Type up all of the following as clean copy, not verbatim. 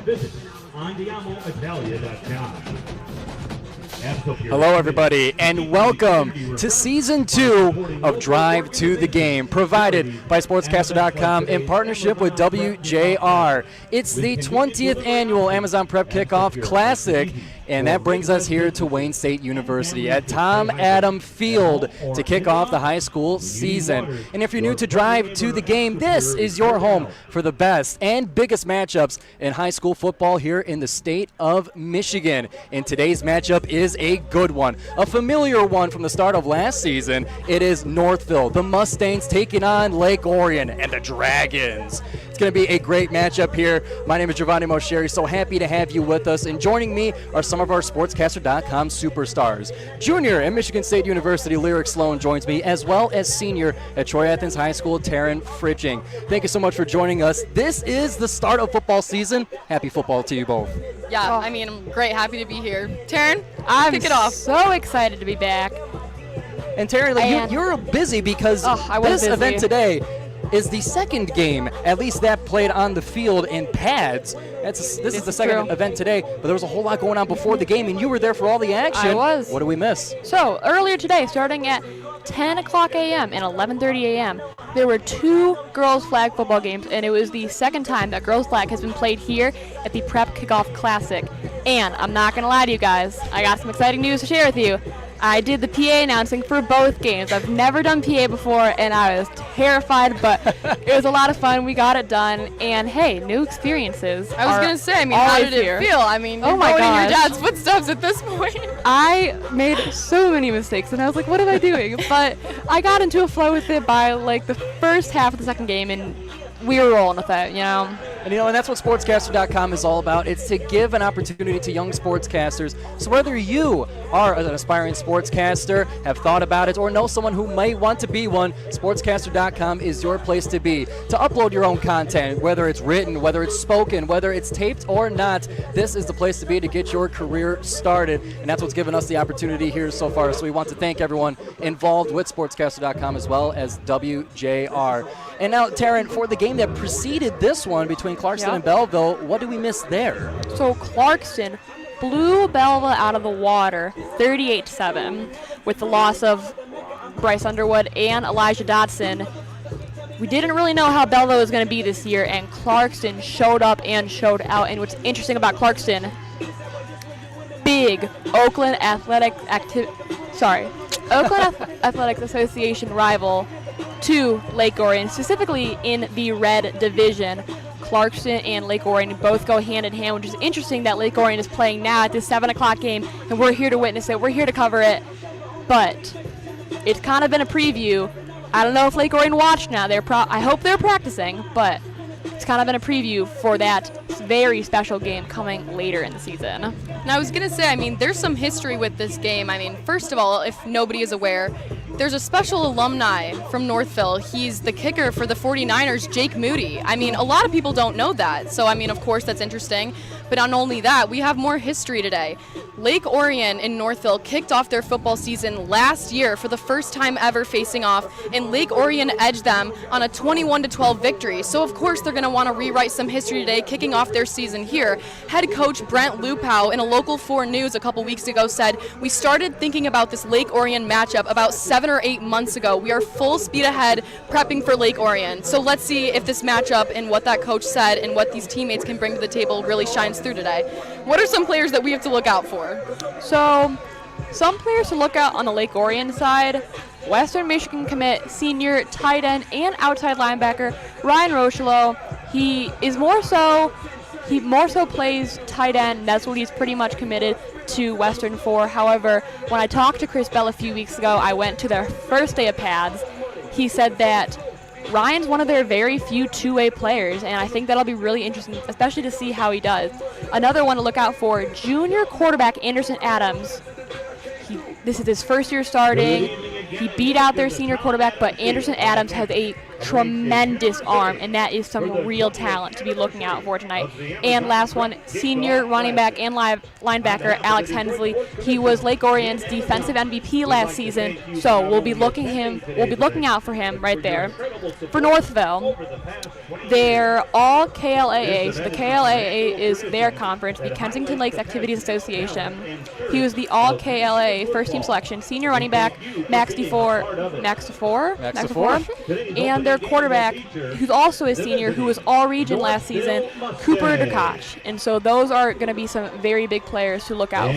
Visit andiamoitalia.com. Hello, everybody, and welcome to Season 2 of Drive to the Game, provided by SportsCaster.com in partnership with WJR. It's the 20th annual Amazon Prep Kickoff Classic, and that brings us here to Wayne State University at Tom Adam Field to kick off the high school season. And if you're new to Drive to the Game, this is your home for the best and biggest matchups in high school football here in the state of Michigan. And today's matchup is a good one, a familiar one from the start of last season. It is Northville, the Mustangs, taking on Lake Orion and the Dragons. It's going to be a great matchup here. My name is Giovanni Moceri, so happy to have you with us. And joining me are some of our SportsCaster.com superstars. Junior at Michigan State University, Lyric Sloan joins me, as well as senior at Troy Athens High School, Taryn Fritching. Thank you so much for joining us. This is the start of football season. Happy football to you both. Yeah, I mean, I'm great, happy to be here. Taryn, I'm kick it off. So excited to be back. And Taryn, you're busy because this event today is the second game, at least that played on the field in pads. This is the second event today, but there was a whole lot going on before the game, and you were there for all the action. I was. What did we miss? So, earlier today, starting at 10 o'clock a.m. and 11:30 a.m., there were two girls' flag football games, and it was the second time that girls' flag has been played here at the Prep Kickoff Classic. And I'm not going to lie to you guys, I got some exciting news to share with you. I did the PA announcing for both games. I've never done PA before, and I was terrified, but it was a lot of fun. We got it done, and hey, new experiences. I was going to say, I mean, how did it feel? I mean, you're going in your dad's footsteps at this point. I made so many mistakes, and I was like, what am I doing? But I got into a flow with it by, like, the first half of the second game, and we were rolling with it, you know. And that's what SportsCaster.com is all about. It's to give an opportunity to young sportscasters. So whether you are an aspiring sportscaster, have thought about it, or know someone who might want to be one, SportsCaster.com is your place to be. To upload your own content, whether it's written, whether it's spoken, whether it's taped or not, this is the place to be to get your career started. And that's what's given us the opportunity here so far. So we want to thank everyone involved with SportsCaster.com as well as WJR. And now, Taryn, for the game that preceded this one between Clarkston and Belleville, what did we miss there? So Clarkston blew Belleville out of the water 38-7 with the loss of Bryce Underwood and Elijah Dotson. We didn't really know how Belleville was going to be this year, and Clarkston showed up and showed out. And what's interesting about Clarkston, big Oakland Athletics Association rival to Lake Orion, specifically in the red division. Clarkston and Lake Orion both go hand in hand, which is interesting that Lake Orion is playing now at this 7 o'clock game, and we're here to witness it. We're here to cover it. But it's kind of been a preview. I don't know if Lake Orion watched now. I hope they're practicing, but it's kind of been a preview for that very special game coming later in the season. And I was going to say, I mean, there's some history with this game. I mean, first of all, if nobody is aware, there's a special alumni from Northville. He's the kicker for the 49ers, Jake Moody. I mean, a lot of people don't know that. So, I mean, of course, that's interesting. But not only that, we have more history today. Lake Orion in Northville kicked off their football season last year for the first time ever facing off, and Lake Orion edged them on a 21-12 victory. So, of course, they're going to want to rewrite some history today, kicking off their season here. Head coach Brent Lupow in a Local 4 News a couple weeks ago said, "We started thinking about this Lake Orion matchup about 7 or 8 months ago. We are full speed ahead prepping for Lake Orion." So let's see if this matchup and what that coach said and what these teammates can bring to the table really shines through today. What are some players that we have to look out for? So, some players to look out on the Lake Orion side: Western Michigan commit senior tight end and outside linebacker Ryan Rochelo. He more so plays tight end. That's what he's pretty much committed to Western for. However, when I talked to Chris Bell a few weeks ago, I went to their first day of pads. He said that Ryan's one of their very few two-way players, and I think that'll be really interesting, especially to see how he does. Another one to look out for, junior quarterback Anderson Adams. This is his first year starting. He beat out their senior quarterback, but Anderson Adams has a tremendous arm, and that is some real talent to be looking out for tonight. And last one, senior running back and linebacker Alex Hensley. He was Lake Orion's defensive MVP last season, so we'll be looking out for him right there. For Northville, they're all KLAA, so the KLAA is their conference, the Kensington Lakes Activities Association. He was the all KLAA first team selection, senior running back Max DeFore, and their quarterback, who's also a senior, who was all region last season, Cooper DeKoch. And so those are going to be some very big players to look out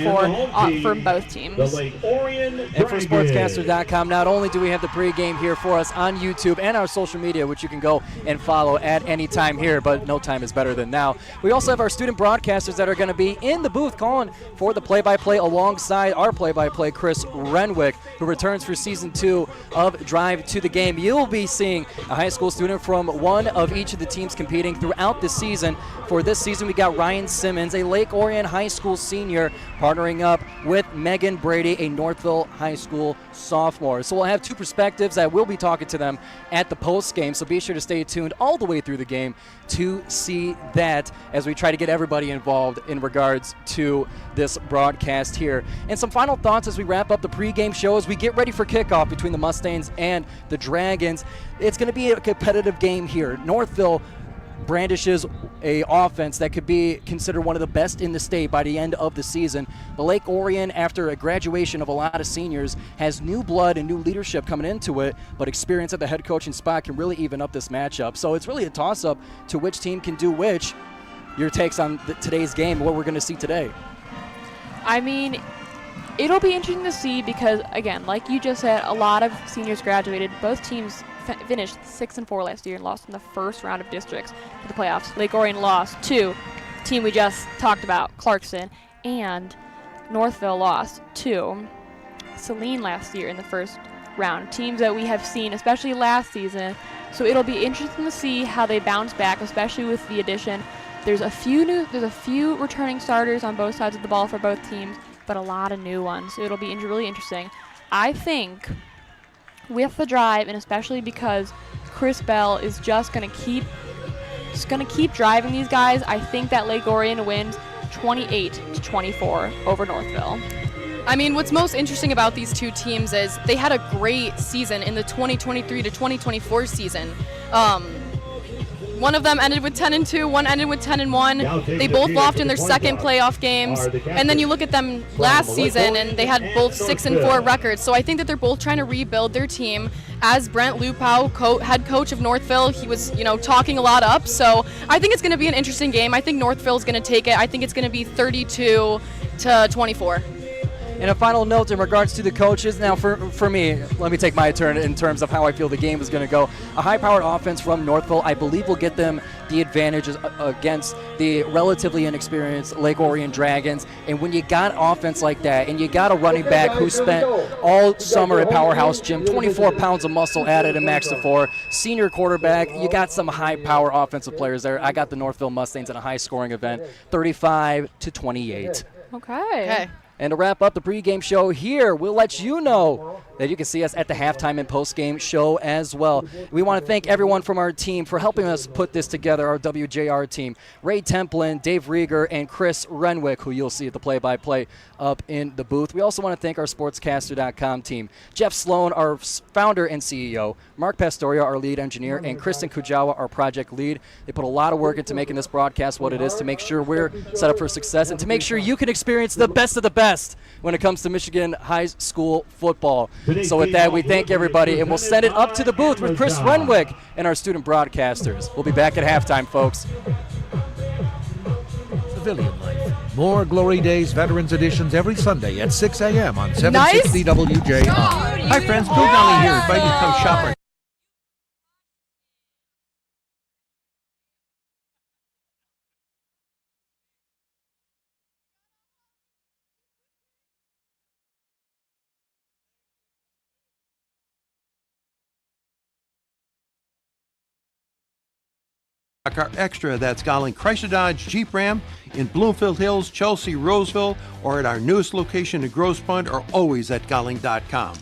for both teams. And for SportsCaster.com, not only do we have the pregame here for us on YouTube and our social media, which you can go and follow at any time here, but no time is better than now. We also have our student broadcasters that are going to be in the booth calling for the play-by-play alongside our play-by-play, Chris Renwick, who returns for Season 2 of Drive to the Game. You'll be seeing a high school student from one of each of the teams competing throughout the season. For this season, we got Ryan Simmons, a Lake Orion High School senior, partnering up with Meghan Brady, a Northville High School sophomore. So we'll have two perspectives. I will be talking to them at the post game, so be sure to stay tuned all the way through the game to see that as we try to get everybody involved in regards to this broadcast here. And some final thoughts as we wrap up the pregame show as we get ready for kickoff between the Mustangs and the Dragons. It's going to be a competitive game here. Northville brandishes a offense that could be considered one of the best in the state by the end of the season. But Lake Orion, after a graduation of a lot of seniors, has new blood and new leadership coming into it, but experience at the head coaching spot can really even up this matchup. So it's really a toss-up to which team can do which. Your takes on today's game, what we're going to see today? I mean, it'll be interesting to see because, again, like you just said, a lot of seniors graduated. Both teams finished 6-4 last year and lost in the first round of districts to the playoffs. Lake Orion lost to team we just talked about, Clarkson, and Northville lost to Saline last year in the first round. Teams that we have seen, especially last season. So it'll be interesting to see how they bounce back, especially with the addition. There's a few returning starters on both sides of the ball for both teams, but a lot of new ones. So it'll be really interesting. I think with the drive, and especially because Chris Bell is just going to keep driving these guys, I think that Lake Orion wins 28-24 over Northville. I mean, what's most interesting about these two teams is they had a great season in the 2023 to 2024 season. One of them ended with 10-2, one ended with 10-1. They both lost in their second playoff games. And then you look at them last season, and they had both 6-4 records. So I think that they're both trying to rebuild their team. As Brent Lupow, head coach of Northville, he was, talking a lot up. So I think it's going to be an interesting game. I think Northville's going to take it. I think it's going to be 32-24. And a final note in regards to the coaches. Now, for me, let me take my turn in terms of how I feel the game is going to go. A high-powered offense from Northville, I believe, will get them the advantages against the relatively inexperienced Lake Orion Dragons. And when you got offense like that, and you got a running back who spent all summer at Powerhouse Gym, 24 pounds of muscle added in Max DeFore, senior quarterback, you got some high-power offensive players there. I got the Northville Mustangs in a high-scoring event, 35-28. Okay. And to wrap up the pregame show here, we'll let you know that you can see us at the halftime and postgame show as well. We want to thank everyone from our team for helping us put this together, our WJR team. Ray Templin, Dave Rieger, and Chris Renwick, who you'll see at the play-by-play up in the booth. We also want to thank our SportsCaster.com team. Jeff Sloan, our founder and CEO, Mark Pastoria, our lead engineer, and Kristen Kujawa, our project lead. They put a lot of work into making this broadcast what it is to make sure we're set up for success and to make sure you can experience the best of the best when it comes to Michigan high school football. So with that, we thank everybody, and we'll send it up to the booth with Chris Renwick and our student broadcasters. We'll be back at halftime, folks. Civilian Life. More Glory Days Veterans Editions every Sunday at 6 a.m. on 760 WJR. Hi, friends. Bill Dolly here, inviting you to come shop our Car Extra. That's Golling Chrysler Dodge Jeep Ram in Bloomfield Hills, Chelsea, Roseville, or at our newest location in Grosse Pointe, or always at Golling.com.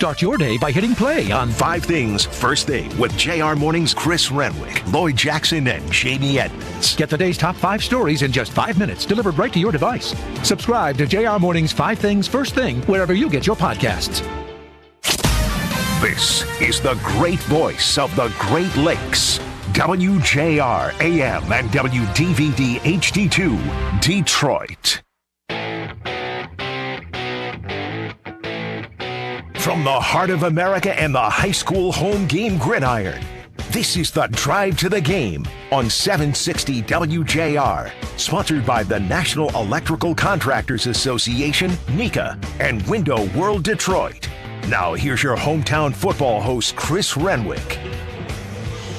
Start your day by hitting play on 5 Things First Thing with JR Morning's Chris Renwick, Lloyd Jackson, and Jamie Edmonds. Get the day's top 5 stories in just 5 minutes, delivered right to your device. Subscribe to JR Morning's 5 Things First Thing wherever you get your podcasts. This is the great voice of the Great Lakes. WJR AM and WDVD HD2, Detroit. From the heart of America and the high school home game gridiron, this is the Drive to the Game on 760 WJR, sponsored by the National Electrical Contractors Association, NECA, and Window World Detroit. Now here's your hometown football host, Chris Renwick.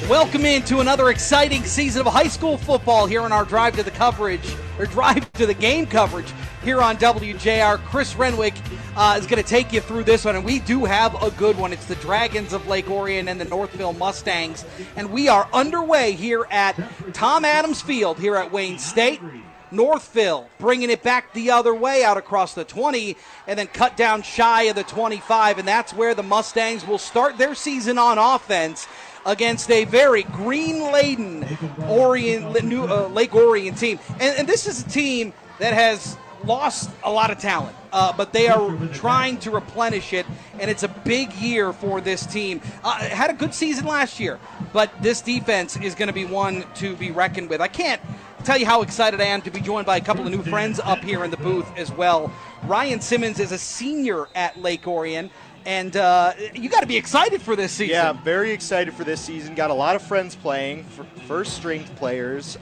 Welcome into another exciting season of high school football here on our Drive to the Game coverage here on WJR. Chris Renwick is going to take you through this one, and we do have a good one. It's the Dragons of Lake Orion and the Northville Mustangs, and we are underway here at Tom Adams Field here at Wayne State. Northville bringing it back the other way out across the 20 and then cut down shy of the 25, and that's where the Mustangs will start their season on offense against a very green-laden Lake Orion team. And this is a team that has lost a lot of talent, but they are trying to replenish it, and it's a big year for this team. Had a good season last year, but this defense is going to be one to be reckoned with. I can't tell you how excited I am to be joined by a couple of new friends up here in the booth as well. Ryan Simmons is a senior at Lake Orion, and you got to be excited for this season. Yeah, very excited for this season. Got a lot of friends playing, first-string players.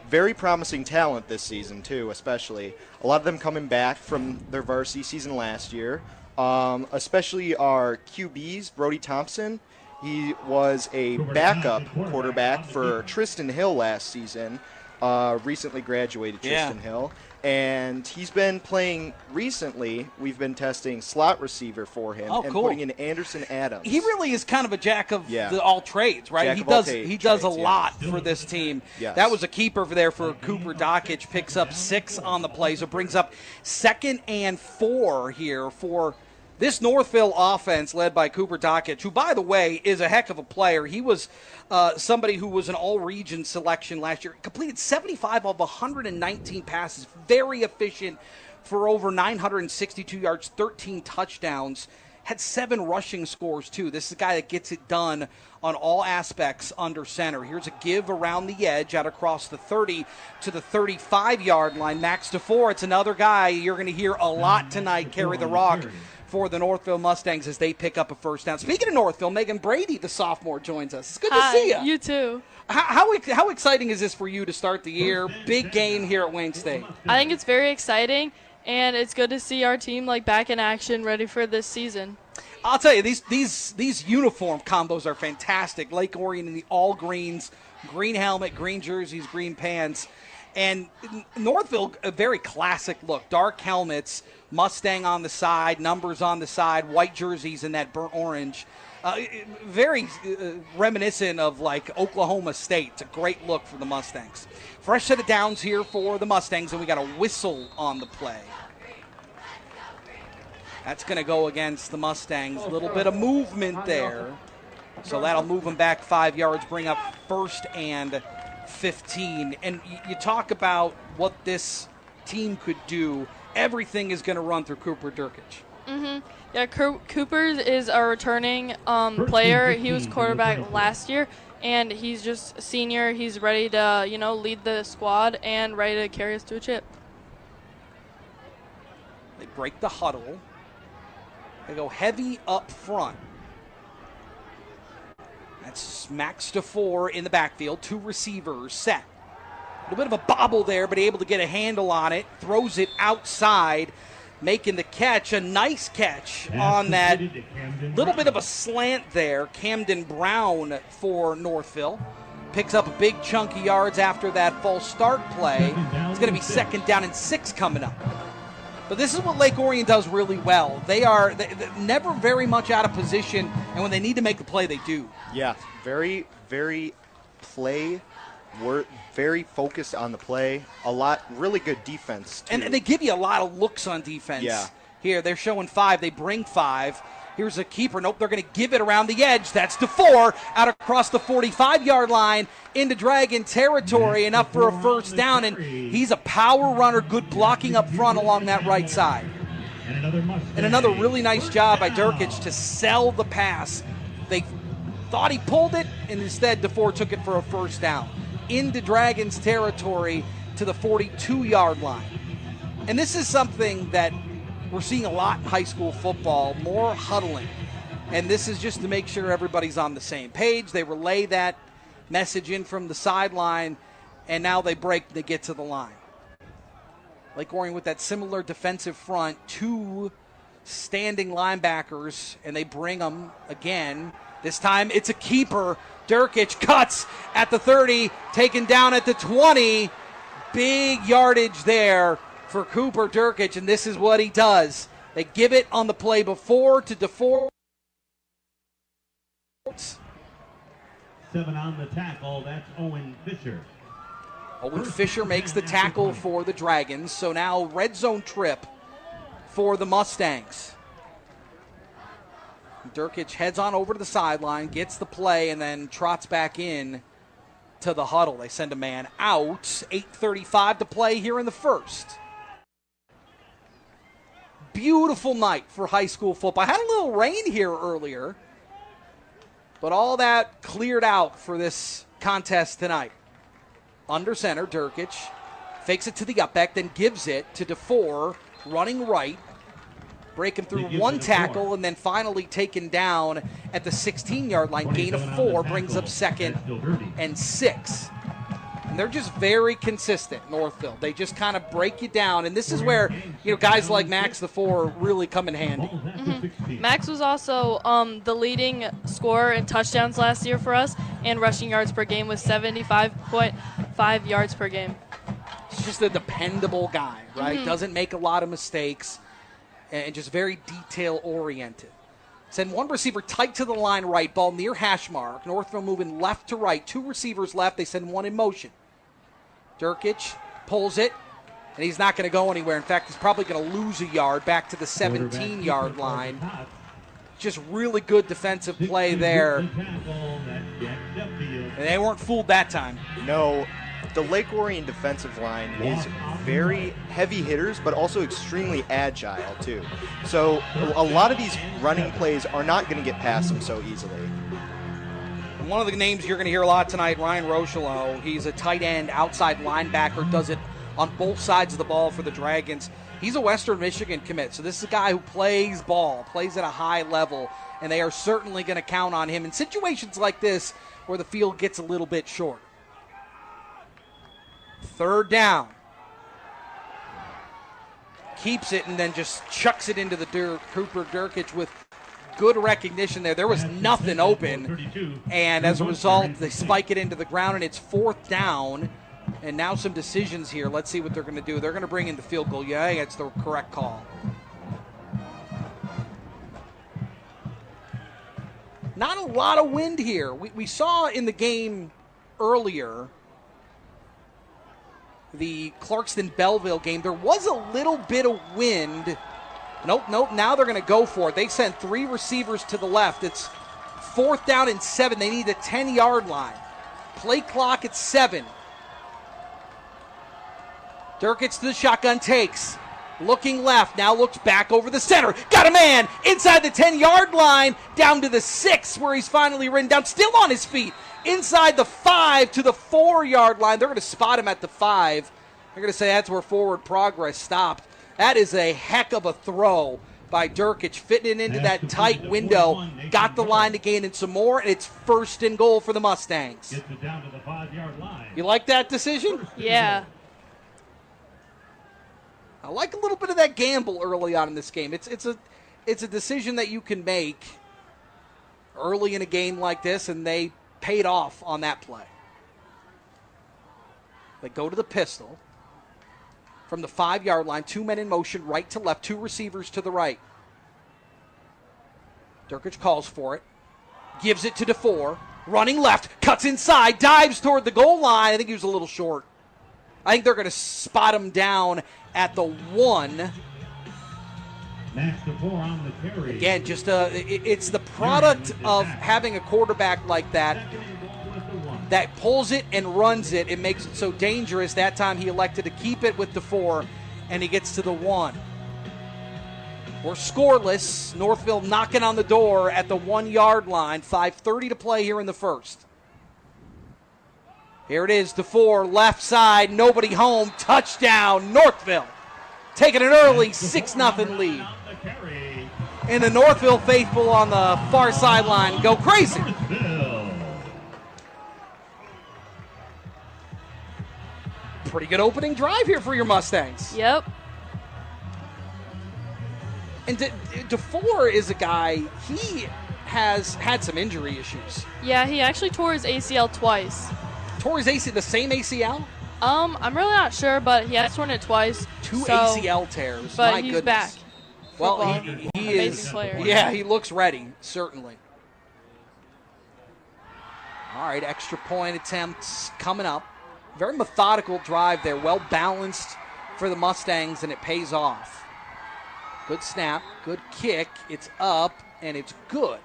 Very promising talent this season, too, especially. A lot of them coming back from their varsity season last year, especially our QBs, Brody Thompson. He was a backup quarterback for Tristan Hill last season, recently graduated Tristan Hill. And he's been playing recently. We've been testing slot receiver for him and putting in Anderson Adams. He really is kind of a jack of all trades, right? He does a lot for this team. Yes. That was a keeper there for Cooper Dockich. Picks up 6 on the play, so brings up 2nd and 4 here for this Northville offense led by Cooper Dockich, who, by the way, is a heck of a player. He was somebody who was an all-region selection last year. Completed 75 of 119 passes. Very efficient for over 962 yards, 13 touchdowns. Had 7 rushing scores, too. This is a guy that gets it done on all aspects under center. Here's a give around the edge out across the 30 to the 35-yard line. Max DeFore, it's another guy you're going to hear a lot tonight carry the rock for the Northville Mustangs as they pick up a first down. Speaking of Northville, Meghan Brady, the sophomore, joins us. It's good to see you. You too. How exciting is this for you to start the year? Big game here at Wayne State. I think it's very exciting, and it's good to see our team back in action, ready for this season. I'll tell you, these uniform combos are fantastic. Lake Orion in the all greens, green helmet, green jerseys, green pants. And Northville, a very classic look. Dark helmets, Mustang on the side, numbers on the side, white jerseys in that burnt orange. Very reminiscent of Oklahoma State. It's a great look for the Mustangs. Fresh set of downs here for the Mustangs, and we got a whistle on the play. That's going to go against the Mustangs. A little bit of movement there. So that'll move them back 5 yards, bring up 1st and 15. And you talk about what this team could do. Everything is going to run through Cooper Durkich. Mm-hmm. Yeah, Cooper is a returning player. He was quarterback last year, and he's just a senior. He's ready to, lead the squad and ready to carry us to a chip. They break the huddle. They go heavy up front. That's Max DeFore in the backfield. 2 receivers set. A little bit of a bobble there, but able to get a handle on it. Throws it outside, making the catch. A nice catch on that little bit of a slant there. Camden Brown for Northville. Picks up a big chunk of yards after that false start play. It's going to be 2nd down and 6 coming up. But this is what Lake Orion does really well. They're never very much out of position, and when they need to make a play, they do. Yeah, very, very very focused on the play. A lot, really good defense, too. And they give you a lot of looks on defense. Yeah. Here, they're showing 5. They bring 5. Here's a keeper. Nope, they're going to give it around the edge. That's DeFore out across the 45-yard line into Dragon territory, enough for a first down. And he's a power runner, good blocking up front along that right side. And another really nice job by Durkic to sell the pass. They thought he pulled it, and instead DeFore took it for a first down. Into Dragons territory to the 42-yard line. And this is something that we're seeing a lot in high school football, more huddling. And this is just to make sure everybody's on the same page. They relay that message in from the sideline, and now they break, they get to the line. Lake Orion with that similar defensive front, 2 standing linebackers, and they bring them again. This time it's a keeper. Durkic cuts at the 30, taken down at the 20. Big yardage there for Cooper Durkic, and this is what he does. They give it on the play before to DeFore. 7 on the tackle, that's Owen Fisher. Owen Fisher makes the tackle for the Dragons, so now red zone trip for the Mustangs. Durkic heads on over to the sideline, gets the play, and then trots back in to the huddle. They send a man out. 8:35 to play here in the first. Beautiful night for high school football. I had a little rain here earlier, but all that cleared out for this contest tonight. Under center, Durkic fakes it to the up back, then gives it to DeFore, running right, breaking through one tackle, and then finally taken down at the 16-yard line. Gain of 4 brings up 2nd and 6. And they're just very consistent, Northville. They just kind of break you down, and this is where guys like Max DeFore really come in handy. Mm-hmm. Max was also the leading scorer in touchdowns last year for us, and rushing yards per game was 75.5 yards per game. He's just a dependable guy, right? Mm-hmm. Doesn't make a lot of mistakes, and just very detail-oriented. Send one receiver tight to the line right, ball near hash mark. Northville moving left to right. 2 receivers left. They send one in motion. Durkic pulls it, and he's not going to go anywhere. In fact, he's probably going to lose a yard back to the 17-yard line. Just really good defensive play there. And they weren't fooled that time. No, the Lake Orion defensive line is very heavy hitters, but also extremely agile, too. So a lot of these running plays are not going to get past them so easily. And one of the names you're going to hear a lot tonight, Ryan Rocheleau. He's a tight end, outside linebacker, does it on both sides of the ball for the Dragons. He's a Western Michigan commit, so this is a guy who plays ball, plays at a high level, and they are certainly going to count on him in situations like this where the field gets a little bit short. 3rd down. Keeps it and then just chucks it into the Cooper Durkic with good recognition there. There was nothing open, and as a result, they spike it into the ground, and it's 4th down. And now some decisions here. Let's see what they're going to do. They're going to bring in the field goal. Yeah, it's the correct call. Not a lot of wind here. We saw in the game earlier, the Clarkston-Belleville game, there was a little bit of wind. Nope. Now they're going to go for it. They sent 3 receivers to the left. It's 4th down and 7. They need the 10-yard line. Play clock at 7. Durkic to the shotgun, takes. Looking left, now looks back over the center. Got a man inside the 10-yard line, down to the 6 where he's finally ridden down, still on his feet. Inside the 5 to the 4-yard line. They're going to spot him at the 5. They're going to say that's where forward progress stopped. That is a heck of a throw by Durkic, fitting it into that tight window. Got the line to gain in some more, and it's 1st and goal for the Mustangs. Gets it down to the 5-yard line. You like that decision? Yeah. I like a little bit of that gamble early on in this game. It's a decision that you can make early in a game like this, and they paid off on that play. They go to the pistol from the 5-yard line. 2 men in motion, right to left, 2 receivers to the right. Durkic calls for it, gives it to DeFore, running left, cuts inside, dives toward the goal line. I think he was a little short. I think they're going to spot him down at the 1. Match the 4 on the carry. Again, just it's the product of having a quarterback like that that pulls it and runs it. It makes it so dangerous. That time he elected to keep it with the 4, and he gets to the 1. We're scoreless. Northville knocking on the door at the 1-yard line. 5:30 to play here in the first. Here it is, the 4, left side, nobody home, touchdown, Northville. Taking an early 6-0 lead. And the Northville faithful on the far sideline go crazy. Pretty good opening drive here for your Mustangs. Yep. And DeFore is a guy, he has had some injury issues. Yeah, he actually tore his ACL twice. Tore his ACL, the same ACL? I'm really not sure, but he has torn it twice. Two ACL tears. But My he's goodness. back. Well, he is. Player. Yeah, he looks ready, certainly. All right, extra point attempts coming up. Very methodical drive there, well balanced for the Mustangs, and it pays off. Good snap, good kick. It's up, and it's good.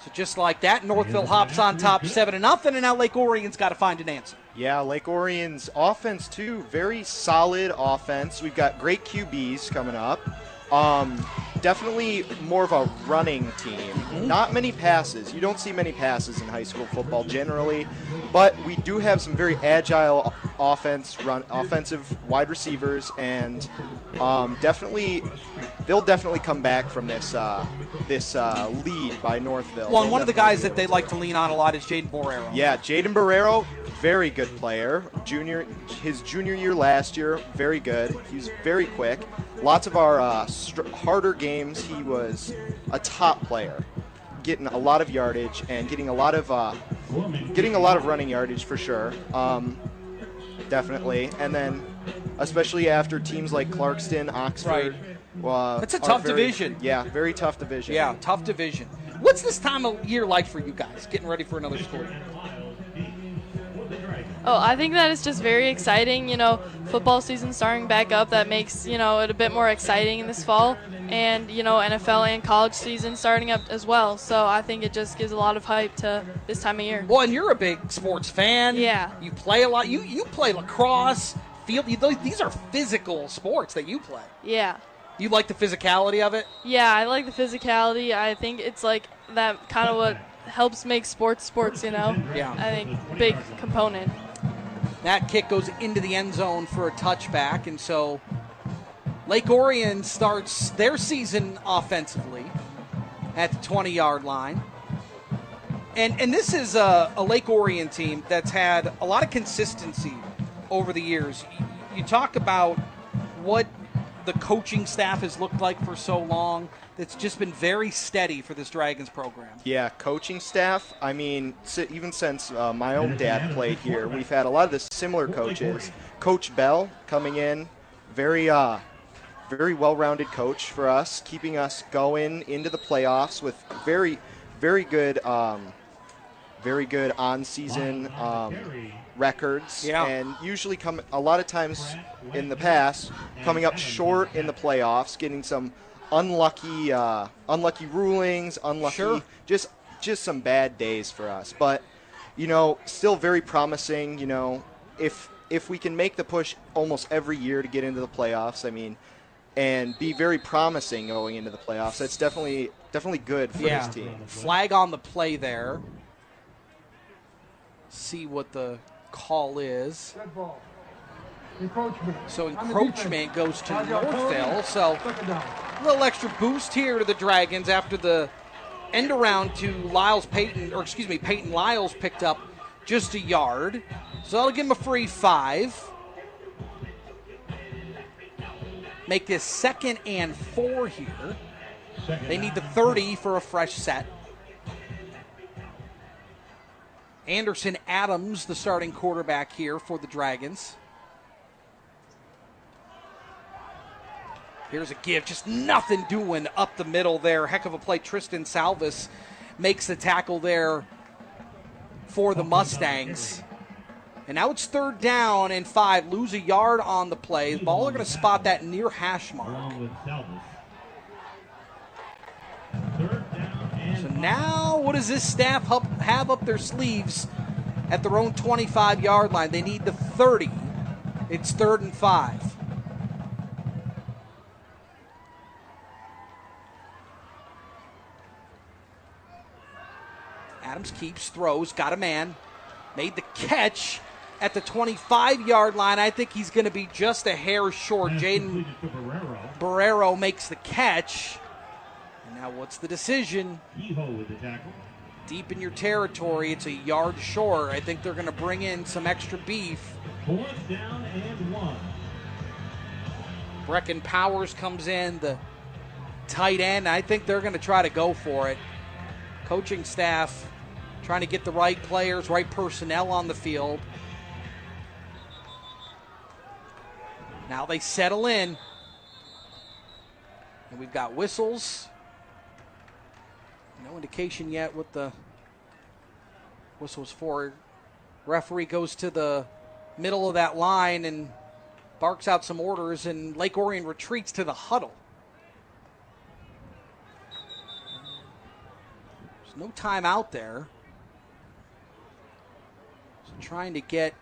So just like that, Northville hops on top 7-0, and now Lake Orion's got to find an answer. Yeah, Lake Orion's offense, too. Very solid offense. We've got great QBs coming up. Definitely more of a running team. Not many passes. You don't see many passes in high school football generally, but we do have some very agile offensive wide receivers, and they'll definitely come back from this lead by Northville. Well, and one of the guys that they like to lean on a lot is Jaden Borrero. Yeah, Jaden Borrero, very good player. His junior year last year, very good. He's very quick. Lots of our harder games, he was a top player, getting a lot of yardage and getting a lot of running yardage for sure. Definitely, and then especially after teams like Clarkston, Oxford. Right. It's a tough division. Yeah, very tough division. Yeah, tough division. What's this time of year like for you guys, getting ready for another school year? Oh, I think that it's just very exciting. Football season starting back up. That makes, it a bit more exciting in this fall. And, NFL and college season starting up as well. So I think it just gives a lot of hype to this time of year. Well, and you're a big sports fan. Yeah. You play a lot. You play lacrosse, field. These are physical sports that you play. Yeah. You like the physicality of it? Yeah, I like the physicality. I think it's like that kind of what helps make sports, Yeah. I think big component. That kick goes into the end zone for a touchback, and so Lake Orion starts their season offensively at the 20-yard line. And this is a Lake Orion team that's had a lot of consistency over the years. You talk about what the coaching staff has looked like for so long. It's just been very steady for this Dragons program. Yeah, coaching staff, I mean, even since my own dad played here, we've had a lot of the similar coaches. Coach Bell coming in, very well-rounded coach for us, keeping us going into the playoffs with very good on-season records. Yeah. And usually a lot of times in the past, coming up short in the playoffs, getting some unlucky rulings, Sure. just some bad days for us. But still very promising. If we can make the push almost every year to get into the playoffs, and be very promising going into the playoffs, that's definitely good for this team. Flag on the play there. See what the call is. So encroachment goes to Northville. So a little extra boost here to the Dragons after the end around to Peyton Lyles picked up just a yard. So that'll give him a free 5. Make this 2nd and 4 here. They need the 30 for a fresh set. Anderson Adams, the starting quarterback here for the Dragons. Here's a give, just nothing doing up the middle there. Heck of a play. Tristan Salvis makes the tackle there for the Mustangs. And now it's 3rd down and 5. Lose a yard on the play. The ball are going to spot that near hash mark. So now what does this staff have up their sleeves at their own 25-yard line? They need the 30. It's 3rd and 5. Adams keeps, throws, got a man, made the catch at the 25-yard line. I think he's going to be just a hair short. Jaden Barrero makes the catch. And now what's the decision? Deep in your territory, it's a yard short. I think they're going to bring in some extra beef. 4th down and 1. Brecken Powers comes in, the tight end. I think they're going to try to go for it. Coaching staff trying to get the right players, right personnel on the field. Now they settle in. And we've got whistles. No indication yet what the whistle's for. Referee goes to the middle of that line and barks out some orders, and Lake Orion retreats to the huddle. There's no time out there. So trying to get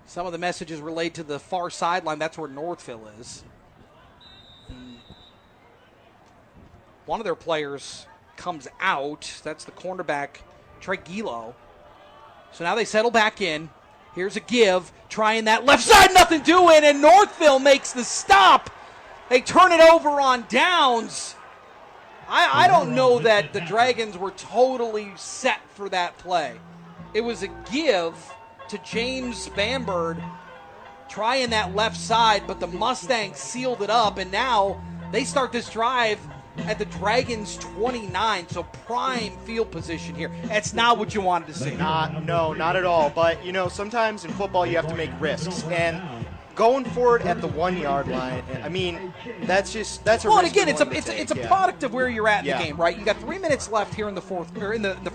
some of the messages relayed to the far sideline. That's where Northville is. And one of their players comes out. That's the cornerback, Trey Gilo. So now they settle back in. Here's a give, trying that left side, nothing doing, and Northville makes the stop. They turn it over on downs. I don't know that the Dragons were totally set for that play. It was a give to James Bamberg, trying that left side, but the Mustangs sealed it up, and now they start this drive at the Dragons 29, so prime field position here. That's not what you wanted to see. No, not at all. But, sometimes in football you have to make risks. And going forward at the 1-yard line, I mean, that's a risk. Well, and again, it's a product of where you're at in the game, right? You got 3 minutes left here in the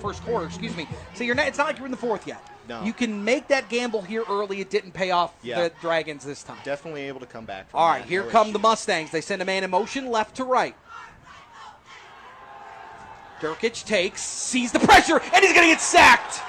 first quarter, excuse me. So it's not like you're in the fourth yet. No. You can make that gamble here early. It didn't pay off the Dragons this time. Definitely able to come back from All right, here come the Mustangs. They send a man in motion left to right. Durkic takes, sees the pressure, and he's going to get sacked.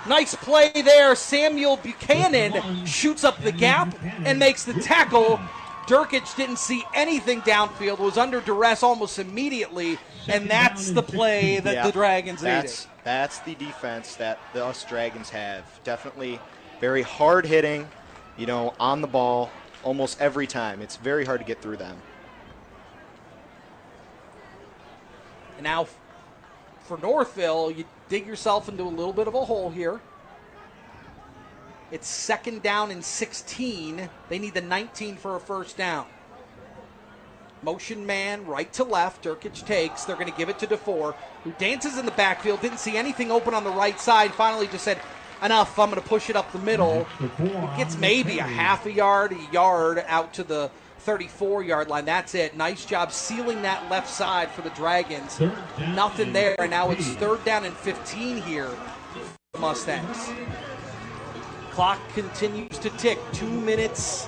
Nice play there. Samuel Buchanan shoots up the gap and makes the tackle. Durkic didn't see anything downfield, was under duress almost immediately, and that's the play that the Dragons needed. That's the defense that the us Dragons have. Definitely very hard-hitting, on the ball almost every time. It's very hard to get through them. And now for Northville, you dig yourself into a little bit of a hole here. It's 2nd down and 16. They need the 19 for a first down. Motion man right to left. Durkic takes. They're going to give it to DeFore, who dances in the backfield. Didn't see anything open on the right side. Finally just said, enough, I'm going to push it up the middle. It gets maybe a half a yard out to the 34-yard line. That's it. Nice job sealing that left side for the Dragons. Nothing there, and now it's 3rd down and 15 here for the Mustangs. Clock continues to tick. 2 minutes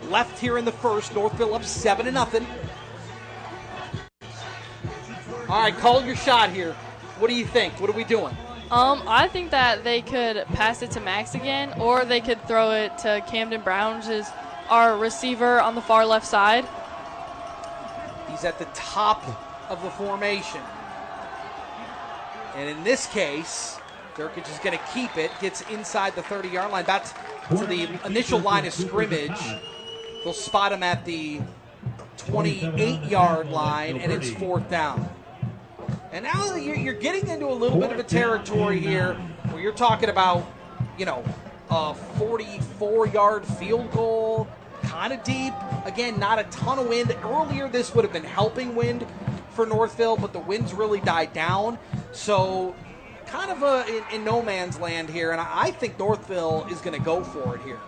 left here in the first. Northville up 7-0. All right, call your shot here. What do you think? What are we doing? I think that they could pass it to Max again, or they could throw it to Camden Brown, which is our receiver on the far left side. He's at the top of the formation. And in this case, Durkic is going to keep it, gets inside the 30-yard line. Back to the initial line of scrimmage. They'll spot him at the 28-yard line, and it's 4th down. And now you're getting into a little bit of a territory here where you're talking about, a 44-yard field goal, kind of deep. Again, not a ton of wind. Earlier, this would have been helping wind for Northville, but the winds really died down. So kind of in no man's land here, and I think Northville is going to go for it here.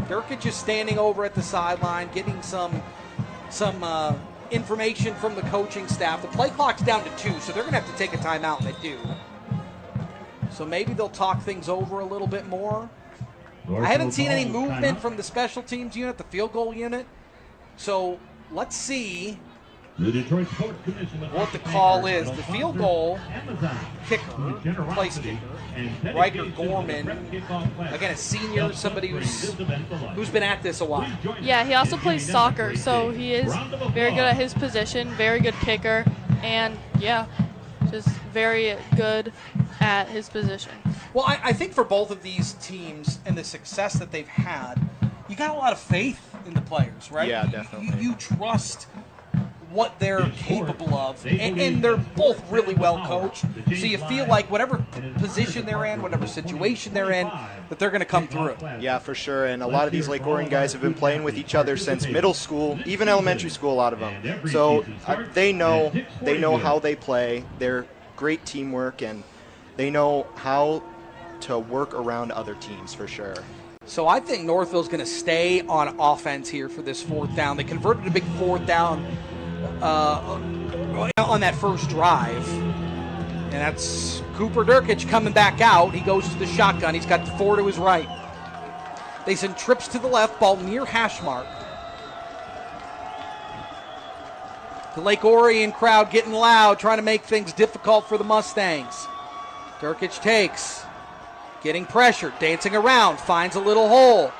Durkic is standing over at the sideline, getting some information from the coaching staff. The play clock's down to 2, so they're going to have to take a timeout, and they do. So maybe they'll talk things over a little bit more. I haven't seen any movement from the special teams unit, the field goal unit. So let's see The Detroit Sports Commission what the call is. The field goal kicker, placed it. Riker Gorman, again, a senior, somebody who's been at this a while. Yeah, he also plays soccer, so he is very good at his position, very good kicker, and yeah, just very good at his position. Well, I think for both of these teams and the success that they've had, you got a lot of faith in the players, right? Yeah, definitely. You trust what they're capable of, and they're both really well coached, so you feel like whatever position they're in, whatever situation they're in, that they're going to come through. Yeah, for sure. And a lot of these Lake Orion guys have been playing with each other since middle school, even elementary school, a lot of them. So they know how they play. They're great teamwork, and they know how to work around other teams for sure. So I think Northville's going to stay on offense here for this fourth down. They converted a big fourth down on that first drive. And that's Cooper Durkich coming back out. He goes to the shotgun. He's got 4 to his right. They send trips to the left, ball near hash mark. The Lake Orion crowd getting loud, trying to make things difficult for the Mustangs. Durkich takes, getting pressured, dancing around, finds a little hole.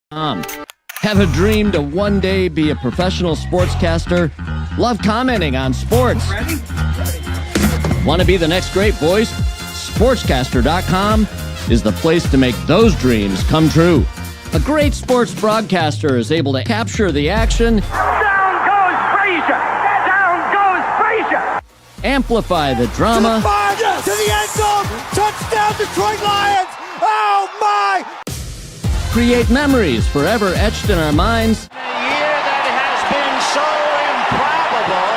Have a dream to one day be a professional sportscaster? Love commenting on sports? Want to be the next great voice? SportsCaster.com is the place to make those dreams come true. A great sports broadcaster is able to capture the action. Down goes Frazier! Down goes Frazier! Amplify the drama. To the end zone! Touchdown Detroit Lions! Oh my! Create memories forever etched in our minds. A year that has been so improbable,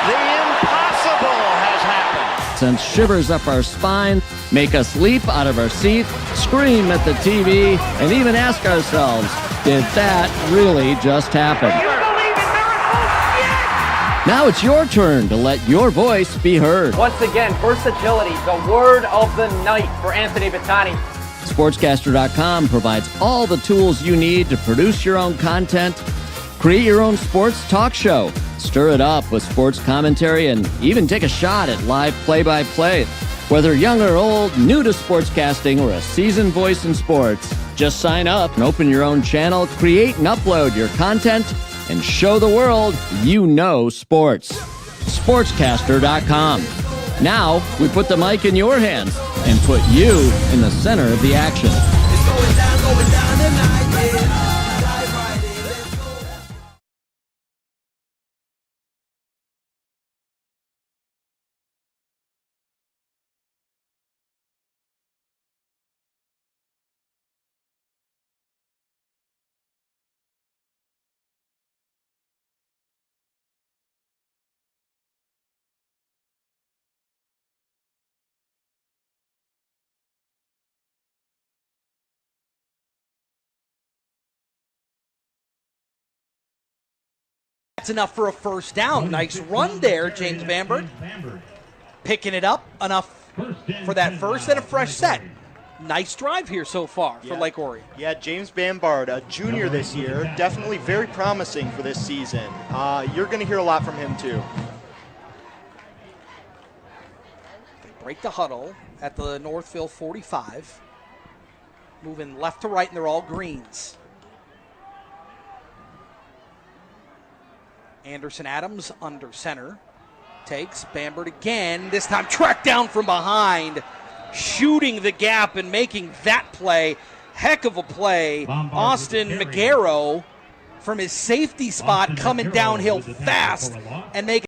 the impossible has happened. Send shivers up our spine, make us leap out of our seat, scream at the TV, and even ask ourselves, did that really just happen? You believe in miracles? Yes! Now it's your turn to let your voice be heard. Once again, versatility, the word of the night for Anthony Battani. SportsCaster.com provides all the tools you need to produce your own content, create your own sports talk show, stir it up with sports commentary, and even take a shot at live play-by-play. Whether young or old, new to sportscasting, or a seasoned voice in sports, just sign up and open your own channel, create and upload your content, and show the world you know sports. SportsCaster.com. Now, we put the mic in your hands and put you in the center of the action. That's enough for a first down. Nice run there, James Bamberg. Picking it up enough for that first and a fresh set. Nice drive here so far for Lake Orion. Yeah, James Bambard, a junior this year, definitely very promising for this season. You're going to hear a lot from him too. They break the huddle at the Northville 45. Moving left to right, and they're all greens. Anderson Adams under center. Takes Bamberg again. This time tracked down from behind. Shooting the gap and making that play. Heck of a play. Austin McGarrow from his safety spot coming downhill fast and making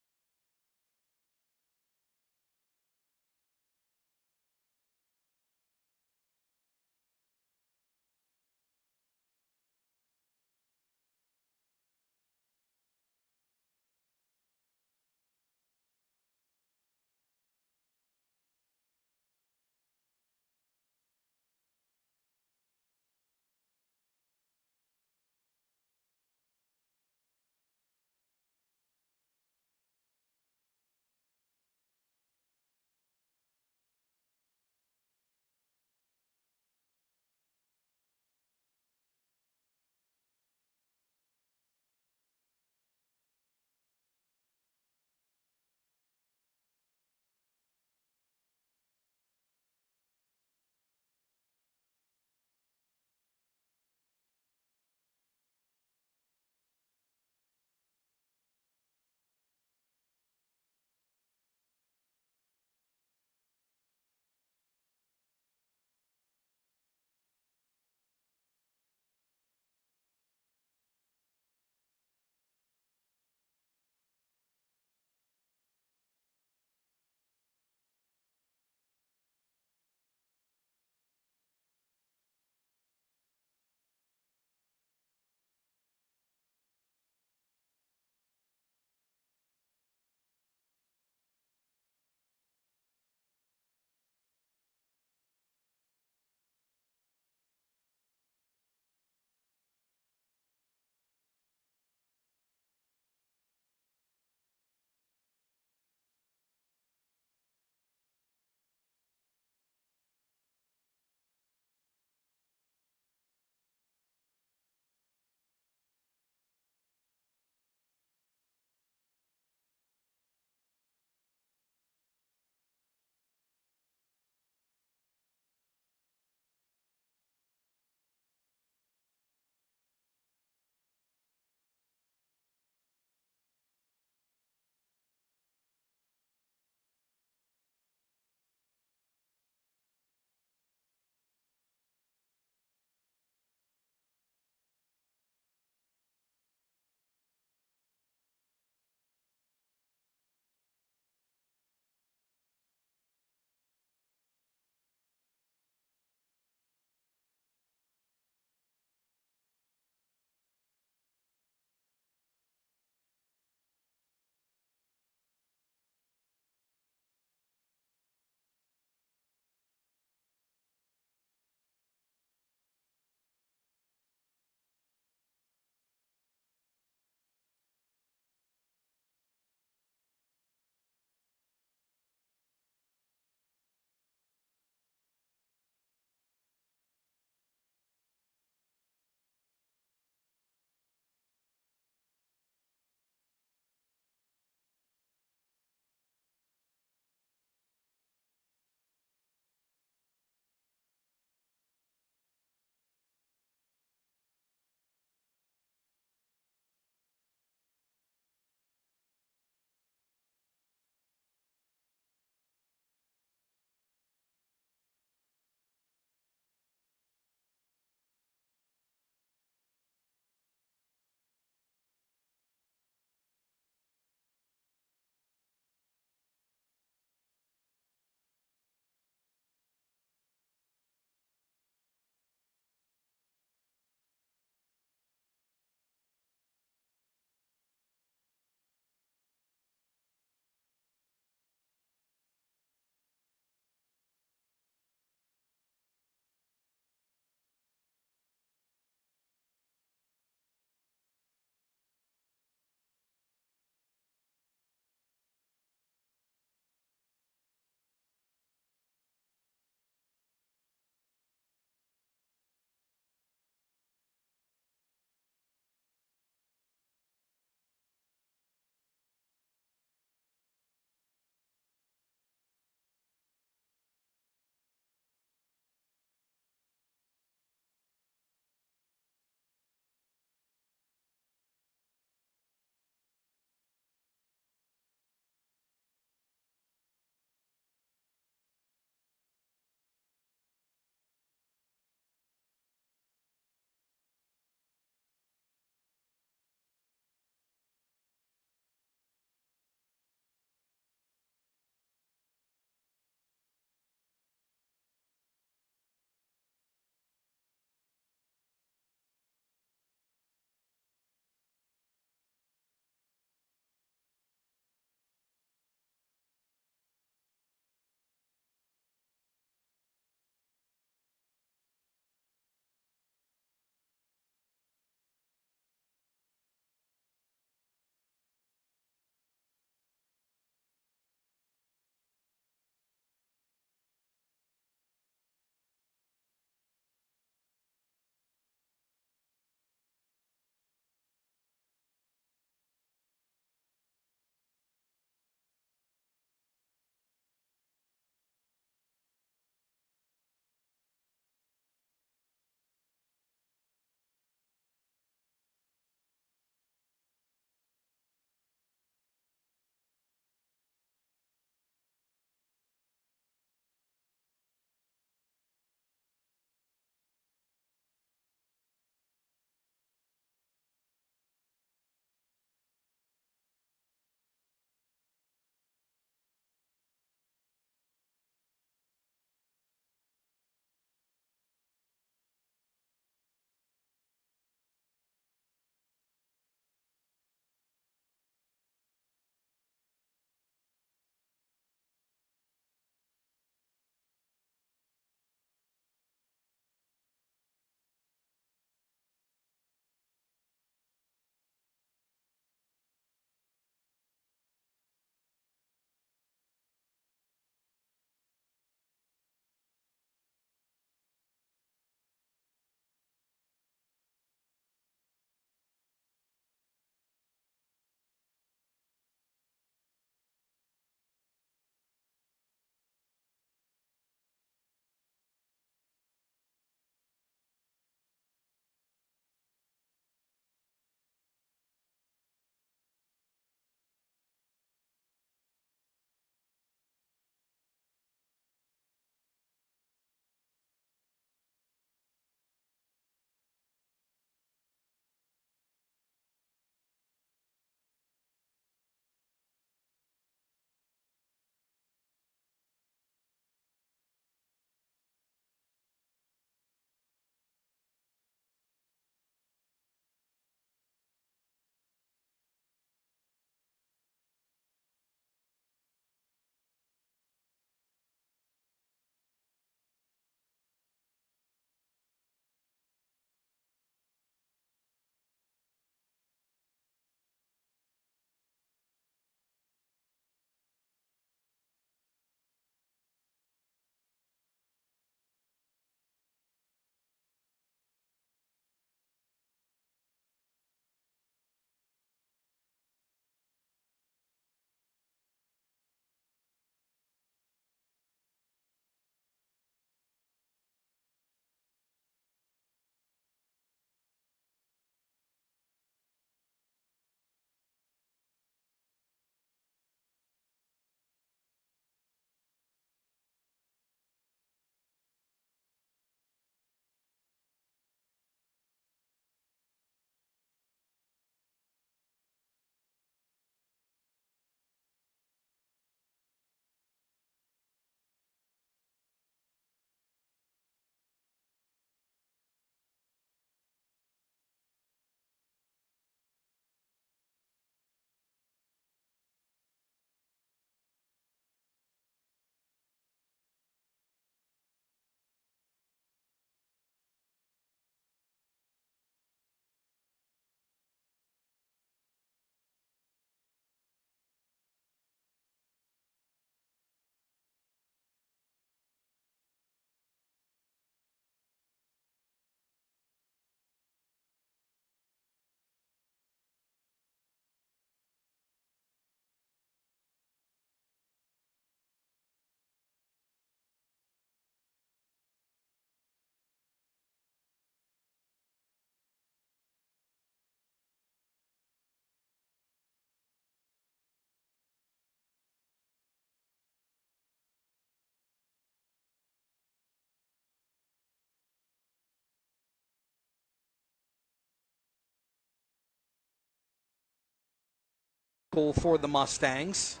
for the Mustangs.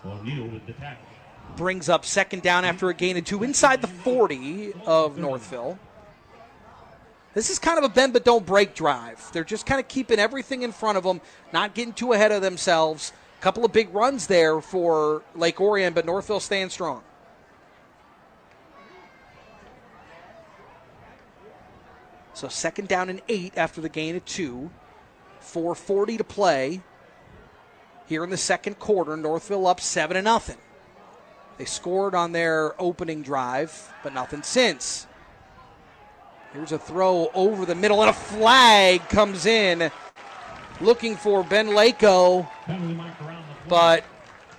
Brings up second down after a gain of 2 inside the 40 of Northville. This is kind of a bend but don't break drive. They're just kind of keeping everything in front of them, not getting too ahead of themselves. A couple of big runs there for Lake Orion, but Northville staying strong. So second down and 8 after the gain of 2. 4:40 to play here in the second quarter. Northville up 7-0. They scored on their opening drive, but nothing since. Here's a throw over the middle, and a flag comes in looking for Ben Lako, but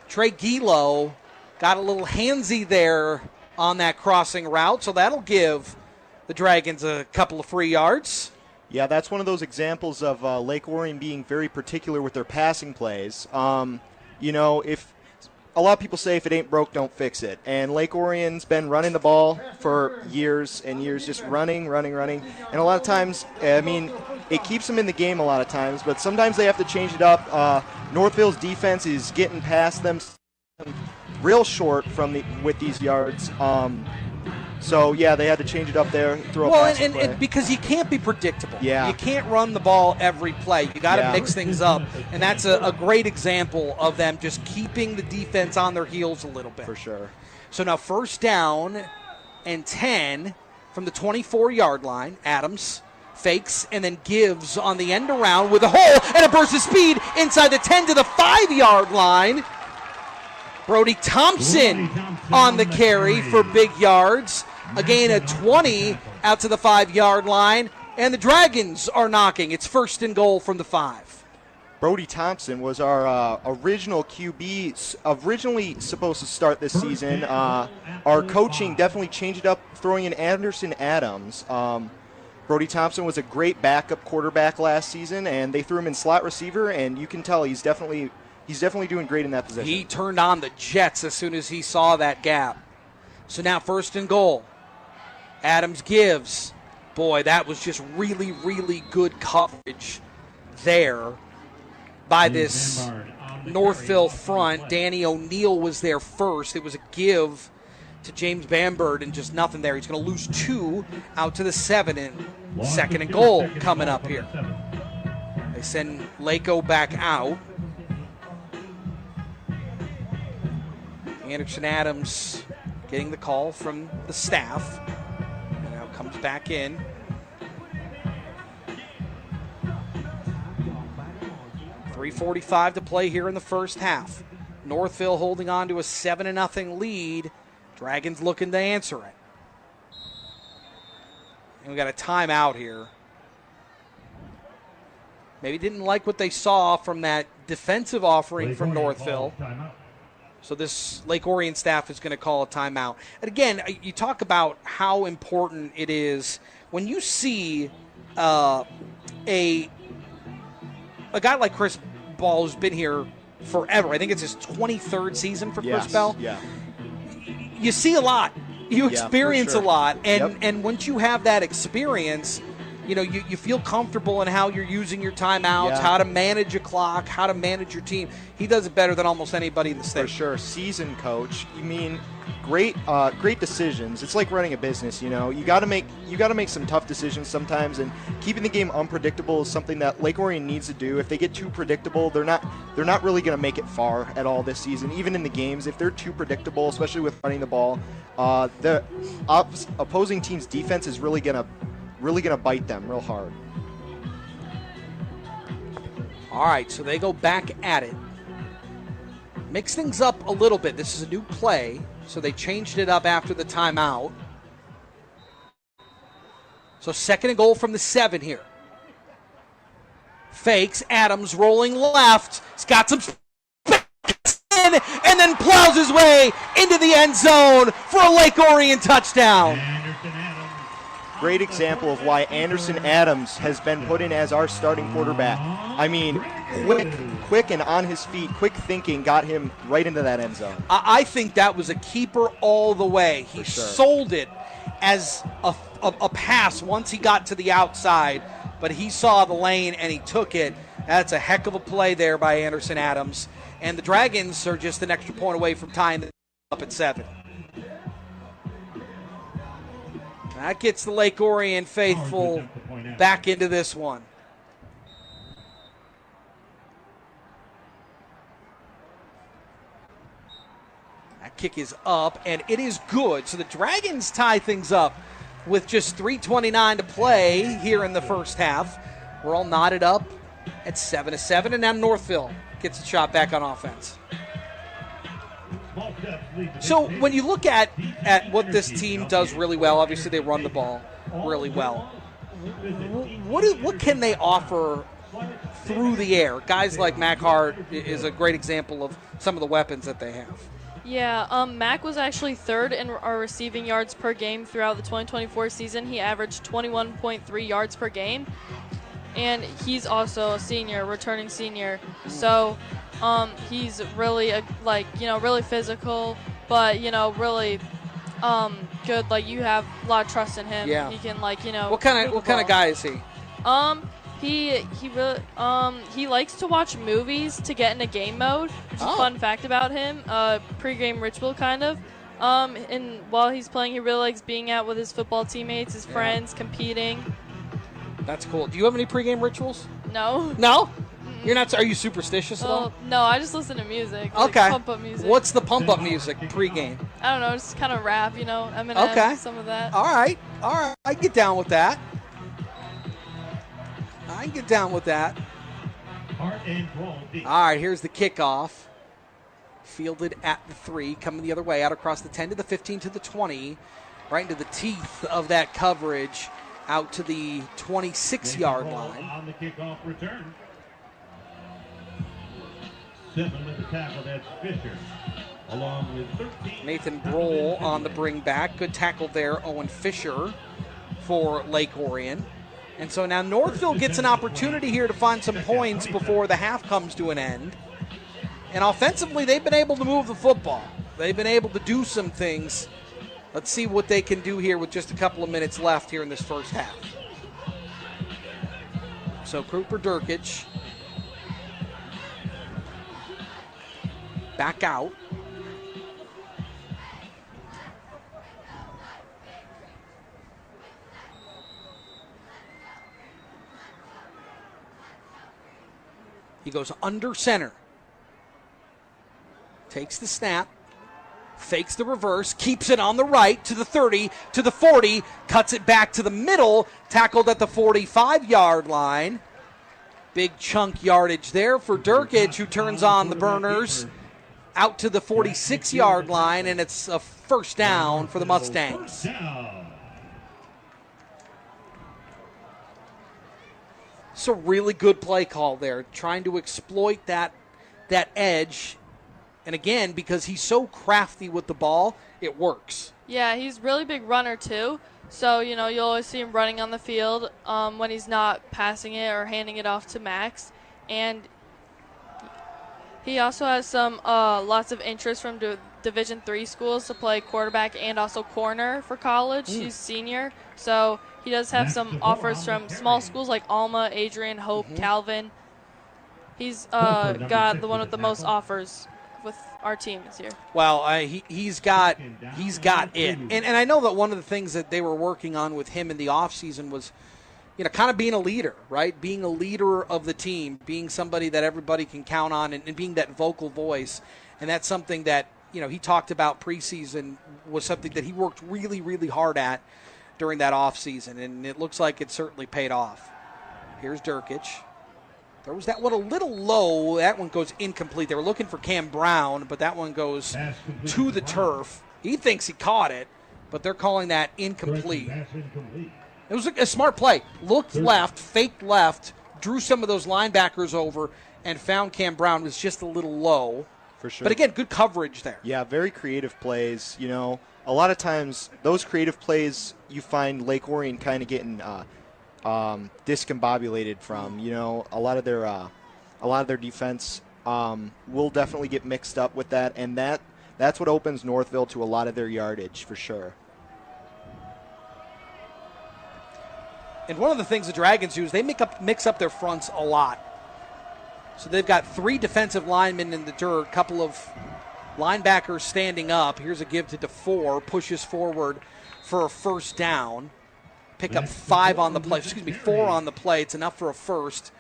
Trey Gilo got a little handsy there on that crossing route, so that'll give the Dragons a couple of free yards. Yeah, that's one of those examples of Lake Orion being very particular with their passing plays. If a lot of people say if it ain't broke, don't fix it. And Lake Orion's been running the ball for years and years, just running. And a lot of times, it keeps them in the game a lot of times, but sometimes they have to change it up. Northville's defense is getting past them real short with these yards. So, yeah, they had to change it up there, throw a passing play. And because you can't be predictable. Yeah. You can't run the ball every play. You got to mix things up. And that's a great example of them just keeping the defense on their heels a little bit. For sure. So now first down and 10 from the 24-yard line. Adams fakes and then gives on the end around with a hole and a burst of speed inside the 10 to the 5-yard line. Brody Thompson on the carry for big yards. A gain of 20 out to the 5-yard line. And the Dragons are knocking. It's first and goal from the 5. Brody Thompson was our original QB, originally supposed to start this season. Our coaching definitely changed it up, throwing in Anderson Adams. Brody Thompson was a great backup quarterback last season, and they threw him in slot receiver, and you can tell he's definitely doing great in that position. He turned on the jets as soon as he saw that gap. So now first and goal. Adams gives. Boy, that was just really, really good coverage there by this Northville front. Danny O'Neill was there first. It was a give to James Bamberg and just nothing there. He's going to lose 2 out to the 7 and second and goal coming up here. They send Lako back out. Anderson Adams getting the call from the staff. And now comes back in. .345 to play here in the first half. Northville holding on to a 7-0 lead. Dragons looking to answer it. And we got a timeout here. Maybe didn't like what they saw from that defensive offering from Northville. So this Lake Orion staff is going to call a timeout. And again, you talk about how important it is when you see a guy like Chris Ball, who's been here forever. I think it's his 23rd season for Chris Bell. Yeah. You see a lot. You experience sure. a lot. And once you have that experience, you feel comfortable in how you're using your timeouts, how to manage a clock, how to manage your team. He does it better than almost anybody in the state. For sure. Seasoned coach. You mean great decisions. It's like running a business, You got to make some tough decisions sometimes, and keeping the game unpredictable is something that Lake Orion needs to do. If they get too predictable, they're not really going to make it far at all this season. Even in the games, if they're too predictable, especially with running the ball, the opposing team's defense is really going to bite them real hard. All right, so they go back at it. Mix things up a little bit. This is a new play, so they changed it up after the timeout. So second and goal from the 7 here. Fakes, Adams rolling left. He's got some in and then plows his way into the end zone for a Lake Orion touchdown. Great example of why Anderson Adams has been put in as our starting quarterback. I mean, quick and on his feet, quick thinking got him right into that end zone. I think that was a keeper all the way. He sold it as a pass once he got to the outside, but he saw the lane and he took it. That's a heck of a play there by Anderson Adams. And the Dragons are just an extra point away from tying up at 7. That gets the Lake Orion faithful back into this one. That kick is up, and it is good. So the Dragons tie things up with just 3:29 to play here in the first half. We're all knotted up at 7-7, and now Northville gets a shot back on offense. So when you look at what this team does really well, obviously they run the ball really well. What can they offer through the air? Guys like Mac Hart is a great example of some of the weapons that they have. Yeah, Mac was actually third in our receiving yards per game throughout the 2024 season. He averaged 21.3 yards per game, and he's also a senior, returning senior. So he's really really physical, but really good. Like, you have a lot of trust in him. Yeah. He can What kind of guy is he? He really he likes to watch movies to get into game mode, which is a fun fact about him. Pre-game ritual kind of. And while he's playing, he really likes being out with his football teammates, his friends, competing. That's cool. Do you have any pregame rituals? No. No? You're not. Are you superstitious at all? No, I just listen to music. Okay. Like pump up music. What's the pump up music pregame? I don't know, just kind of rap, Eminem, Okay. some of that. All right. I can get down with that. All right, here's the kickoff. Fielded at the 3, coming the other way, out across the 10 to the 15 to the 20, right into the teeth of that coverage, out to the 26-yard line. On the kickoff return. 7 with the tackle, that's Fisher. Along with 13. Nathan Brohl on the bring back. Good tackle there, Owen Fisher for Lake Orion. And so now Northville gets an opportunity here to find some points before the half comes to an end. And offensively, they've been able to move the football. They've been able to do some things. Let's see what they can do here with just a couple of minutes left here in this first half. So Cooper Durkich back out. He goes under center. Takes the snap. Fakes the reverse. Keeps it on the right to the 30, to the 40. Cuts it back to the middle. Tackled at the 45-yard line. Big chunk yardage there for Durkich, who turns on the burners. Out to the 46-yard line, and it's a first down for the Mustangs. It's a really good play call there, trying to exploit that edge. And again, because he's so crafty with the ball, it works. Yeah, he's a really big runner too. So, you'll always see him running on the field when he's not passing it or handing it off to Max. And he also has some lots of interest from Division III schools to play quarterback and also corner for college. He's senior, so he does have some offers from small schools like Alma, Adrian, Hope, Calvin. He's got the one with the most offers with our team this year. Well, he's got it. And I know that one of the things that they were working on with him in the offseason was, kind of being a leader, right? Being a leader of the team, being somebody that everybody can count on, and being that vocal voice. And that's something that, he talked about preseason was something that he worked really, really hard at during that offseason. And it looks like it certainly paid off. Here's Durkich. Throws that one a little low. That one goes incomplete. They were looking for Cam Brown, but that one goes to the turf. He thinks he caught it, but they're calling that incomplete. It was a smart play. Looked left, faked left, drew some of those linebackers over, and found Cam Brown. Was just a little low. For sure. But again, good coverage there. Yeah, very creative plays. A lot of times those creative plays you find Lake Orion kind of getting discombobulated from. A lot of their defense will definitely get mixed up with that, and that's what opens Northville to a lot of their yardage for sure. And one of the things the Dragons do is they mix up their fronts a lot. So they've got 3 defensive linemen in the dirt, couple of linebackers standing up. Here's a give to DeFore, pushes forward for a first down. Pick up 4 on the play. It's enough for a first.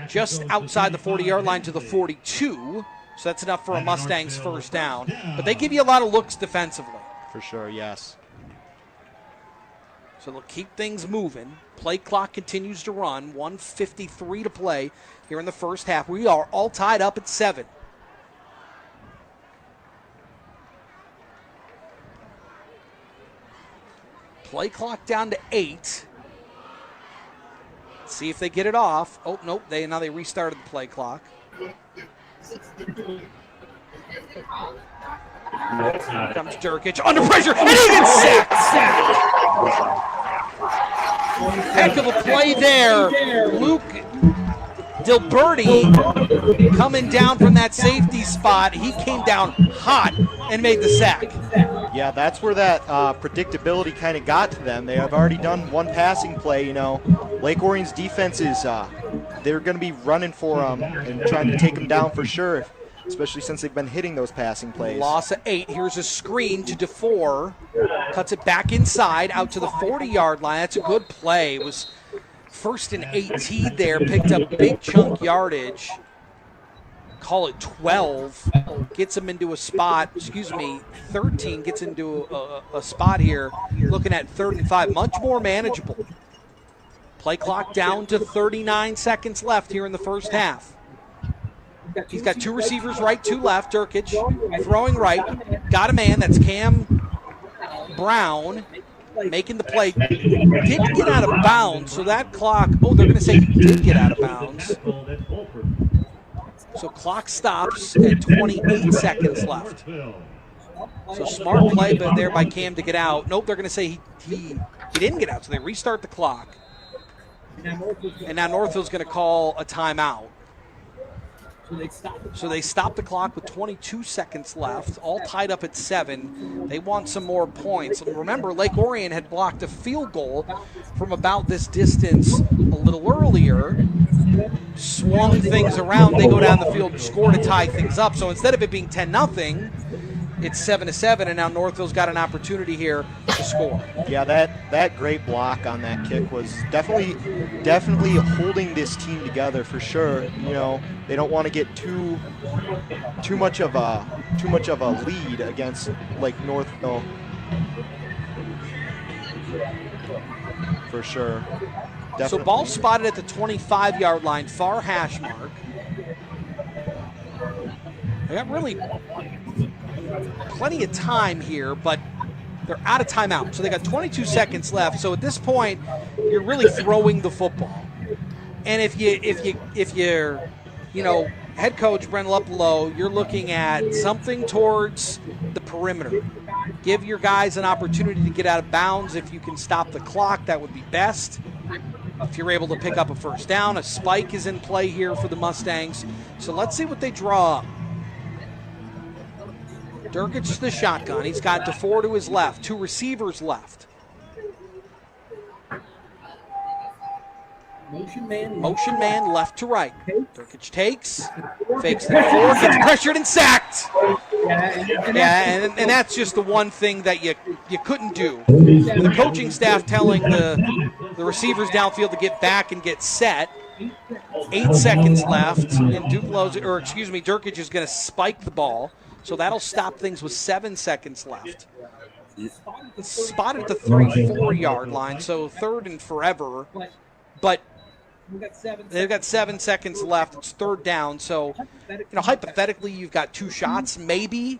Just outside the 40-yard line to the 42. So that's enough for a Mustangs first down. But they give you a lot of looks defensively. For sure, yes. So they'll keep things moving. Play clock continues to run. 1:53 to play here in the first half. We are all tied up at 7. Play clock down to 8. Let's see if they get it off. Oh, nope. Now they restarted the play clock. Here comes Durkic under pressure, and he gets sacked. Heck of a play there. Luke Dilberti coming down from that safety spot. He came down hot and made the sack. Yeah, that's where that predictability kind of got to them. They have already done one passing play. You know, Lake Orion's defense is they're going to be running for them and trying to take them down for sure, especially since they've been hitting those passing plays. Loss of 8. Here's a screen to DeFore. Cuts it back inside out to the 40-yard line. That's a good play. It was 1st and 18 there. Picked up big chunk yardage. Call it 12. Gets him into a spot. 13 gets into a spot here. Looking at 3rd and 5. Much more manageable. Play clock down to 39 seconds left here in the first half. He's got 2 receivers right, 2 left. Durkic throwing right. Got a man. That's Cam Brown making the play. Didn't get out of bounds, so that clock, they're going to say he did get out of bounds. So clock stops at 28 seconds left. So smart play there by Cam to get out. Nope, they're going to say he didn't get out, so they restart the clock. And now Northville's going to call a timeout. So they stop the clock with 22 seconds left, all tied up at 7. They want some more points. And remember, Lake Orion had blocked a field goal from about this distance a little earlier, swung things around. They go down the field, score to tie things up. So instead of it being 10-0, it's 7-7, and now Northville's got an opportunity here to score. Yeah, that great block on that kick was definitely holding this team together for sure. You know, they don't want to get too much of a lead against like Northville. For sure. Definitely. So ball spotted at the 25-yard line, far hash mark. They got really plenty of time here, but they're out of timeout. So they got 22 seconds left. So at this point, you're really throwing the football. And if you're, head coach Brent Luplow, you're looking at something towards the perimeter. Give your guys an opportunity to get out of bounds. If you can stop the clock, that would be best. If you're able to pick up a first down, a spike is in play here for the Mustangs. So let's see what they draw up. Durkic to the shotgun. He's got DeFore to his left. 2 receivers left. Motion man left to right. Durkic takes, fakes the DeFore, gets pressured and sacked. Yeah, and that's just the one thing that you couldn't do. The coaching staff telling the receivers downfield to get back and get set. 8 seconds left, and Durkic is going to spike the ball. So that'll stop things with 7 seconds left. Spotted at the 3-4 line, so 3rd and forever. But they've got 7 seconds left. It's 3rd down. So, hypothetically, you've got 2 shots, maybe.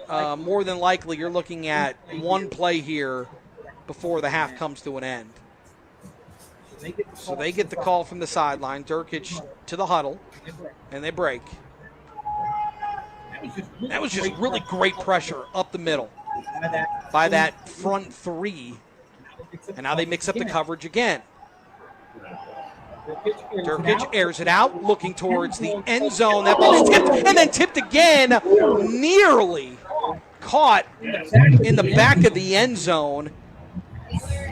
More than likely, you're looking at 1 play here before the half comes to an end. So they get the call from the sideline. Durkic to the huddle, and they break. That was just really great pressure up the middle by that front 3. And now they mix up the coverage again. Durkic airs it out, looking towards the end zone. That ball's tipped and then tipped again. Nearly caught in the back of the end zone.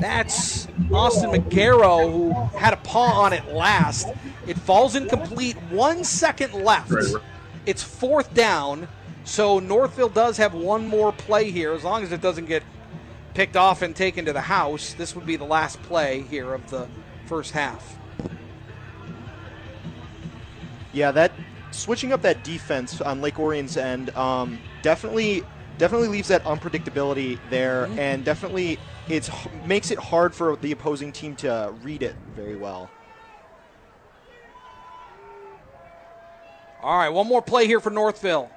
That's Austin McGarrow, who had a paw on it last. It falls incomplete, 1 second left. It's 4th down, so Northville does have one more play here. As long as it doesn't get picked off and taken to the house, this would be the last play here of the first half. Yeah, that switching up that defense on Lake Orion's end definitely leaves that unpredictability there, and definitely makes it hard for the opposing team to read it very well. All right, one more play here for Northville.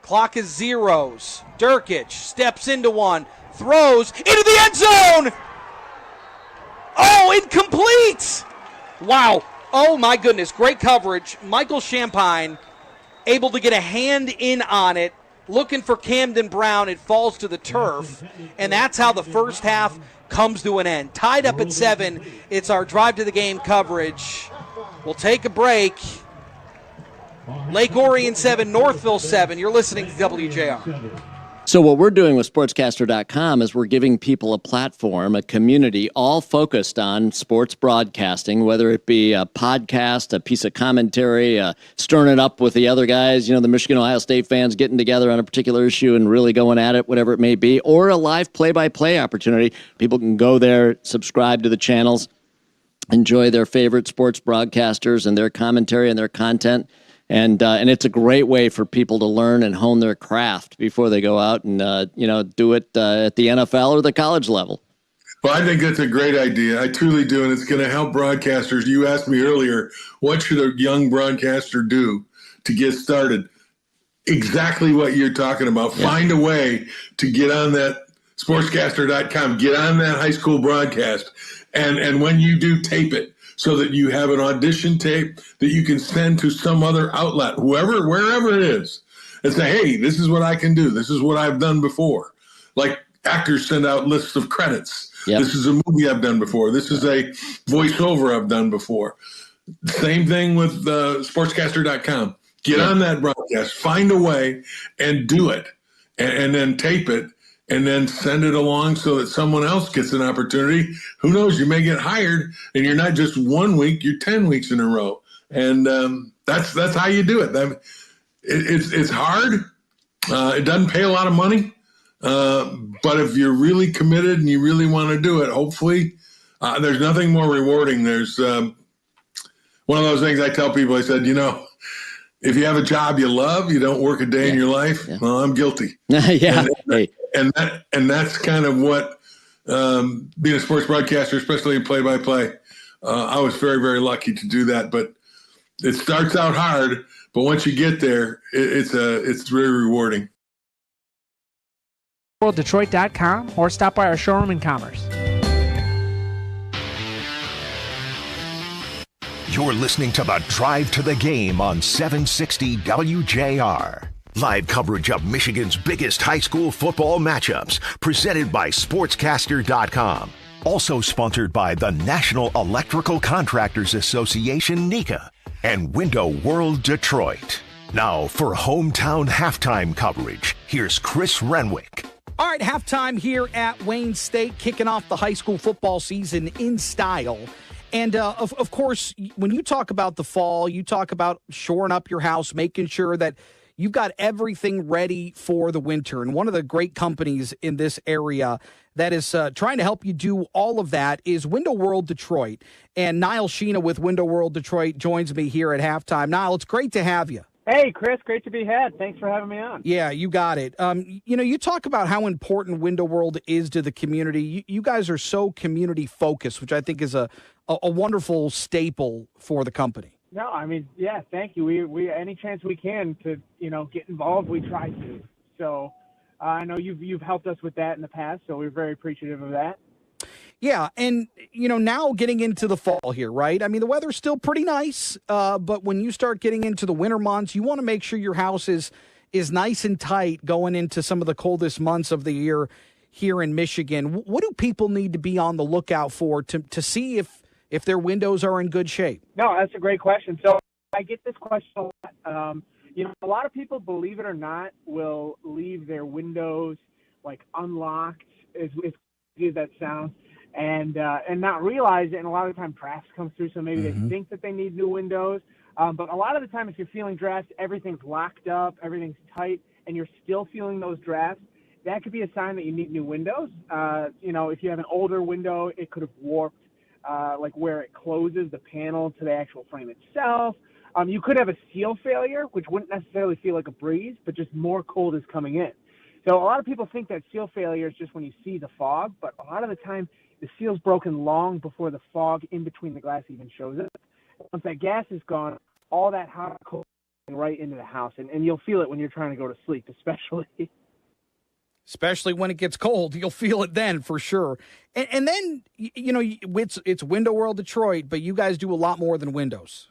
Clock is zeros. Durkic steps into one, throws into the end zone. Oh, incomplete. Wow. Oh, my goodness. Great coverage. Michael Champagne able to get a hand in on it, looking for Camden Brown. It falls to the turf, and that's how the first half comes to an end. Tied up at 7. It's our drive to the game coverage. We'll take a break. Lake Orion 7, Northville 7. You're listening to WJR. So what we're doing with SportsCaster.com is we're giving people a platform, a community, all focused on sports broadcasting, whether it be a podcast, a piece of commentary, stirring it up with the other guys, the Michigan, Ohio State fans getting together on a particular issue and really going at it, whatever it may be, or a live play-by-play opportunity. People can go there, subscribe to the channels, enjoy their favorite sports broadcasters and their commentary and their content. And it's a great way for people to learn and hone their craft before they go out and, do it at the NFL or the college level. Well, I think that's a great idea. I truly do, and it's going to help broadcasters. You asked me earlier, what should a young broadcaster do to get started? Exactly what you're talking about. Yeah. Find a way to get on that SportsCaster.com, get on that high school broadcast, and when you do, tape it, so that you have an audition tape that you can send to some other outlet, wherever it is, and say, hey, this is what I can do. This is what I've done before. Like actors send out lists of credits. Yep. This is a movie I've done before. This is a voiceover I've done before. Same thing with SportsCaster.com. Get on that broadcast, find a way and do it, and then tape it, and then send it along so that someone else gets an opportunity. Who knows? You may get hired, and you're not just 1 week, you're 10 weeks in a row. And that's how you do it. It's hard. It doesn't pay a lot of money. But if you're really committed and you really want to do it, hopefully there's nothing more rewarding. There's one of those things I tell people. I said, if you have a job you love, you don't work a day in your life. Yeah. Well, I'm guilty. Yeah. And that's kind of what being a sports broadcaster, especially in play-by-play, I was very, very lucky to do that. But it starts out hard, but once you get there, it's very rewarding. Detroit.com or stop by our showroom in Commerce. You're listening to the Drive to the Game on 760 WJR. Live coverage of Michigan's biggest high school football matchups, presented by SportsCaster.com. Also sponsored by the National Electrical Contractors Association, NECA, and Window World Detroit. Now for hometown halftime coverage, here's Chris Renwick. All right, halftime here at Wayne State, kicking off the high school football season in style. And, of course, when you talk about the fall, you talk about shoring up your house, making sure that you've got everything ready for the winter. And one of the great companies in this area that is trying to help you do all of that is Window World Detroit. And Niall Sheena with Window World Detroit joins me here at halftime. Niall, it's great to have you. Hey, Chris, great to be had. Thanks for having me on. Yeah, you got it. You talk about how important Window World is to the community. You guys are so community-focused, which I think is a wonderful staple for the company. No, I mean, yeah, thank you. We any chance we can to, get involved, we try to. So I know you've helped us with that in the past, so we're very appreciative of that. Yeah, and, now getting into the fall here, right? I mean, the weather's still pretty nice, but when you start getting into the winter months, you want to make sure your house is nice and tight going into some of the coldest months of the year here in Michigan. What do people need to be on the lookout for to see if their windows are in good shape? No, that's a great question. So I get this question a lot. A lot of people, believe it or not, will leave their windows, unlocked. It's as that sounds, and not realize it. And a lot of the time drafts come through, so maybe they think that they need new windows. But a lot of the time, if you're feeling drafts, everything's locked up, everything's tight, and you're still feeling those drafts, that could be a sign that you need new windows. If you have an older window, it could have warped, like where it closes the panel to the actual frame itself. You could have a seal failure, which wouldn't necessarily feel like a breeze, but just more cold is coming in. So a lot of people think that seal failure is just when you see the fog, but a lot of the time the seal's broken long before the fog in between the glass even shows up. Once that gas is gone, all that hot cold is right into the house, and you'll feel it when you're trying to go to sleep, especially. Especially when it gets cold, you'll feel it then for sure. And then, it's Window World Detroit, but you guys do a lot more than windows.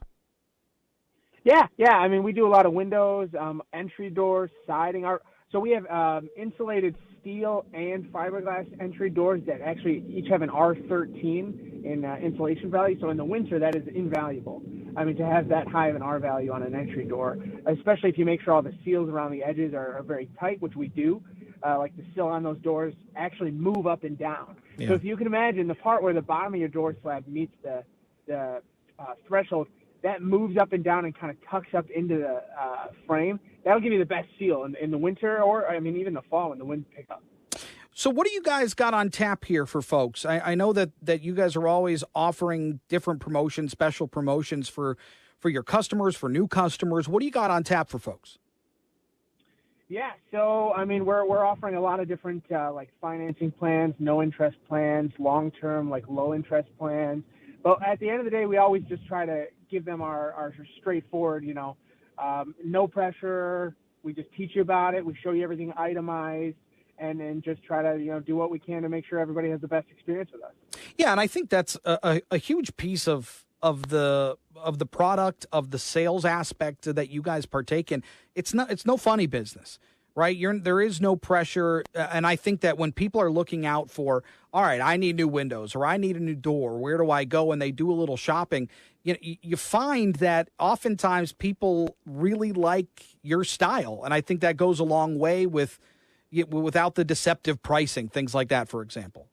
Yeah. I mean, we do a lot of windows, entry doors, siding. So we have insulated steel and fiberglass entry doors that actually each have an R13 in insulation value. So in the winter, that is invaluable. I mean, to have that high of an R value on an entry door, especially if you make sure all the seals around the edges are very tight, which we do. Like the sill on those doors actually move up and down. Yeah. So if you can imagine the part where the bottom of your door slab meets the threshold, that moves up and down and kind of tucks up into the frame. That'll give you the best seal in the winter, or even the fall when the wind picks up. So what do you guys got on tap here for folks? I know that you guys are always offering different promotions, special promotions for your customers, for new customers. What do you got on tap for folks? Yeah, so we're offering a lot of different like financing plans, no interest plans, long-term like low interest plans. But at the end of the day, we always just try to give them our straightforward, no pressure. We just teach you about it. We show you everything itemized, and then just try to do what we can to make sure everybody has the best experience with us. Yeah, and I think that's a huge piece of the product, of the sales aspect that you guys partake in. It's no funny business, right? There is no pressure, and I think that when people are looking out for, all right, I need new windows, or I need a new door, where do I go? And they do a little shopping, you find that oftentimes people really like your style, and I think that goes a long way without the deceptive pricing, things like that, for example.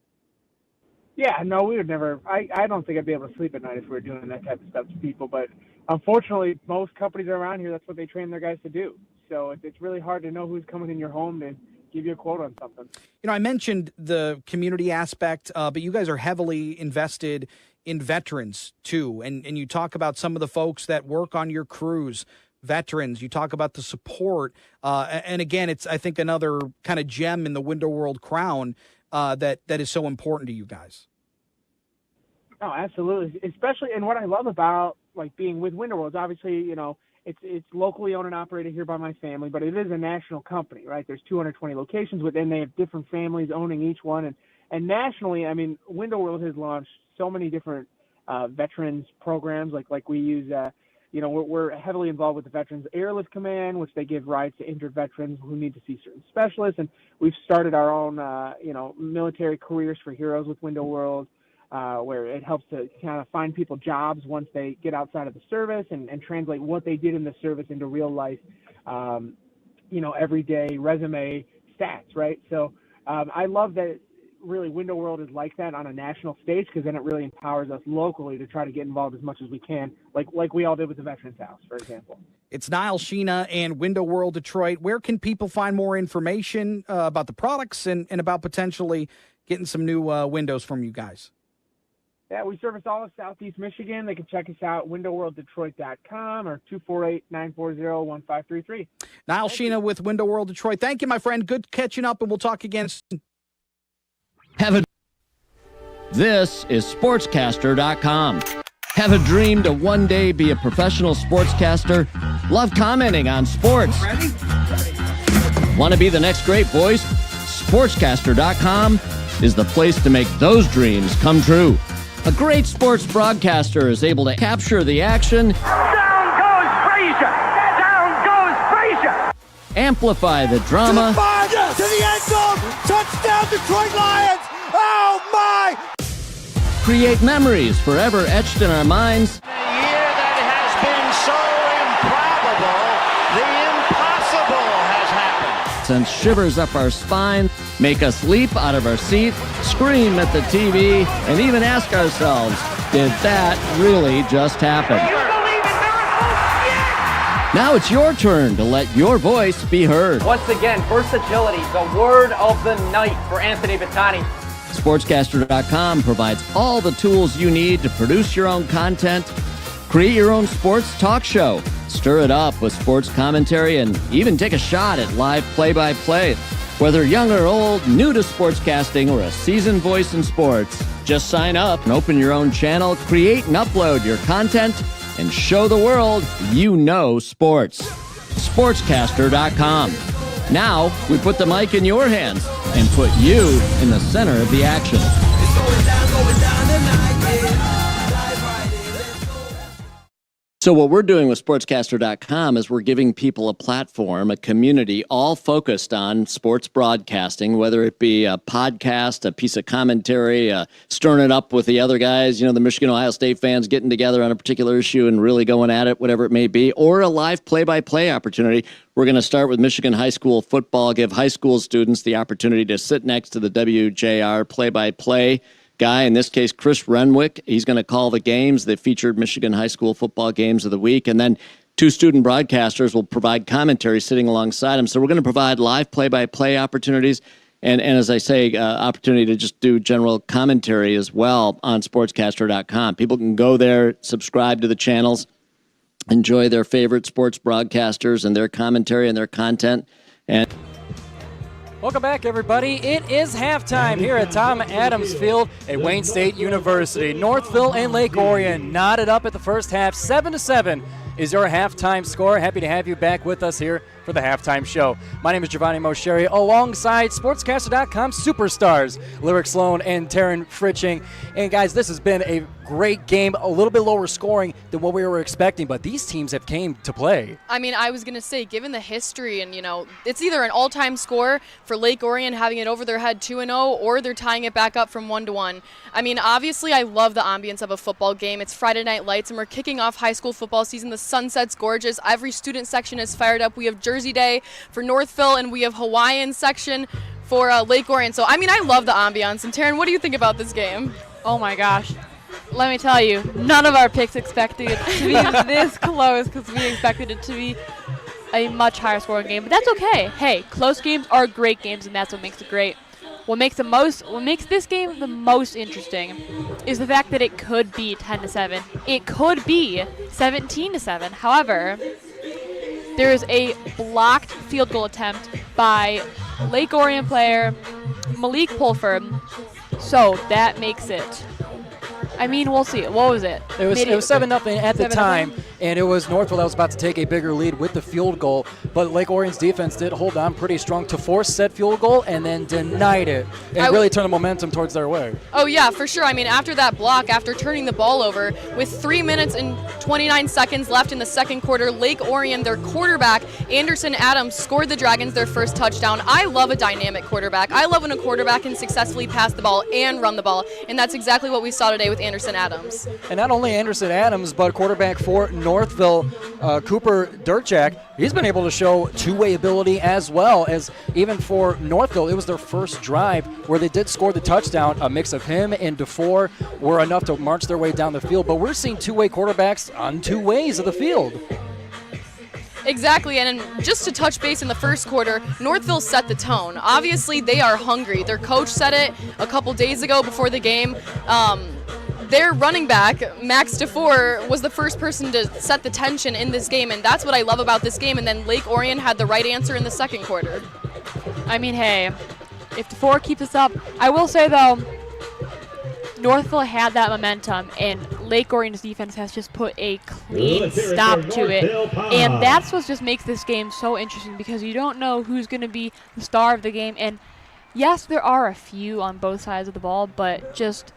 Yeah, no, we would never. I don't think I'd be able to sleep at night if we were doing that type of stuff to people. But unfortunately, most companies around here, that's what they train their guys to do. So it's really hard to know who's coming in your home to give you a quote on something. I mentioned the community aspect, but you guys are heavily invested in veterans too. And you talk about some of the folks that work on your crews, veterans. You talk about the support. And again, it's, I think, another kind of gem in the Window World crown that is so important to you guys. Oh, absolutely. Especially, and what I love about like being with Window World is obviously, it's locally owned and operated here by my family, but it is a national company, right? There's 220 locations within. They have different families owning each one. And nationally, Window World has launched so many different veterans programs. Like we use, we're heavily involved with the Veterans Airlift Command, which they give rides to injured veterans who need to see certain specialists. And we've started our own, military careers for heroes with Window World, where it helps to kind of find people jobs once they get outside of the service and translate what they did in the service into real life, everyday resume stats, right? So I love that really Window World is like that on a national stage, because then it really empowers us locally to try to get involved as much as we can, like we all did with the Veterans House, for example. It's Niall Sheena and Window World Detroit. Where can people find more information about the products and about potentially getting some new windows from you guys? Yeah, we service all of Southeast Michigan. They can check us out at windowworlddetroit.com or 248-940-1533. Niall Sheena with Window World Detroit. Thank you, my friend. Good catching up, and we'll talk again soon. This is SportsCaster.com. Have a dream to one day be a professional sportscaster? Love commenting on sports? Ready? Want to be the next great voice? SportsCaster.com is the place to make those dreams come true. A great sports broadcaster is able to capture the action. Down goes Frazier! Down goes Frazier! Amplify the drama. Yes. To the end zone! Touchdown Detroit Lions! Oh my! Create memories forever etched in our minds. A year that has been so improbable, the impossible has happened. sends shivers up our spine, make us leap out of our seat, scream at the TV, and even ask ourselves, did that really just happen? Now it's your turn to let your voice be heard. Once again, versatility, the word of the night for Anthony Battani. SportsCaster.com provides all the tools you need to produce your own content, create your own sports talk show, stir it up with sports commentary, and even take a shot at live play-by-play. Whether young or old, new to sportscasting, or a seasoned voice in sports, just sign up and open your own channel, create and upload your content, and show the world you know sports. SportsCaster.com. Now, we put the mic in your hands and put you in the center of the action. So what we're doing with SportsCaster.com is we're giving people a platform, a community, all focused on sports broadcasting, whether it be a podcast, a piece of commentary, stirring it up with the other guys, the Michigan-Ohio State fans getting together on a particular issue and really going at it, whatever it may be, or a live play-by-play opportunity. We're going to start with Michigan high school football, give high school students the opportunity to sit next to the WJR play-by-play guy, in this case, Chris Renwick. He's going to call the games, the featured Michigan high school football games of the week, and then two student broadcasters will provide commentary sitting alongside him. So we're going to provide live play-by-play opportunities and as I say, opportunity to just do general commentary as well on SportsCaster.com. People can go there, subscribe to the channels, enjoy their favorite sports broadcasters and their commentary and their content. And welcome back, everybody. It is halftime here at Tom Adams Field at Wayne State University. Northville and Lake Orion knotted up at the first half. 7-7 is your halftime score. Happy to have you back with us here for the halftime show. My name is Giovanni Moceri, alongside SportsCaster.com superstars, Lyric Sloan and Taryn Fritching. And guys, this has been a great game, a little bit lower scoring than what we were expecting, but these teams have came to play. I mean, I was going to say, given the history, and it's either an all-time score for Lake Orion having it over their head 2-0, or they're tying it back up from 1-1. I mean, obviously, I love the ambience of a football game. It's Friday Night Lights, and we're kicking off high school football season. The sunset's gorgeous. Every student section is fired up. We have Jersey Day for Northville, and we have Hawaiian section for Lake Orion. So, I mean, I love the ambiance. And Taryn, what do you think about this game? Oh my gosh. Let me tell you, none of our picks expected it to be this close, because we expected it to be a much higher scoring game. But that's okay. Hey, close games are great games, and that's what makes it great. What makes this game the most interesting is the fact that it could be 10-7. It could be 17-7. However, there is a blocked field goal attempt by Lake Orion player Malik Pulford, so that makes it. I mean, we'll see. What was it? It was 7-0 at the time, and it was Northville that was about to take a bigger lead with the field goal, but Lake Orion's defense did hold on pretty strong to force said field goal and then denied it and really turned the momentum towards their way. Oh, yeah, for sure. I mean, after that block, after turning the ball over, with 3 minutes and 29 seconds left in the second quarter, Lake Orion, their quarterback, Anderson Adams, scored the Dragons their first touchdown. I love a dynamic quarterback. I love when a quarterback can successfully pass the ball and run the ball, and that's exactly what we saw today with Anderson Adams. And not only Anderson Adams, but quarterback for Northville, Cooper Dirtjack, he's been able to show two-way ability as well, as even for Northville, it was their first drive where they did score the touchdown. A mix of him and DeFore were enough to march their way down the field, but we're seeing two-way quarterbacks on two ways of the field. Exactly, and just to touch base in the first quarter, Northville set the tone. Obviously, they are hungry. Their coach said it a couple days ago before the game. Their running back, Max DeFore, was the first person to set the tension in this game, and that's what I love about this game. And then Lake Orion had the right answer in the second quarter. I mean, hey, if DeFore keeps us up, I will say, though, Northville had that momentum, and Lake Orion's defense has just put a clean stop to it. And that's what just makes this game so interesting, because you don't know who's going to be the star of the game. And yes, there are a few on both sides of the ball, but just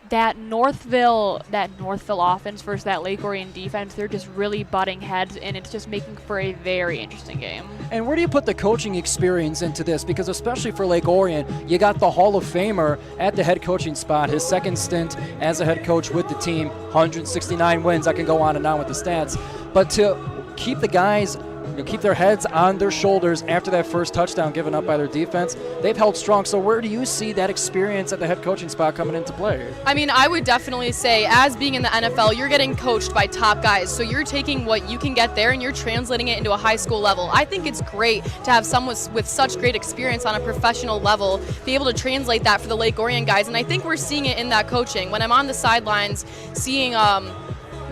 that Northville offense versus that Lake Orion defense, they're just really butting heads, and it's just making for a very interesting game. And where do you put the coaching experience into this? Because especially for Lake Orion, you got the Hall of Famer at the head coaching spot, his second stint as a head coach with the team, 169 wins. I can go on and on with the stats. But to keep the guys keep their heads on their shoulders after that first touchdown given up by their defense. They've held strong. So where do you see that experience at the head coaching spot coming into play? I mean, I would definitely say, as being in the NFL, you're getting coached by top guys. So you're taking what you can get there and you're translating it into a high school level. I think it's great to have someone with such great experience on a professional level be able to translate that for the Lake Orion guys. And I think we're seeing it in that coaching. When I'm on the sidelines seeing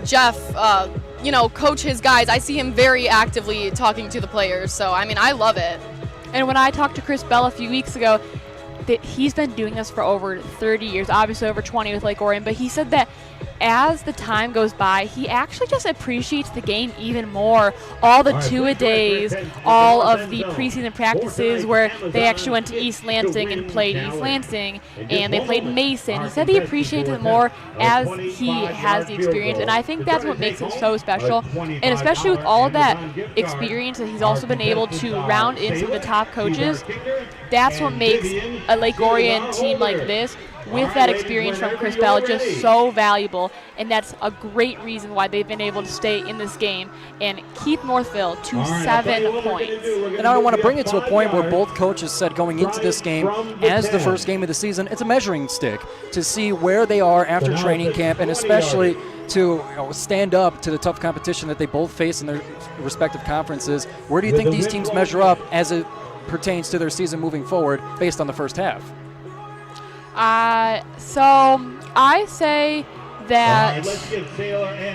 Jeff, coach his guys, I see him very actively talking to the players. So, I mean, I love it. And when I talked to Chris Bell a few weeks ago, that he's been doing this for over 30 years, obviously over 20 with Lake Orion, but he said that as the time goes by, he actually just appreciates the game even more. All the two-a-days, all of the preseason practices where they actually went to East Lansing and played East Lansing, and they played Mason. He said he appreciates it more as he has the experience, and I think that's what makes it so special. And especially with all of that experience that he's also been able to round in some of the top coaches, that's what makes a Lake Orion team like this, with that experience from Chris Bell, just so valuable, and that's a great reason why they've been able to stay in this game and keep Northville to 7 points. And I want to bring it to a point where both coaches said going into this game, as the first game of the season, it's a measuring stick to see where they are after training camp, and especially to stand up to the tough competition that they both face in their respective conferences. Where do you think these teams measure up as it pertains to their season moving forward based on the first half? So I say that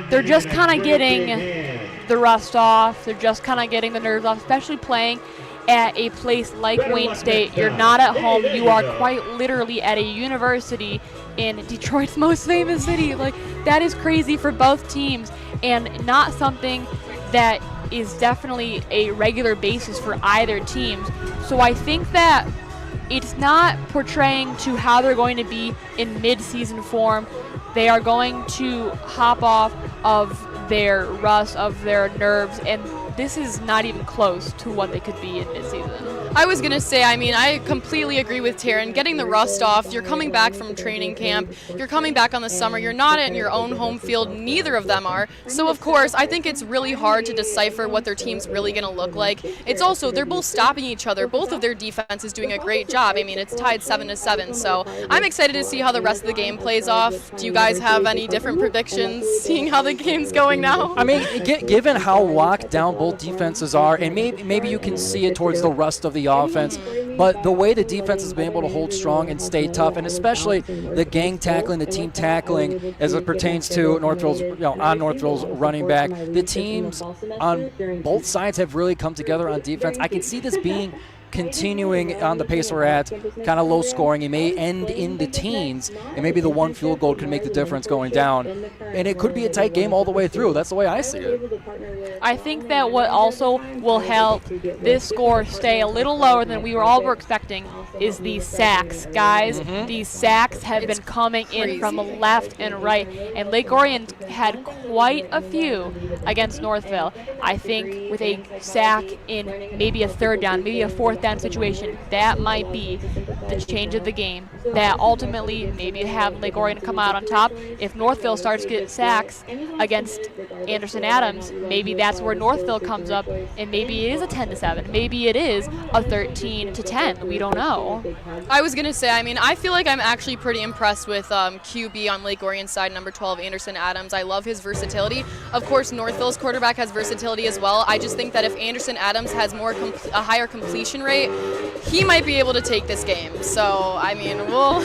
they're just kind of getting the rust off. They're just kind of getting the nerves off, especially playing at a place like Wayne State. You're not at home. You are quite literally at a university in Detroit's most famous city. Like, that is crazy for both teams, and not something that is definitely a regular basis for either teams. So I think that it's not portraying to how they're going to be in mid-season form. They are going to hop off of their rust, of their nerves, and this is not even close to what they could be in mid-season. I was going to say, I mean, I completely agree with Taryn. Getting the rust off, you're coming back from training camp, you're coming back on the summer, you're not in your own home field, neither of them are. So, of course, I think it's really hard to decipher what their team's really going to look like. It's also, they're both stopping each other. Both of their defense is doing a great job. I mean, it's tied 7-7, so I'm excited to see how the rest of the game plays off. Do you guys have any different predictions, seeing how the game's going now? I mean, given how locked down both defenses are, and maybe you can see it towards the rust of the offense, but the way the defense has been able to hold strong and stay tough, and especially the gang tackling, the team tackling as it pertains to Northville's, on Northville's running back, the teams on both sides have really come together on defense. I can see this being continuing on the pace we're at, kind of low scoring. It may end in the teens, and maybe the one field goal could make the difference going down. And it could be a tight game all the way through. That's the way I see it. I think that what also will help this score stay a little lower than we all were expecting is these sacks, guys. These sacks have been coming in from the left and right, and Lake Orion had quite a few against Northville. I think with a sack in maybe a third down, maybe a fourth down situation, that might be the change of the game. That ultimately maybe have Lake Orion come out on top. If Northville starts to get sacks against Anderson Adams, maybe that's where Northville comes up, and maybe it is a 10-7. Maybe it is a 13-10. We don't know. I was going to say, I mean, I feel like I'm actually pretty impressed with QB on Lake Orion's side, number 12, Anderson Adams. I love his versatility. Of course, Northville's quarterback has versatility as well. I just think that if Anderson Adams has a higher completion rate, he might be able to take this game. So, I mean, we'll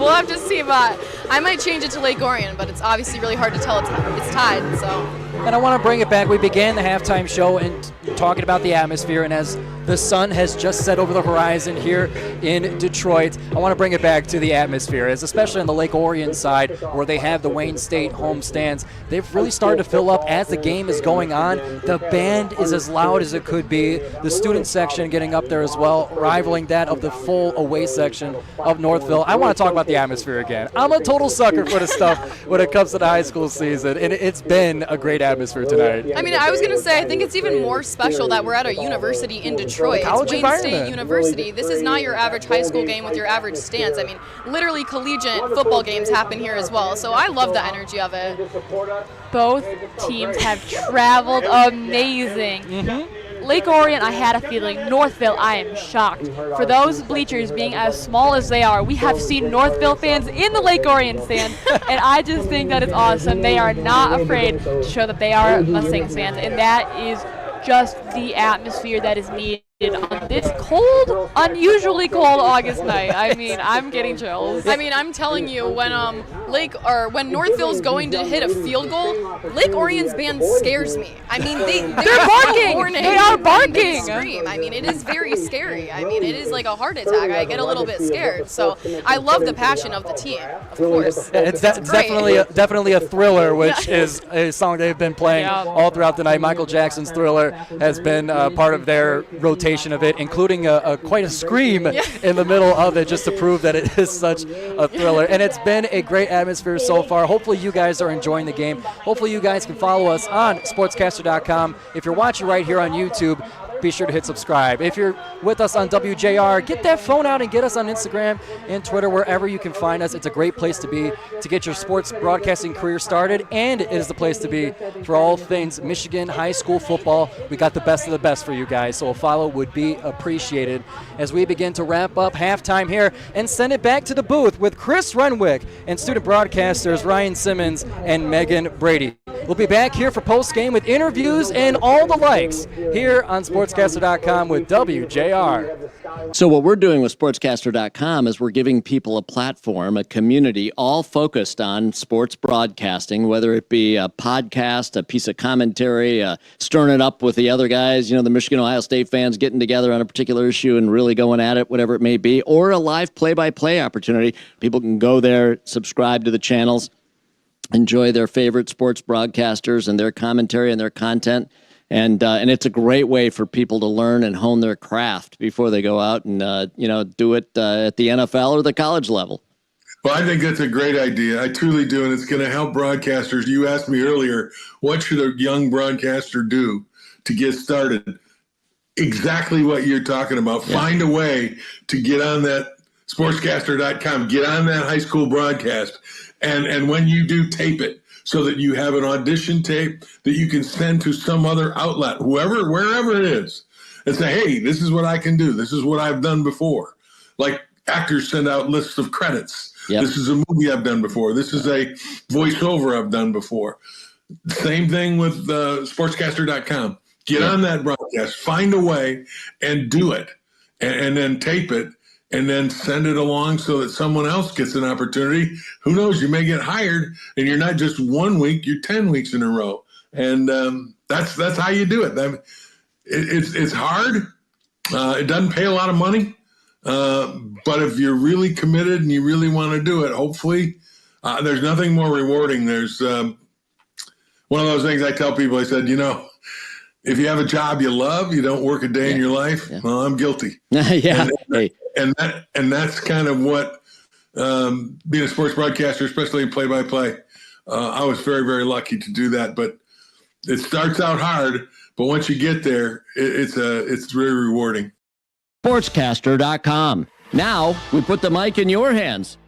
have to see, but I might change it to Lake Orion, but it's obviously really hard to tell. It's tied, so. And I want to bring it back. We began the halftime show and talking about the atmosphere, and as the sun has just set over the horizon here in Detroit, I want to bring it back to the atmosphere, as especially on the Lake Orion side where they have the Wayne State home stands. They've really started to fill up as the game is going on. The band is as loud as it could be. The student section getting up there as well, rivaling that of the full away section of Northville. I want to talk about the atmosphere again. I'm a total sucker for this stuff when it comes to the high school season, and it's been a great atmosphere tonight. I mean, I was going to say, I think it's even more special that we're at a university in Detroit. It's Wayne State University. This is not your average high school game with your average stands. I mean, literally collegiate football games happen here as well. So I love the energy of it. Both teams have traveled amazing. Lake Orion, I had a feeling. Northville, I am shocked. For those bleachers being as small as they are, we have seen Northville fans in the Lake Orion stand, and I just think that is awesome. They are not afraid to show that they are Mustangs fans, and that is just the atmosphere that is needed on this cold, unusually cold August night. I mean, I'm getting chills. I mean, I'm telling you, when when Northville's going to hit a field goal, Lake Orion's band scares me. I mean, they're barking. They are barking. They scream. I mean, it is very scary. I mean, it is like a heart attack. I get a little bit scared. So I love the passion of the team, of course. Yeah, it's definitely a Thriller, which is a song they've been playing all throughout the night. Michael Jackson's Thriller has been part of their rotation of it, including quite a scream in the middle of it, just to prove that it is such a thriller. And it's been a great atmosphere so far. Hopefully you guys are enjoying the game. Hopefully you guys can follow us on SportsCaster.com. If you're watching right here on YouTube, be sure to hit subscribe. If you're with us on WJR, get that phone out and get us on Instagram and Twitter, wherever you can find us. It's a great place to be to get your sports broadcasting career started, and it is the place to be for all things Michigan high school football. We got the best of the best for you guys, so a follow would be appreciated as we begin to wrap up halftime here and send it back to the booth with Chris Renwick and student broadcasters Ryan Simmons and Meghan Brady. We'll be back here for post-game with interviews and all the likes here on SportsCaster.com with WJR. So what we're doing with SportsCaster.com is we're giving people a platform, a community, all focused on sports broadcasting, whether it be a podcast, a piece of commentary, stirring it up with the other guys, the Michigan-Ohio State fans getting together on a particular issue and really going at it, whatever it may be, or a live play-by-play opportunity. People can go there, subscribe to the channels, enjoy their favorite sports broadcasters and their commentary and their content. And it's a great way for people to learn and hone their craft before they go out and, do it at the NFL or the college level. Well, I think that's a great idea. I truly do, and it's going to help broadcasters. You asked me earlier, what should a young broadcaster do to get started? Exactly what you're talking about. Yeah. Find a way to get on that SportsCaster.com, get on that high school broadcast, and when you do, tape it so that you have an audition tape that you can send to some other outlet, wherever it is, and say, hey, this is what I can do. This is what I've done before. Like actors send out lists of credits. Yep. This is a movie I've done before. This is a voiceover I've done before. Same thing with SportsCaster.com. Get on that broadcast, find a way, and do it, and then tape it, and then send it along so that someone else gets an opportunity. Who knows? You may get hired, and you're not just 1 week; you're 10 weeks in a row, and that's how you do it. It's hard. It doesn't pay a lot of money, but if you're really committed and you really want to do it, hopefully, there's nothing more rewarding. There's one of those things I tell people. I said, if you have a job you love, you don't work a day in your life. Yeah. Well, I'm guilty. And that's kind of what being a sports broadcaster, especially in play-by-play, I was very, very lucky to do that. But it starts out hard, but once you get there, it's very rewarding. SportsCaster.com. Now we put the mic in your hands.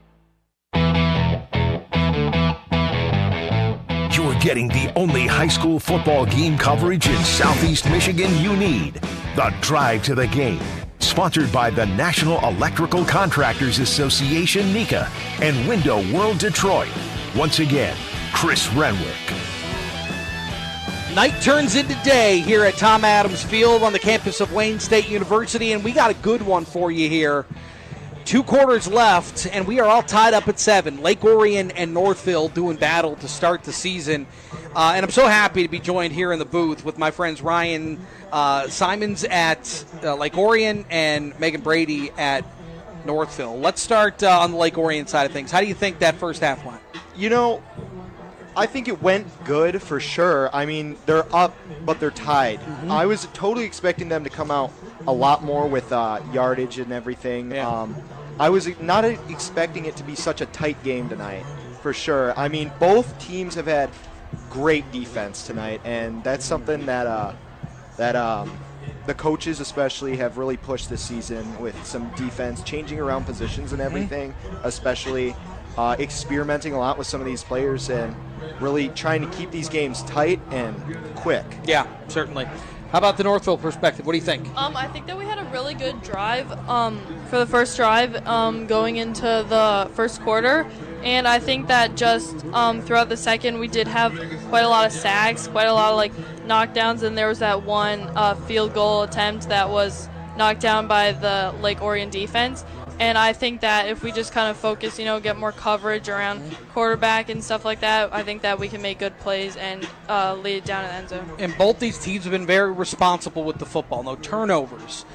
You're getting the only high school football game coverage in Southeast Michigan you need. The Drive to the Game. Sponsored by the National Electrical Contractors Association, NECA, and Window World Detroit. Once again, Chris Renwick. Night turns into day here at Tom Adams Field on the campus of Wayne State University, and we got a good one for you here. 2 quarters left, and we are all tied up at 7. Lake Orion and Northville doing battle to start the season. And I'm so happy to be joined here in the booth with my friends Ryan Simmons at Lake Orion and Meghan Brady at Northville. Let's start on the Lake Orion side of things. How do you think that first half went? I think it went good for sure. I mean, they're up, but they're tied. Mm-hmm. I was totally expecting them to come out a lot more with yardage and everything. Yeah. I was not expecting it to be such a tight game tonight, for sure. I mean, both teams have had great defense tonight, and that's something that the coaches especially have really pushed this season with some defense, changing around positions and everything, especially experimenting a lot with some of these players and really trying to keep these games tight and quick. Yeah, certainly. How about the Northville perspective? What do you think? I think that we had a really good drive for the first drive going into the first quarter. And I think that just throughout the second, we did have quite a lot of sacks, quite a lot of knockdowns. And there was that one field goal attempt that was knocked down by the Lake Orion defense. And I think that if we just kind of focus, get more coverage around quarterback and stuff like that, I think that we can make good plays and lead it down in the end zone. And both these teams have been very responsible with the football. No turnovers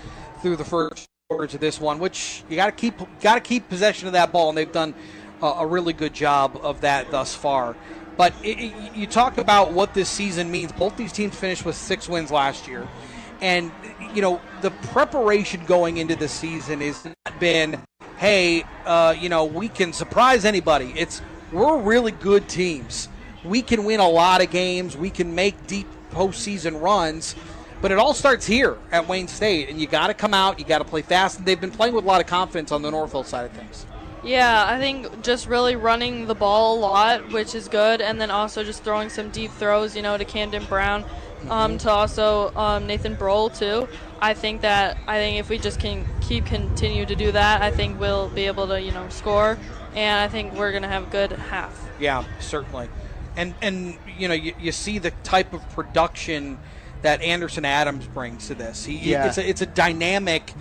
through the first quarters of this one, which you got to keep possession of that ball, and they've done a really good job of that thus far. But you talk about what this season means. Both these teams finished with 6 wins last year. And, the preparation going into the season has not been, hey, we can surprise anybody. We're really good teams. We can win a lot of games. We can make deep postseason runs. But it all starts here at Wayne State. And you got to come out. You got to play fast. And they've been playing with a lot of confidence on the Northville side of things. Yeah, I think just really running the ball a lot, which is good. And then also just throwing some deep throws, to Camden Brown. To also Nathan Brohl too. I think if we just can continue to do that, I think we'll be able to score, and I think we're gonna have a good half. Yeah, certainly. And you see the type of production that Anderson Adams brings to this. It's a dynamic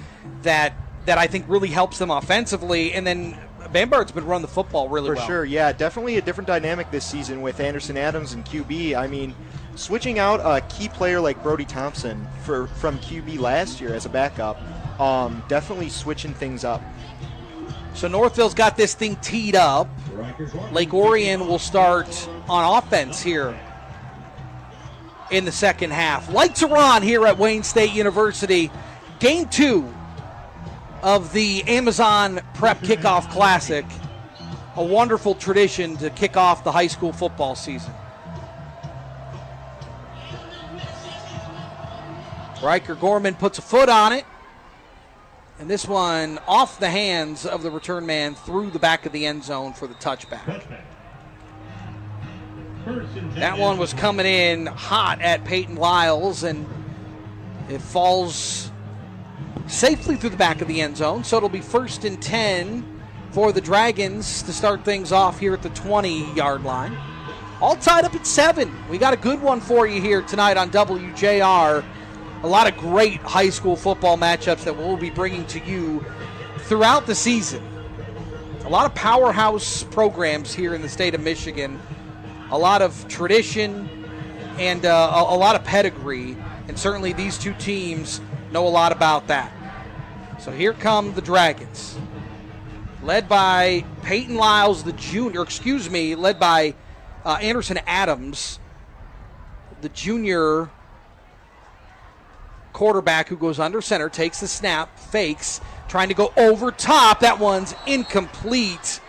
that I think really helps them offensively, and then Bambert's been running the football really well. For sure, yeah, definitely a different dynamic this season with Anderson Adams and QB. I mean, switching out a key player like Brody Thompson from QB last year as a backup, definitely switching things up. So Northville's got this thing teed up. Lake Orion will start on offense here in the second half. Lights are on here at Wayne State University. Game 2 of the Amazon Prep Kickoff Classic. A wonderful tradition to kick off the high school football season. Riker Gorman puts a foot on it. And this one off the hands of the return man through the back of the end zone for the touchback. That one was coming in hot at Peyton Lyles, and it falls safely through the back of the end zone. So it'll be 1st and 10 for the Dragons to start things off here at the 20-yard line. All tied up at 7. We got a good one for you here tonight on WJR. A lot of great high school football matchups that we'll be bringing to you throughout the season. A lot of powerhouse programs here in the state of Michigan. A lot of tradition and a lot of pedigree. And certainly these two teams know a lot about that. So here come the Dragons. Led by Peyton Lyles, led by Anderson Adams, the junior quarterback who goes under center, takes the snap, fakes, trying to go over top. That one's incomplete.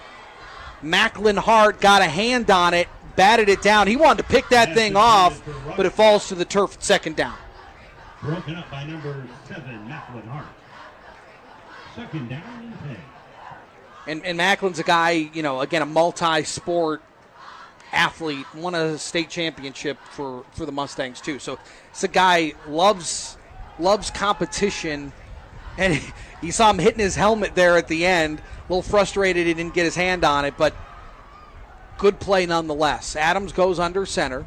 Macklin Hart got a hand on it, batted it down. He wanted to pick that thing off, but it falls to the turf at second down. Broken up by number 7, Macklin Hart. Second down and 10. And Macklin's a guy, again, a multi-sport athlete, won a state championship for the Mustangs too. So it's a guy loves competition, and you saw him hitting his helmet there at the end. A little frustrated he didn't get his hand on it, but good play nonetheless. Adams goes under center,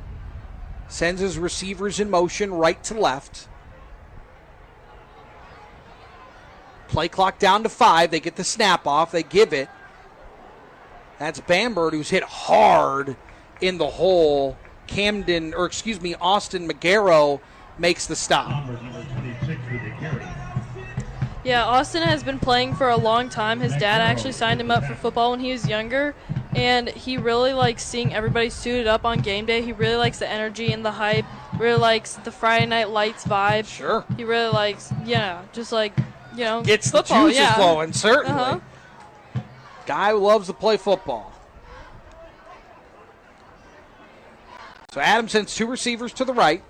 sends his receivers in motion right to left. Play clock down to 5. They get the snap off. They give it. That's Bamberg, who's hit hard in the hole. Austin Magaro makes the stop. Yeah, Austin has been playing for a long time. His dad actually signed him up for football when he was younger, and he really likes seeing everybody suited up on game day. He really likes the energy and the hype, really likes the Friday Night Lights vibe. Sure. He really likes, gets football, the juices flowing, certainly. Uh-huh. Guy who loves to play football. So Adams sends 2 receivers to the right.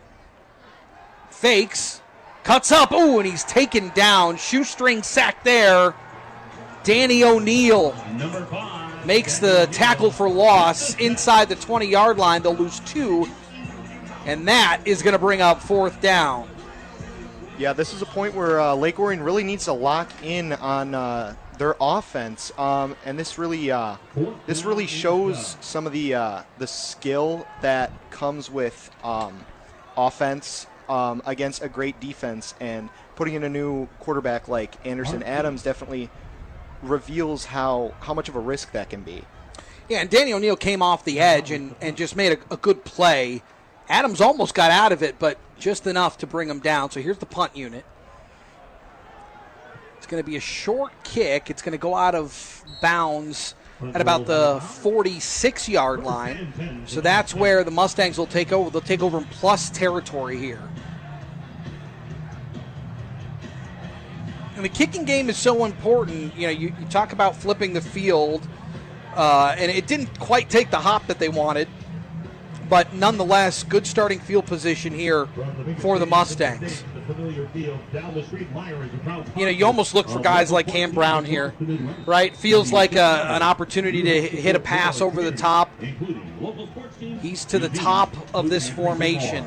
Fakes. Cuts up. Ooh, and he's taken down. Shoestring sack there. Danny O'Neill makes the tackle for loss inside the 20-yard line. They'll lose 2. And that is going to bring up 4th down. Yeah, this is a point where Lake Orion really needs to lock in on their offense, and this really shows some of the skill that comes with offense against a great defense, and putting in a new quarterback like Anderson Adams definitely reveals how much of a risk that can be. Yeah, and Danny O'Neill came off the edge and just made a good play. Adams almost got out of it, but just enough to bring him down. So here's the punt unit. It's going to be a short kick. It's going to go out of bounds at about the 46-yard line. So that's where the Mustangs will take over. They'll take over in plus territory here. And the kicking game is so important. You know, you talk about flipping the field, and it didn't quite take the hop that they wanted. But nonetheless, good starting field position here for the Mustangs. You know, you almost look for guys like Cam Brown here, right? Feels like an opportunity to hit a pass over the top. He's to the top of this formation.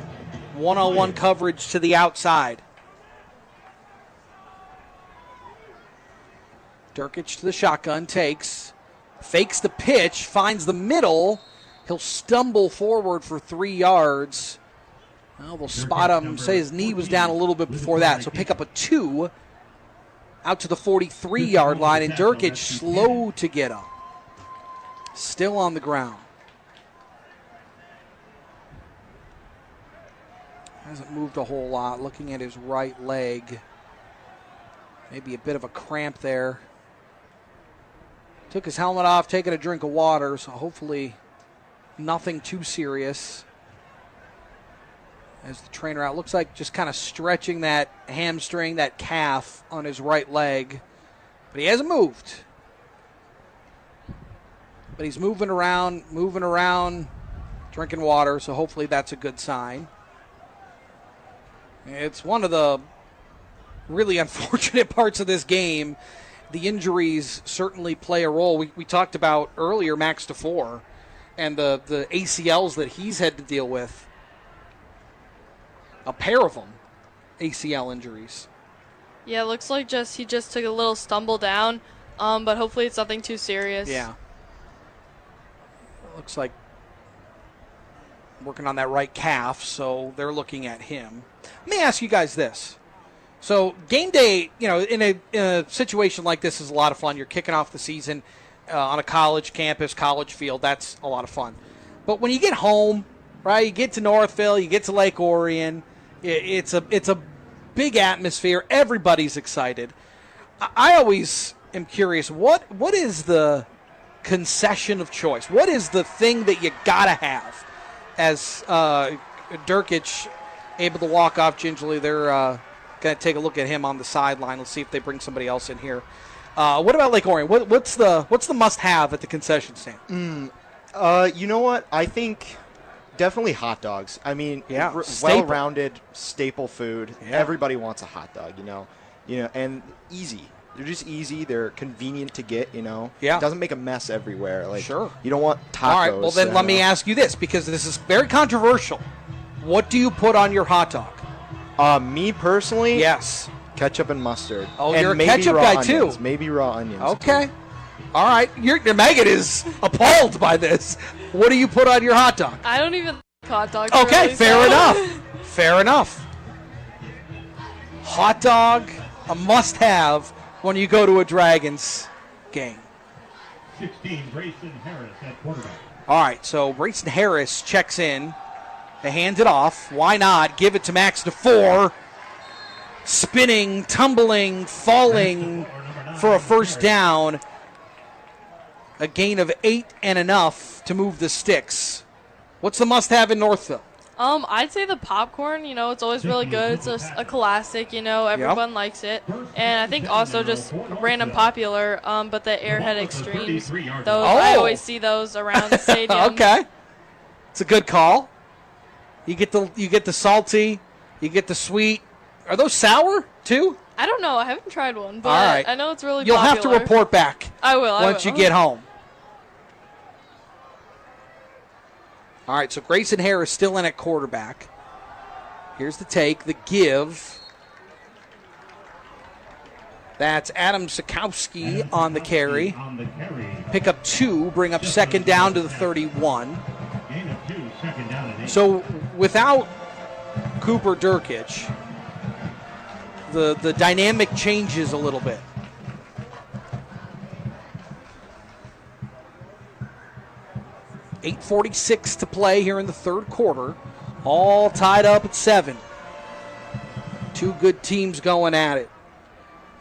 One-on-one coverage to the outside. Durkic to the shotgun, fakes the pitch, finds the middle. He'll stumble forward for 3 yards. Well, they'll spot him, say his knee was down a little bit before that. So pick up a 2 out to the 43-yard line, and Durkic slow to get up. Still on the ground. Hasn't moved a whole lot. Looking at his right leg. Maybe a bit of a cramp there. Took his helmet off, taking a drink of water, so hopefully nothing too serious. As the trainer out, looks like just kind of stretching that hamstring, that calf on his right leg. But he hasn't moved. But he's moving around, drinking water, so hopefully that's a good sign. It's one of the really unfortunate parts of this game. The injuries certainly play a role. We talked about earlier Max DeFore and the ACLs that he's had to deal with. A pair of them, ACL injuries. Yeah, it looks like he just took a little stumble down, but hopefully it's nothing too serious. Yeah. Looks like working on that right calf, so they're looking at him. Let me ask you guys this. So game day, you know, in a situation like this is a lot of fun. You're kicking off the season on a college campus, college field. That's a lot of fun. But when you get home, right, you get to Northville, you get to Lake Orion, it's a big atmosphere. Everybody's excited. I always am curious, what is the concession of choice? What is the thing that you got to have? As Durkic able to walk off gingerly, they're going to take a look at him on the sideline. Let's see if they bring somebody else in here. What about Lake Orion? What's the must-have at the concession stand? You know what? I think definitely hot dogs. I mean, yeah, well-rounded staple food. Yeah. Everybody wants a hot dog, you know, and easy. They're just easy. They're convenient to get, you know. Yeah. It doesn't make a mess everywhere. Like, sure. You don't want tacos. All right, well, then let me ask you this, because this is very controversial. What do you put on your hot dog? Me personally? Yes. Ketchup and mustard. Oh, and you're a maybe ketchup raw guy, onions. too. Maybe raw onions. Okay. Too. All right. Your Meghan is appalled by this. What do you put on your hot dog? I don't even like hot dogs. Okay, really, fair so. enough. Fair enough. Hot dog, a must-have when you go to a Dragons game. 16, Grayson Harris at quarterback. All right, so Grayson Harris checks in. They hand it off. Why not? Give it to Max DeFore. Spinning, tumbling, falling for a first down. A gain of 8 and enough to move the sticks. What's the must-have in Northville? I'd say the popcorn. You know, it's always really good. It's a classic. You know, everyone likes it. And I think also just random popular. But the Airhead Extremes. Those I always see those around the stadium. Okay, it's a good call. You get the salty, you get the sweet. Are those sour too? I don't know. I haven't tried one, but all right. I know it's really You'll popular. have to report back. I will. Once you get home. All right, so Grayson Harris still in at quarterback. Here's the take, the give. That's Adam Sikowski on the carry. Pick up 2, bring up second down to the 31. So without Cooper Durkich, the dynamic changes a little bit. .8:46 to play here in the third quarter. All tied up at 7. Two good teams going at it.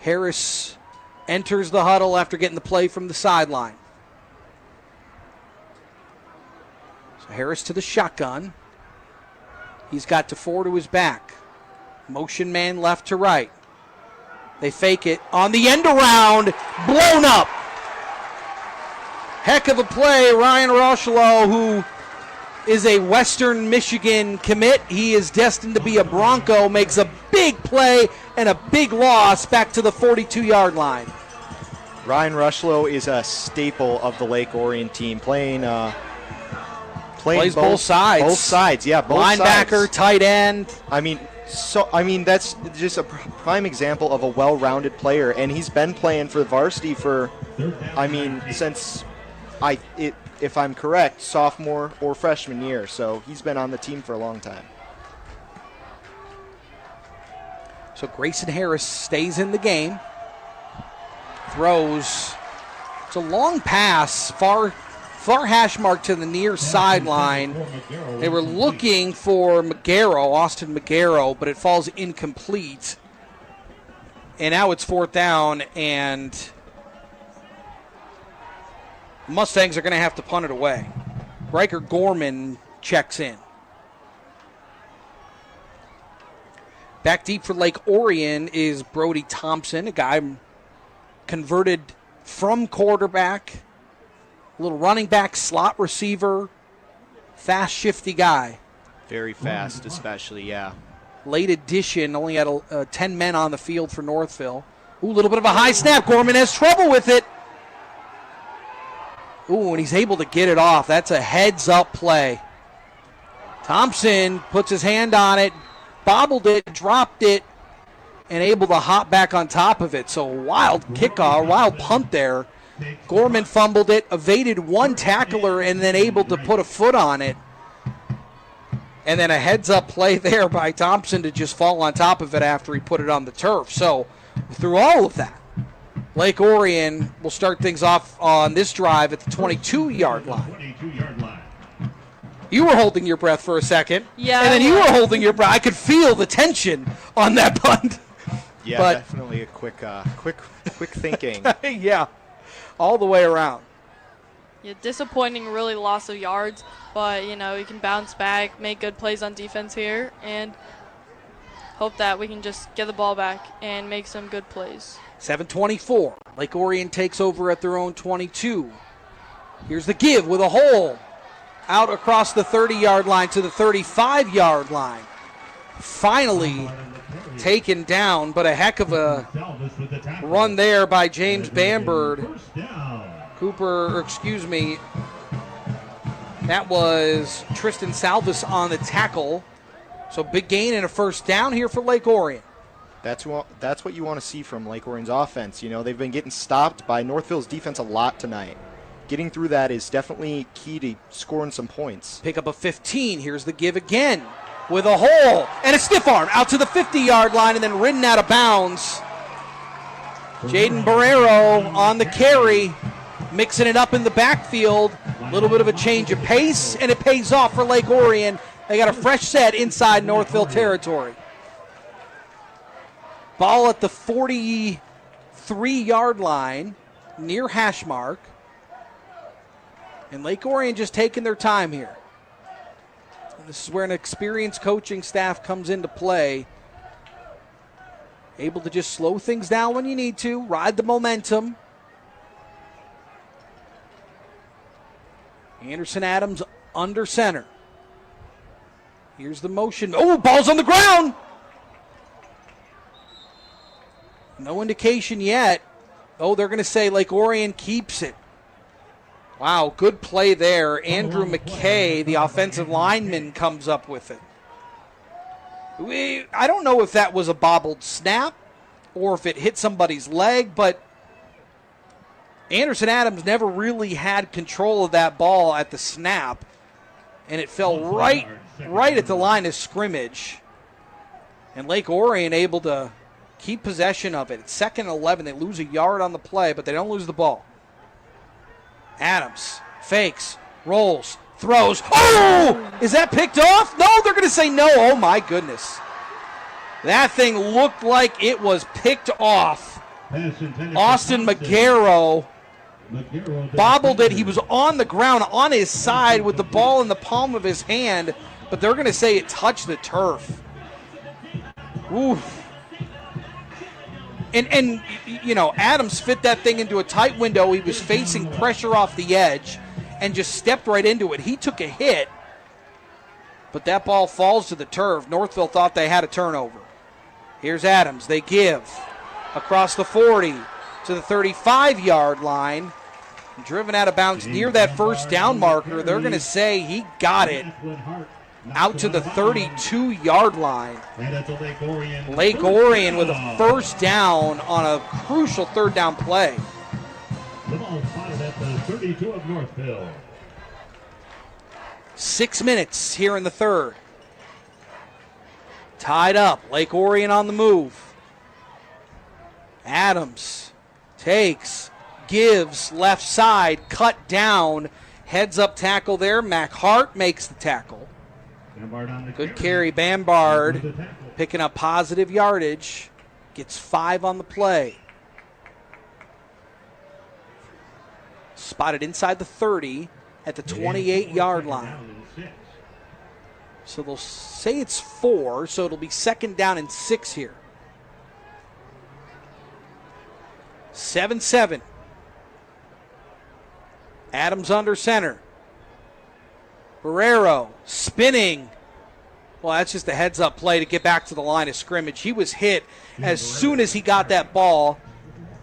Harris enters the huddle after getting the play from the sideline. So Harris to the shotgun. He's got DeFore to his back. Motion man left to right. They fake it on the end around. Blown up. Heck of a play. Ryan Rocheleau, who is a Western Michigan commit. He is destined to be a Bronco. Makes a big play and a big loss back to the 42-yard line. Ryan Rocheleau is a staple of the Lake Orion team, playing plays both sides. Both sides, yeah, both linebacker, sides. tight end. I mean, that's just a prime example of a well-rounded player, and he's been playing for the varsity for, since if I'm correct, sophomore or freshman year. So he's been on the team for a long time. So Grayson Harris stays in the game. Throws. It's a long pass, far hash mark to the near sideline. They were looking for Austin Magaro, but it falls incomplete. And now it's 4th down, and Mustangs are going to have to punt it away. Riker Gorman checks in. Back deep for Lake Orion is Brody Thompson, a guy converted from quarterback, a little running back, slot receiver, fast, shifty guy. Very fast, especially, yeah. Late addition, only had 10 men on the field for Northville. Ooh, a little bit of a high snap. Gorman has trouble with it. Ooh, and he's able to get it off. That's a heads-up play. Thompson puts his hand on it, bobbled it, dropped it, and able to hop back on top of it. So wild kickoff, wild punt there. Gorman fumbled it, evaded one tackler, and then able to put a foot on it. And then a heads-up play there by Thompson to just fall on top of it after he put it on the turf. So through all of that, Lake Orion will start things off on this drive at the 22-yard line. You were holding your breath for a second. Yeah. And then you were holding your breath. I could feel the tension on that punt. Yeah, but definitely a quick thinking. Yeah, all the way around. Yeah, disappointing, really loss of yards, but, you can bounce back, make good plays on defense here, and hope that we can just get the ball back and make some good plays. 7:24. Lake Orion takes over at their own 22. Here's the give with a hole out across the 30-yard line to the 35-yard line. Finally taken down, but a heck of a run there by James Bamberg. That was Tristan Salvis on the tackle. So big gain and a first down here for Lake Orion. That's what you want to see from Lake Orion's offense. They've been getting stopped by Northville's defense a lot tonight. Getting through that is definitely key to scoring some points. Pick up a 15. Here's the give again with a hole and a stiff arm out to the 50-yard line and then ridden out of bounds. Jaden Barrero on the carry, mixing it up in the backfield. A little bit of a change of pace, and it pays off for Lake Orion. They got a fresh set inside Northville territory. Ball at the 43-yard line, near hash mark. And Lake Orion just taking their time here. And this is where an experienced coaching staff comes into play. Able to just slow things down when you need to, ride the momentum. Anderson Adams under center. Here's the motion. Oh, ball's on the ground! No indication yet. Oh, they're going to say Lake Orion keeps it. Wow, good play there. Andrew McKay, the offensive lineman, comes up with it. I don't know if that was a bobbled snap or if it hit somebody's leg, but Anderson Adams never really had control of that ball at the snap, and it fell right at the line of scrimmage. And Lake Orion able to keep possession of it. It's 2nd and 11. They lose a yard on the play, but they don't lose the ball. Adams fakes, rolls, throws. Oh! Is that picked off? No, they're going to say no. Oh, my goodness. That thing looked like it was picked off. Austin McGarrow bobbled it. He was on the ground on his side with the ball in the palm of his hand, but they're going to say it touched the turf. Oof. And you know, Adams fit that thing into a tight window. He was facing pressure off the edge and just stepped right into it. He took a hit, but that ball falls to the turf. Northville thought they had a turnover. Here's Adams. They give across the 40 to the 35-yard line. Driven out of bounds near that first down marker. They're going to say he got it out to the 32-yard line. Lake Orion with a first down on a crucial third down play. The ball spotted at the 32 of Northville. 6 minutes here in the third. Tied up. Lake Orion on the move. Adams takes, gives, left side, cut down. Heads up tackle there. Mac Hart makes the tackle. Good carry. Bambard picking up positive yardage. Gets 5 on the play. Spotted inside the 30 at the 28-yard line. So they'll say it's 4, so it'll be 2nd down and 6 here. 7-7. Adams under center. Barrero spinning. Well, that's just a heads-up play to get back to the line of scrimmage. He was hit as soon as he got that ball.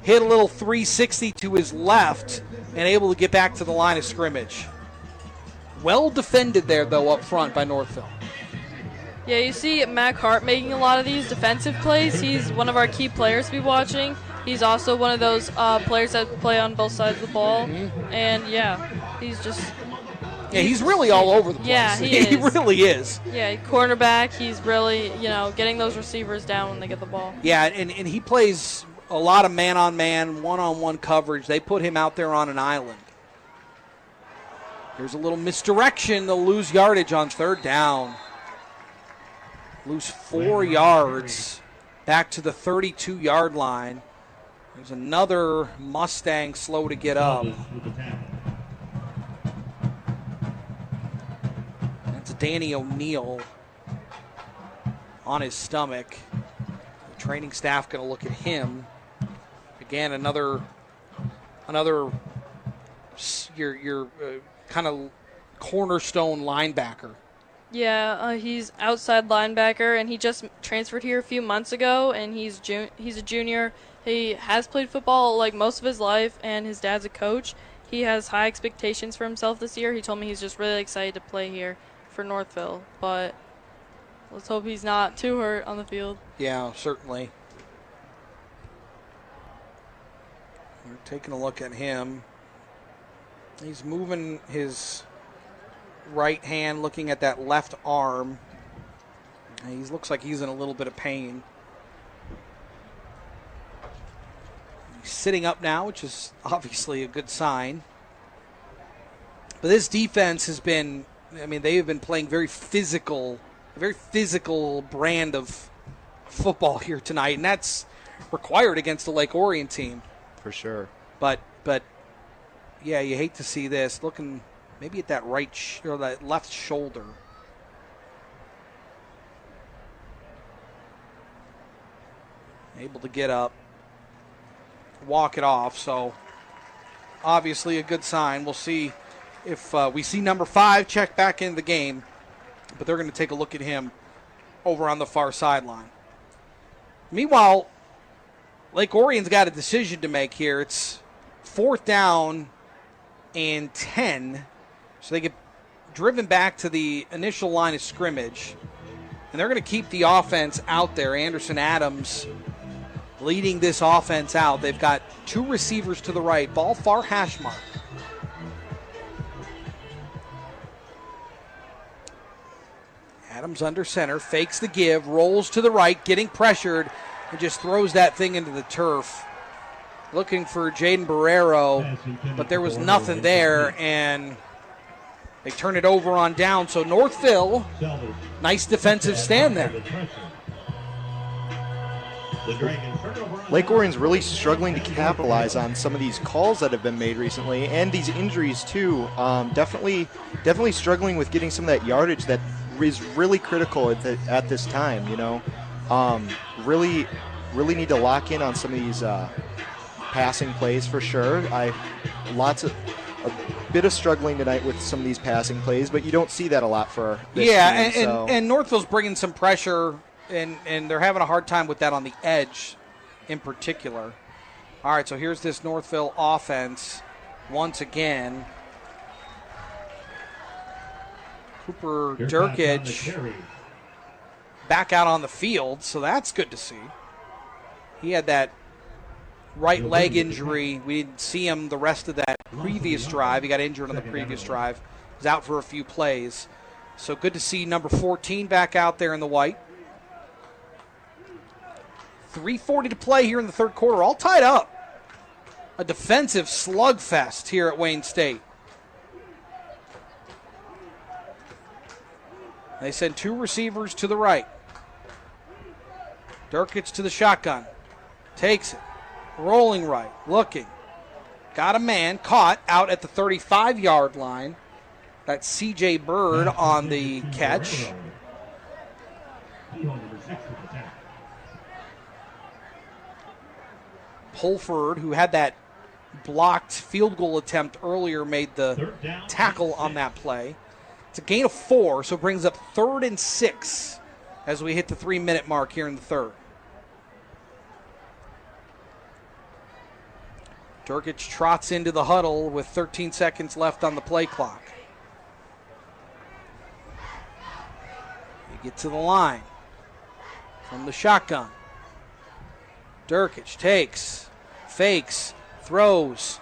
Hit a little 360 to his left and able to get back to the line of scrimmage. Well defended there, though, up front by Northville. Yeah, you see Mac Hart making a lot of these defensive plays. He's one of our key players to be watching. He's also one of those players that play on both sides of the ball. Mm-hmm. And, yeah, he's just... Yeah, he's really all over the place. Yeah, he really is. Yeah, cornerback, he's really, getting those receivers down when they get the ball. Yeah, and he plays a lot of man-on-man, one-on-one coverage. They put him out there on an island. There's a little misdirection. They'll lose yardage on third down. Lose 4 yards back to the 32-yard line. There's another Mustang slow to get up. That's Danny O'Neill on his stomach. The training staff going to look at him. Again, another your kind of cornerstone linebacker. Yeah, he's outside linebacker, and he just transferred here a few months ago, and he's a junior. He has played football like most of his life, and his dad's a coach. He has high expectations for himself this year. He told me he's just really excited to play here for Northville, but let's hope he's not too hurt on the field. Yeah, certainly. We're taking a look at him. He's moving his right hand, looking at that left arm. He looks like he's in a little bit of pain. He's sitting up now, which is obviously a good sign. But this defense has been, they have been playing a very physical brand of football here tonight, and that's required against the Lake Orion team. For sure. But yeah, you hate to see this. Looking maybe at that or that left shoulder. Able to get up, walk it off. So obviously a good sign. We'll see if we see number 5 check back into the game. But they're going to take a look at him over on the far sideline. Meanwhile, Lake Orion's got a decision to make here. It's 4th down and 10. So they get driven back to the initial line of scrimmage. And they're going to keep the offense out there. Anderson Adams leading this offense out. They've got 2 receivers to the right. Ball far hash mark. Adams under center, fakes the give, rolls to the right, getting pressured, and just throws that thing into the turf. Looking for Jaden Barrero, but there was nothing there, and they turn it over on down. So Northville, nice defensive stand there. Lake Orion's really struggling to capitalize on some of these calls that have been made recently, and these injuries too. Definitely struggling with getting some of that yardage that is really critical at this time. Really need to lock in on some of these passing plays for sure. A bit of struggling tonight with some of these passing plays, but you don't see that a lot for this team. And Northville's bringing some pressure, and they're having a hard time with that on the edge in particular. All right, so here's this Northville offense once again. Cooper Durkich back out on the field, so that's good to see. He had that right leg injury. We didn't see him the rest of that previous drive. He got injured on the previous drive. He's out for a few plays. So good to see number 14 back out there in the white. 3:40 to play here in the third quarter, all tied up. A defensive slugfest here at Wayne State. They send 2 receivers to the right. Durkich to the shotgun. Takes it. Rolling right. Looking. Got a man. Caught out at the 35-yard line. That's C.J. Bird on the catch. Pulford, who had that blocked field goal attempt earlier, made the tackle on that play. It's a gain of 4, so it brings up 3rd and 6 as we hit the 3-minute mark here in the third. Durkich trots into the huddle with 13 seconds left on the play clock. You get to the line from the shotgun. Durkich takes, fakes, throws.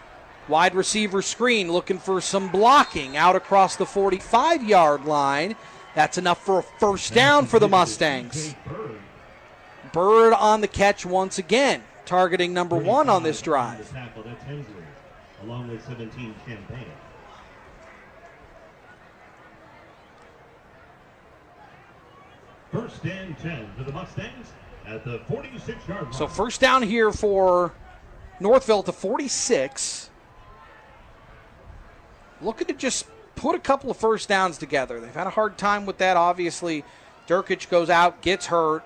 Wide receiver screen, looking for some blocking out across the 45-yard line. That's enough for a first down for the Mustangs. Bird on the catch once again, targeting number 1 on this drive. Along with 17 Champaign. First and 10 for the Mustangs at the 46-yard line. So first down here for Northville at the 46. Looking to just put a couple of first downs together. They've had a hard time with that, obviously. Durkich goes out, gets hurt,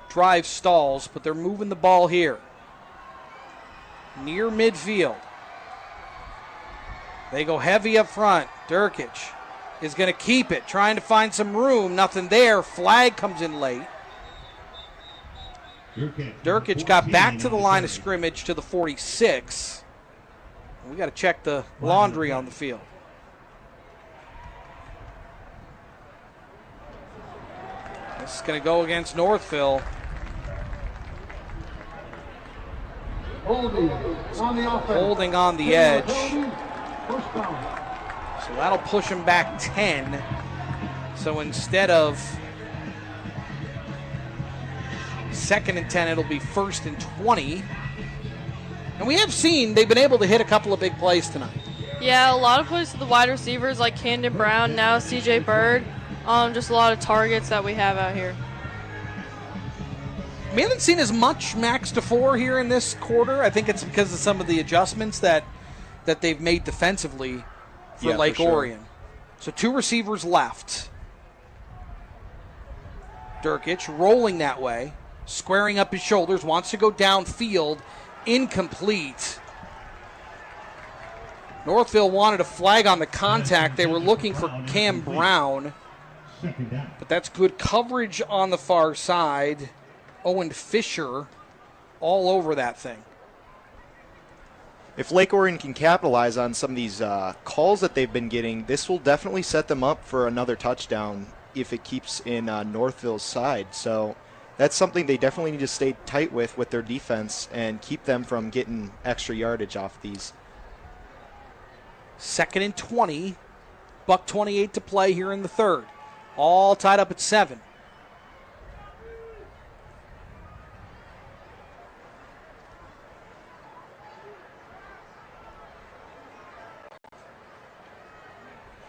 drive stalls, but they're moving the ball here. Near midfield. They go heavy up front. Durkich is going to keep it, trying to find some room. Nothing there. Flag comes in late. Durkich got back to the line of scrimmage to the 46. We got to check the laundry on the field. This is going to go against Northville. Holding on the edge. So that'll push him back 10. So instead of 2nd and 10, it'll be 1st and 20. And we have seen they've been able to hit a couple of big plays tonight. Yeah, a lot of plays to the wide receivers like Camden Brown, now C.J. Bird. Just a lot of targets that we have out here. We haven't seen as much max to 4 here in this quarter. I think it's because of some of the adjustments that they've made defensively for Lake Orion. So 2 receivers left. Durkich rolling that way, squaring up his shoulders, wants to go downfield. Incomplete. Northville wanted a flag on the contact. They were looking for Cam Brown. But that's good coverage on the far side. Owen Fisher all over that thing. If Lake Orion can capitalize on some of these calls that they've been getting, this will definitely set them up for another touchdown if it keeps in Northville's side. So that's something they definitely need to stay tight with their defense and keep them from getting extra yardage off these. 2nd and 20. Buck 28 to play here in the third. All tied up at 7.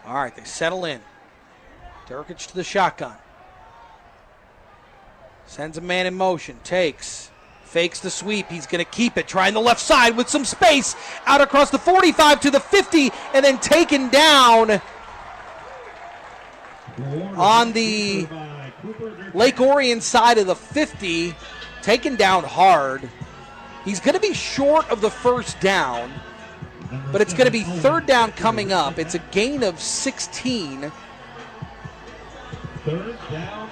All right, they settle in. Durkic to the shotgun. Sends a man in motion. Takes. Fakes the sweep. He's going to keep it. Trying the left side with some space. Out across the 45 to the 50. And then taken down on the Lake Orion side of the 50. Taken down hard. He's going to be short of the first down. But it's going to be 3rd down coming up. It's a gain of 16.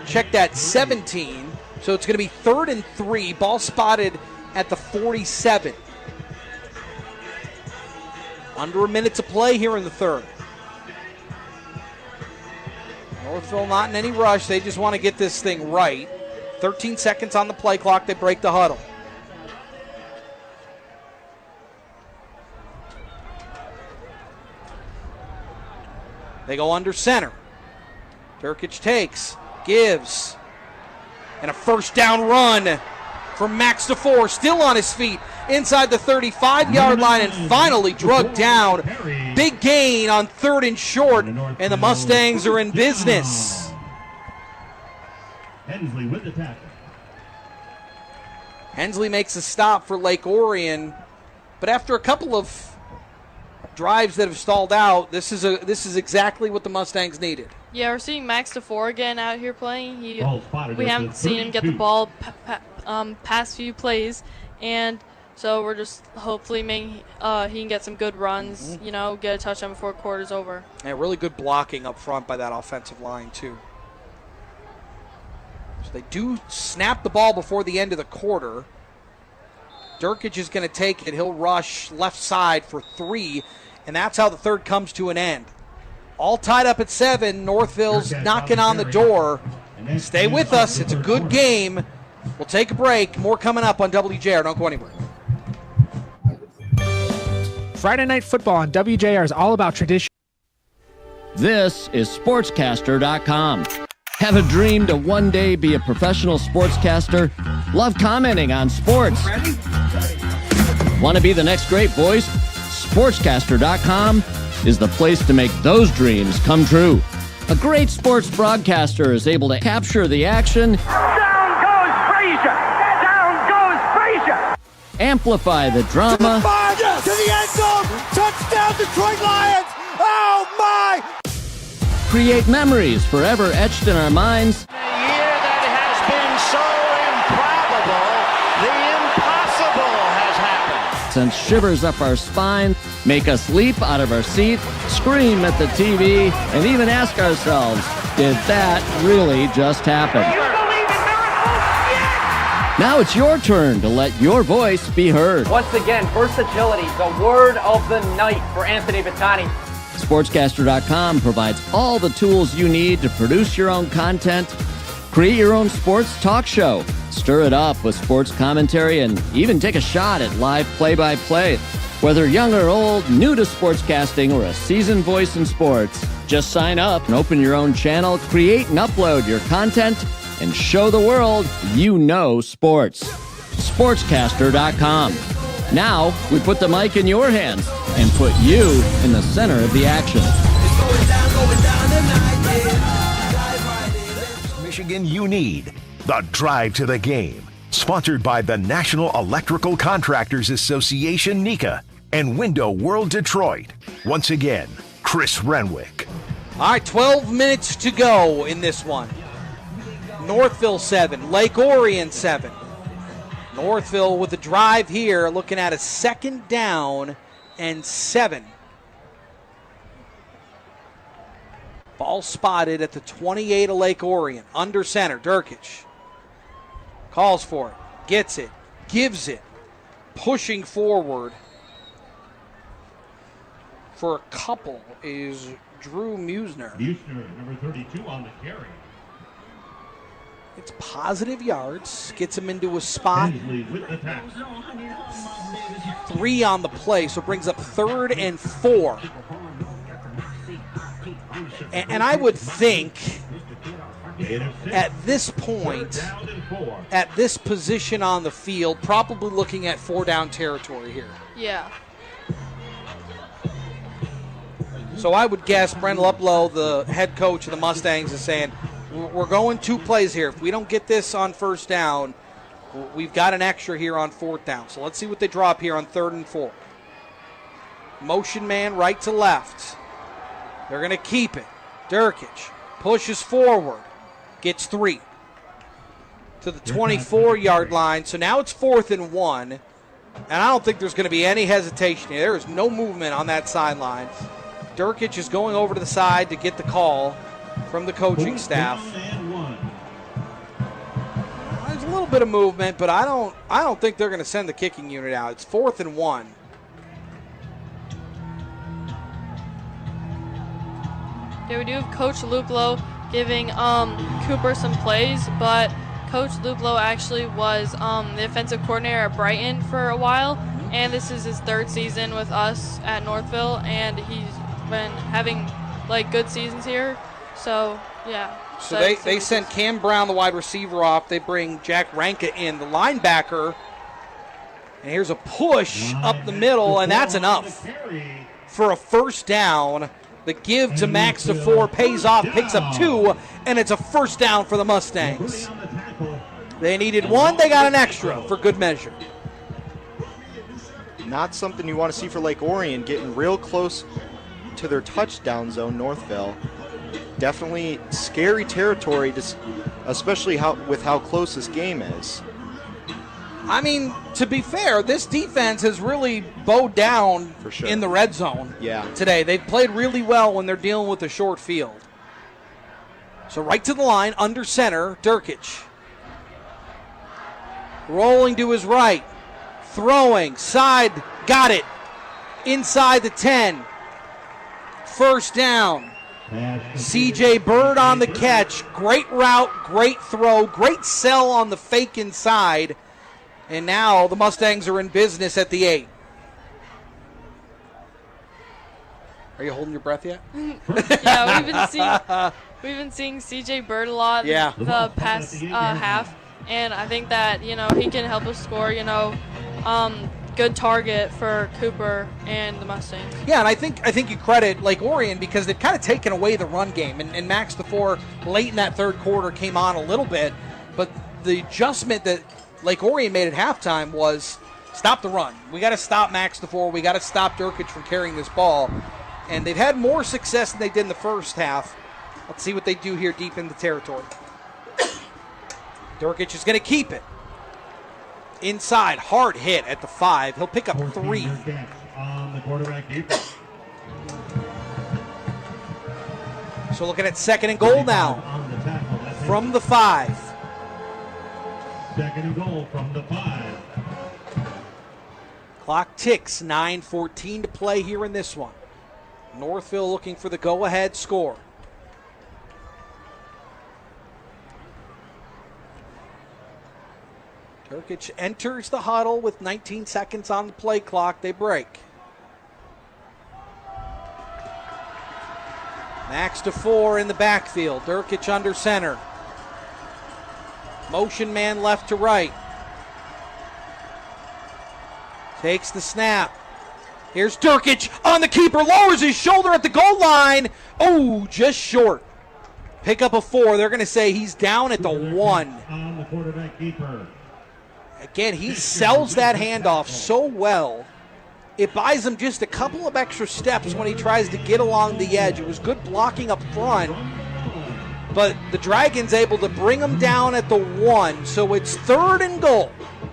Check that, 17. So it's going to be 3rd and 3. Ball spotted at the 47. Under a minute to play here in the third. Northville not in any rush. They just want to get this thing right. 13 seconds on the play clock. They break the huddle. They go under center. Durkic takes, gives, and a 1st down run from Max DeFore, still on his feet, inside the 35-yard line and finally drugged down. Big gain on 3rd and short, and the Mustangs are in business. Hensley with the tackle. Hensley makes a stop for Lake Orion, but after a couple of drives that have stalled out, this is exactly what the Mustangs needed. Yeah, we're seeing Max DeFore again out here playing. We haven't seen him get the ball past few plays, and so we're just hopefully making he can get some good runs, get a touchdown before quarter's over. And really good blocking up front by that offensive line too. So they do snap the ball before the end of the quarter. Durkic is going to take it. He'll rush left side for 3, and that's how the third comes to an end. All tied up at 7. Northville's knocking on the door. Stay with us. It's a good game. We'll take a break. More coming up on WJR. Don't go anywhere. Friday Night Football on WJR is all about tradition. This is SportsCaster.com. Have a dream to one day be a professional sportscaster? Love commenting on sports? Want to be the next great voice? SportsCaster.com is the place to make those dreams come true. A great sports broadcaster is able to capture the action. Down goes Frazier! Down goes Frazier! Amplify the drama. To the end zone! Touchdown Detroit Lions! Oh my! Create memories forever etched in our minds. A year that has been so improbable, the impossible has happened. Send shivers up our spine, make us leap out of our seat, scream at the TV, and even ask ourselves, did that really just happen? You believe in miracles? Yes! Now it's your turn to let your voice be heard. Once again, versatility, the word of the night for Anthony Battani. SportsCaster.com provides all the tools you need to produce your own content, create your own sports talk show, stir it up with sports commentary, and even take a shot at live play-by-play. Whether young or old, new to sportscasting, or a seasoned voice in sports, just sign up and open your own channel, create and upload your content, and show the world you know sports. SportsCaster.com. Now, we put the mic in your hands and put you in the center of the action. Michigan you need. The Drive to the Game. Sponsored by the National Electrical Contractors Association, NECA, and Window World Detroit. Once again, Chris Renwick. All right, 12 minutes to go in this one. Northville 7, Lake Orion 7. Northville with a drive here, looking at a 2nd down and 7. Ball spotted at the 28 of Lake Orion. Under center, Durkic. Calls for it, gets it, gives it, pushing forward. For a couple is Drew Musner. Musner, number 32 on the carry. It's positive yards. Gets him into a spot. 3 on the play, so brings up 3rd and 4. And I would think at this point, at this position on the field, probably looking at 4-down territory here. Yeah. So I would guess Brent Luplow, the head coach of the Mustangs, is saying, we're going 2 plays here. If we don't get this on 1st down, we've got an extra here on 4th down. So let's see what they drop here on 3rd and 4. Motion man right to left. They're going to keep it. Durkic pushes forward. Gets 3 to the 24-yard line. So now it's 4th and 1. And I don't think there's going to be any hesitation here. There is no movement on that sideline. Durkic is going over to the side to get the call from the coaching staff. There's a little bit of movement, but I don't think they're going to send the kicking unit out. It's 4th and 1. Yeah, we do have Coach Luplow giving Cooper some plays, but Coach Luplow actually was the offensive coordinator at Brighton for a while, and this is his 3rd season with us at Northville, and he's been having good seasons here. So yeah. So they sent Cam Brown, the wide receiver, off. They bring Jack Ranka in, the linebacker. And here's a push up the middle, and that's enough for a 1st down. The give to Max DeFore pays off, picks up 2, and it's a 1st down for the Mustangs. They needed 1, they got an extra for good measure. Not something you want to see for Lake Orion, getting real close to their touchdown zone, Northville. Definitely scary territory, especially with how close this game is. I mean, to be fair, this defense has really bowed down for sure in the red zone today. They've played really well when they're dealing with a short field. So right to the line, under center, Durkic. Rolling to his right. Throwing, side, got it. Inside the 10. 1st down. CJ Bird on the catch. Great route, great throw, great sell on the fake inside. And now the Mustangs are in business at the 8. Are you holding your breath yet? Yeah, we've been seeing CJ Bird a lot the past half, and I think that he can help us score. Good target for Cooper and the Mustangs. Yeah, and I think you credit Lake Orion because they've kind of taken away the run game, and Max DeFore late in that 3rd quarter came on a little bit, but the adjustment that Lake Orion made at halftime was stop the run. We got to stop Max DeFore. We got to stop Durkic from carrying this ball. And they've had more success than they did in the 1st half. Let's see what they do here deep in the territory. Durkic is going to keep it. Inside, hard hit at the 5. He'll pick up 3. On the quarterback keeper. So looking at 2nd and goal now from the 5. 2nd and goal from the 5. Clock ticks, 9:14 to play here in this one. Northville looking for the go-ahead score. Durkic enters the huddle with 19 seconds on the play clock. They break. Max DeFore in the backfield. Durkic under center. Motion man left to right. Takes the snap. Here's Durkic on the keeper. Lowers his shoulder at the goal line. Oh, just short. Pick up a 4. They're going to say he's down at the 1. On the quarterback keeper. Again, he sells that handoff so well. It buys him just a couple of extra steps when he tries to get along the edge. It was good blocking up front, but the Dragons able to bring him down at the 1. So it's 3rd and goal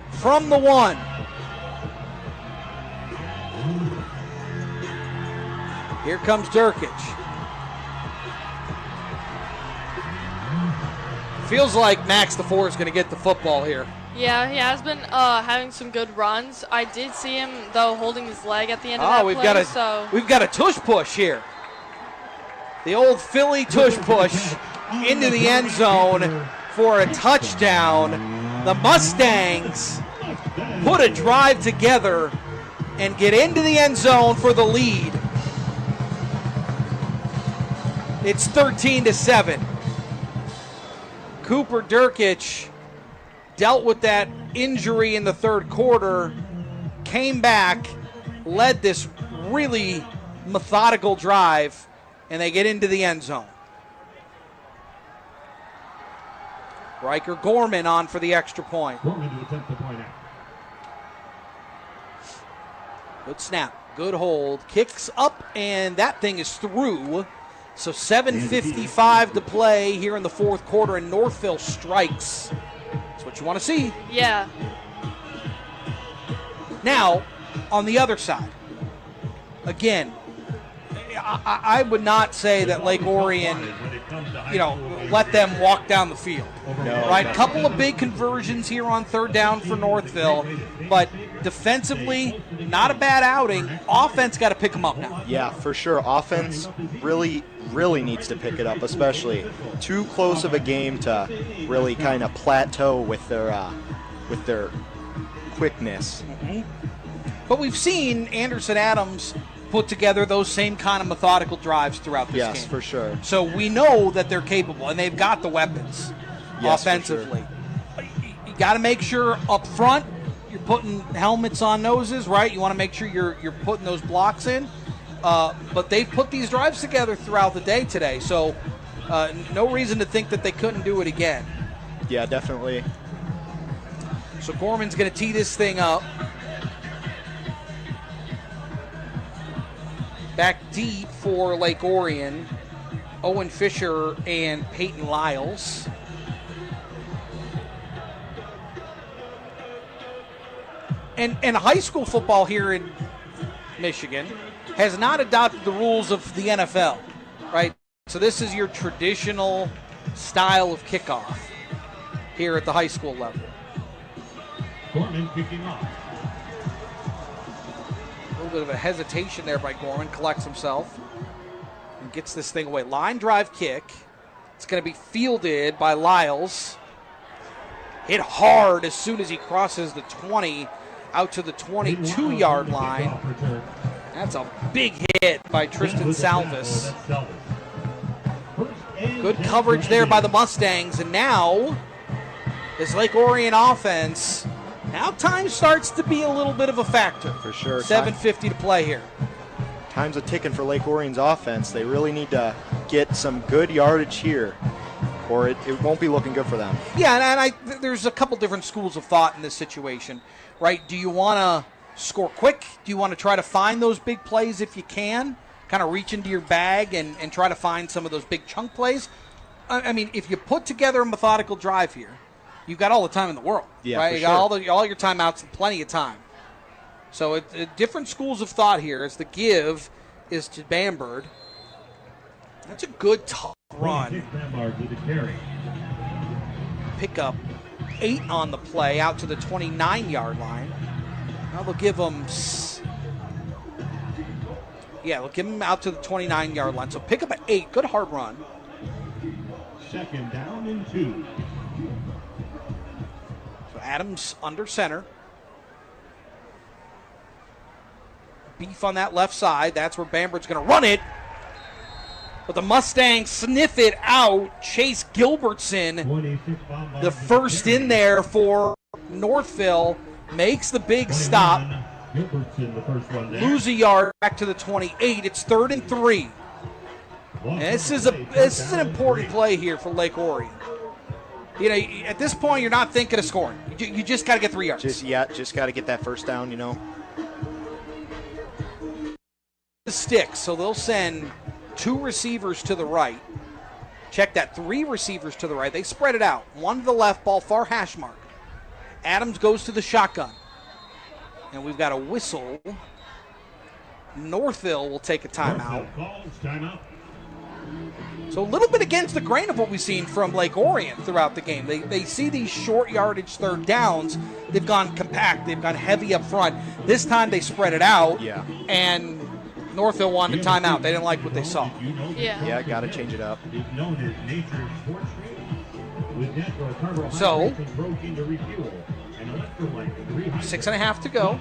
from the 1. Here comes Durkic. Feels like Max DeFore is going to get the football here. Yeah, he has been having some good runs. I did see him, though, holding his leg at the end of that play. We've got a tush push here. The old Philly tush push into the end zone. for a touchdown. The Mustangs put a drive together and get into the end zone for the lead. It's 13-7. Cooper Durkich dealt with that injury in the third quarter, came back, led this really methodical drive, and they get into the end zone. Riker Gorman on for the extra point. Gorman to attempt the point out. Good snap, good hold, kicks up, and that thing is through. So 7:55 to play here in the fourth quarter, and Northville strikes. That's what you want to see. Yeah. Now, on the other side, again, I would not say that Lake Orion, let them walk down the field. No, right? A couple of big conversions here on third down for Northville, but defensively, not a bad outing. Offense got to pick them up now. Yeah, for sure. Offense really needs to pick it up, especially too close of a game to really kind of plateau with their quickness. Mm-hmm. But we've seen Anderson Adams put together those same kind of methodical drives throughout this game. Yes, for sure. So we know that they're capable, and they've got the weapons offensively. For sure. You got to make sure up front you're putting helmets on noses, right? You want to make sure you're putting those blocks in. But they've put these drives together throughout the day today, so no reason to think that they couldn't do it again. Yeah, definitely. So Gorman's going to tee this thing up. Back deep for Lake Orion, Owen Fisher and Peyton Lyles. And high school football here in Michigan has not adopted the rules of the NFL, right? So this is your traditional style of kickoff here at the high school level. Gorman kicking off. A little bit of a hesitation there by Gorman, collects himself and gets this thing away. Line drive kick. It's going to be fielded by Lyles. Hit hard as soon as he crosses the 20 out to the 22-yard line. That's a big hit by Tristan Salvis. Good coverage there by the Mustangs. And now, this Lake Orion offense, now time starts to be a little bit of a factor. For sure. 7:50 to play here. Time's a ticking for Lake Orion's offense. They really need to get some good yardage here, or it won't be looking good for them. Yeah, and there's a couple different schools of thought in this situation, right? Do you want to score quick? Do you want to try to find those big plays if you can? Kind of reach into your bag and try to find some of those big chunk plays? I mean, if you put together a methodical drive here, you've got all the time in the world, yeah, right? For you got all your timeouts and plenty of time. So different schools of thought here as the give is to Bamberg. That's a good tough run. Pick up 8 on the play out to the 29-yard line. Now they'll give them, they'll give them out to the 29-yard line. So pick up an 8. Good hard run. Second down and 2. So Adams under center. Beef on that left side. That's where Bamberg's going to run it. But the Mustangs sniff it out. Chase Gilbertson, the first in there for Northville, makes the big stop. Lose a yard back to the 28. It's 3rd and 3. And this is an important play here for Lake Orion. You know, at this point, you're not thinking of scoring. You just got to get 3 yards. Just got to get that first down, The sticks, so they'll send 2 receivers to the right. Check that, 3 receivers to the right. They spread it out. 1 to the left, ball far hash mark. Adams goes to the shotgun. And we've got a whistle. Northville will take a timeout. So a little bit against the grain of what we've seen from Lake Orion throughout the game. They see these short yardage third downs. They've gone compact. They've gone heavy up front. This time they spread it out. Yeah. And Northville wanted a timeout. They didn't like what they saw. Yeah. Yeah, got to change it up. So, 6.5 to go.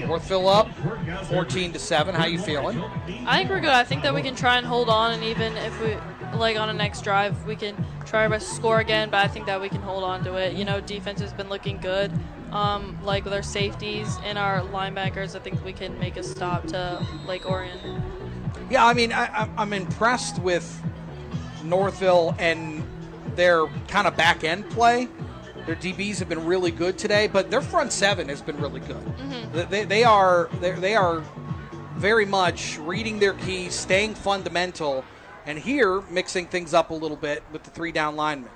Northville up 14-7. How you feeling? I think we're good. I think that we can try and hold on, and even if we, like on the next drive, we can try our best to score again, but I think that we can hold on to it. You know, defense has been looking good. Like with our safeties and our linebackers, I think we can make a stop to Lake Orion. Yeah, I mean, I'm impressed with Northville and their kind of back-end play. Their DBs have been really good today, but their front seven has been really good. Mm-hmm. They are very much reading their keys, staying fundamental, and here mixing things up a little bit with the 3-down linemen.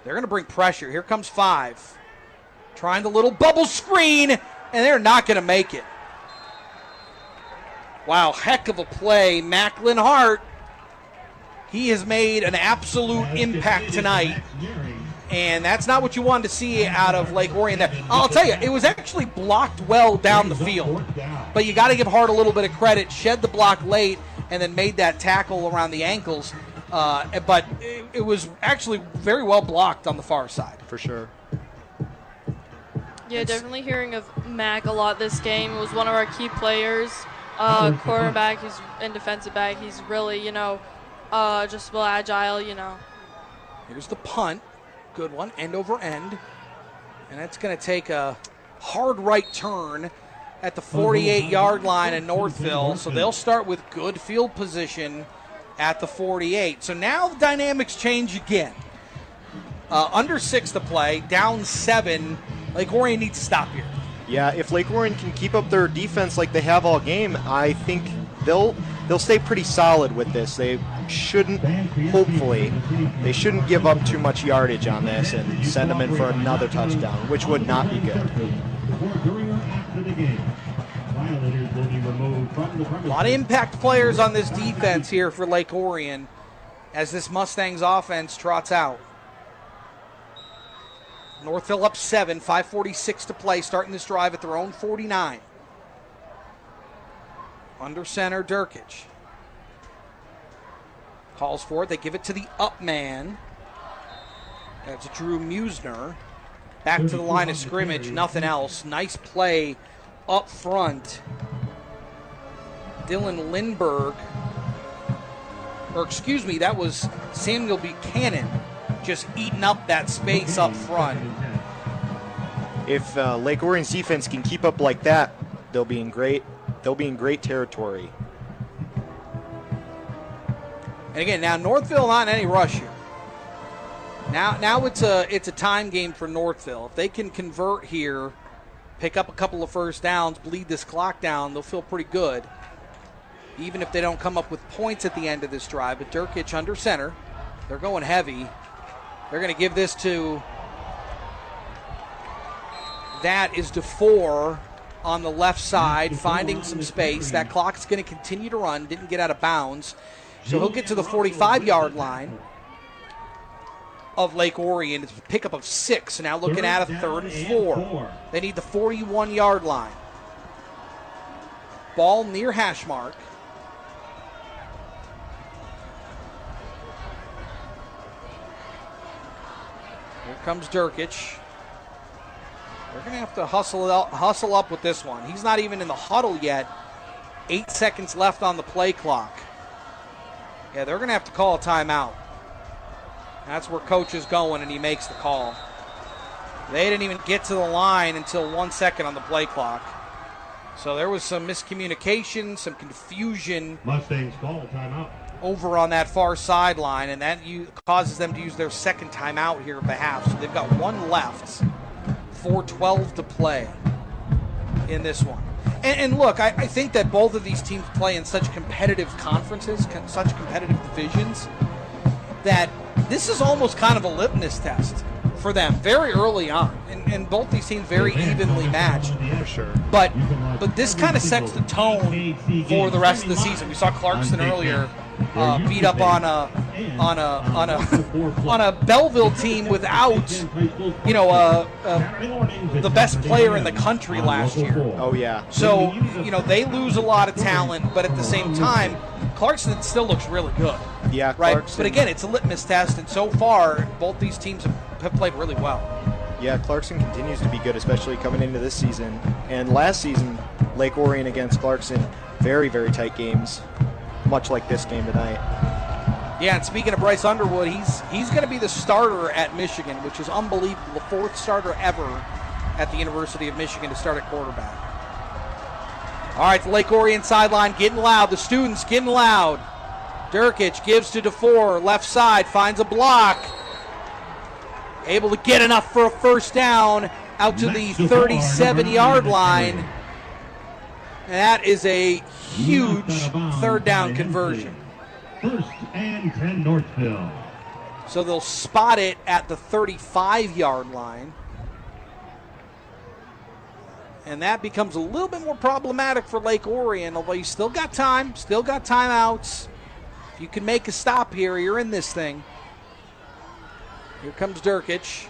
They're going to bring pressure. Here comes 5. Trying the little bubble screen, and they're not going to make it. Wow, heck of a play. Macklin Hart, he has made an absolute impact tonight. And that's not what you wanted to see out of Lake Orion there. I'll tell you, it was actually blocked well down the field. But you got to give Hart a little bit of credit. Shed the block late and then made that tackle around the ankles. But it was actually very well blocked on the far side. For sure. Yeah, definitely hearing of Mac a lot this game. It was one of our key players. Quarterback and defensive back. He's really, just real agile, Here's the punt. Good one, end over end. And that's going to take a hard right turn at the 48-yard line in Northville. So they'll start with good field position at the 48. So now the dynamics change again. Under 6 to play, down 7. Lake Orion needs to stop here. Yeah, if Lake Orion can keep up their defense like they have all game, I think they'll stay pretty solid with this. They shouldn't, hopefully, they shouldn't give up too much yardage on this and send them in for another touchdown, which would not be good. A lot of impact players on this defense here for Lake Orion as this Mustangs offense trots out. Northville up 7, 5:46 to play, starting this drive at their own 49. Under center, Durkich. Calls for it. They give it to the up man. That's Drew Musner. Back to the line of scrimmage, nothing else. Nice play up front. Dylan Lindbergh. That was Samuel Buchanan just eating up that space up front. If Lake Orion's defense can keep up like that, they'll be in great territory. And again, now Northville not in any rush here. Now it's a time game for Northville. If they can convert here, pick up a couple of first downs, bleed this clock down, they'll feel pretty good. Even if they don't come up with points at the end of this drive. But Durkich under center. They're going heavy. They're going to give this to, that is DeFore on the left side, finding some space. That clock's going to continue to run, didn't get out of bounds. So he'll get to the 45-yard line of Lake Orion. It's a pickup of 6. Now looking at a 3rd and 4. They need the 41-yard line. Ball near hash mark. Here comes Durkich. They're going to have to hustle up with this one. He's not even in the huddle yet. 8 seconds left on the play clock. Yeah, they're going to have to call a timeout. That's where coach is going, and he makes the call. They didn't even get to the line until 1 second on the play clock. So there was some miscommunication, some confusion. Mustangs call timeout over on that far sideline, and that causes them to use their second timeout here at the half. So they've got one left. 4:12 to play in this one. And look, I think that both of these teams play in such competitive conferences, such competitive divisions, that this is almost kind of a litmus test for them very early on. And both these teams very evenly matched. For sure. But this kind of sets the tone for the rest of the season. We saw Clarkson earlier beat up on a Belleville team without, the best player in the country last year. Oh yeah. So they lose a lot of talent, but at the same time, Clarkson still looks really good. Yeah, right. Clarkson. But again, it's a litmus test, and so far, both these teams have played really well. Yeah, Clarkson continues to be good, especially coming into this season. And last season, Lake Orion against Clarkson, very, very tight games, much like this game tonight. Yeah, and speaking of Bryce Underwood, he's going to be the starter at Michigan, which is unbelievable. The 4th starter ever at the University of Michigan to start at quarterback. All right, the Lake Orion sideline getting loud. The students getting loud. Durkic gives to DeFore, left side, finds a block. Able to get enough for a first down out to the 37-yard line. And that is a huge third down conversion. 1st and 10 Northville. So they'll spot it at the 35-yard line. And that becomes a little bit more problematic for Lake Orion, although you still got time, still got timeouts. If you can make a stop here, you're in this thing. Here comes Durkic.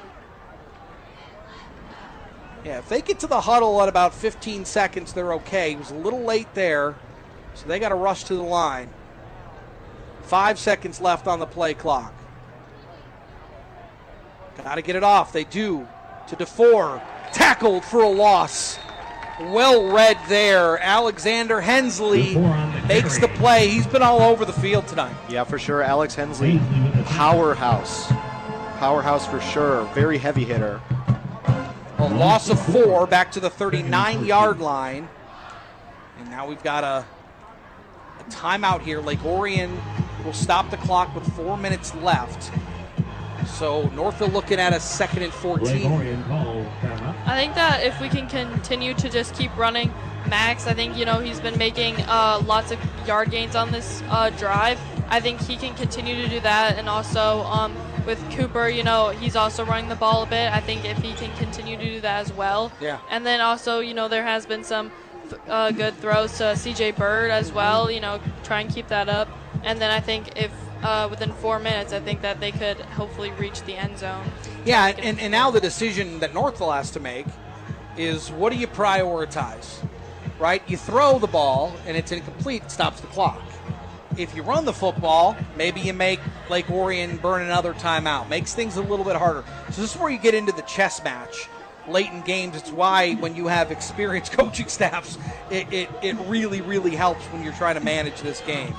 Yeah, if they get to the huddle at about 15 seconds, they're okay. He was a little late there, so they got to rush to the line. 5 seconds left on the play clock. Got to get it off. They do. To DeFore. Tackled for a loss. Well read there. Alexander Hensley makes the play. He's been all over the field tonight. Yeah, for sure. Alex Hensley, powerhouse. Powerhouse for sure. Very heavy hitter. A loss of 4 back to the 39-yard line. And now we've got a timeout here. Lake Orion will stop the clock with 4 minutes left. So Northville looking at a 2nd and 14. I think that if we can continue to just keep running Max, I think, he's been making lots of yard gains on this drive. I think he can continue to do that. And also with Cooper, he's also running the ball a bit. I think if he can continue to do that as well. Yeah. And then also, there has been some good throws to CJ Bird as well, try and keep that up. And then I think if within 4 minutes, I think that they could hopefully reach the end zone. Yeah, and now the decision that Northville has to make is, what do you prioritize, right? You throw the ball, and it's incomplete, it stops the clock. If you run the football, maybe you make Lake Orion burn another timeout. Makes things a little bit harder. So this is where you get into the chess match late in games. It's why when you have experienced coaching staffs, it really, really helps when you're trying to manage this game.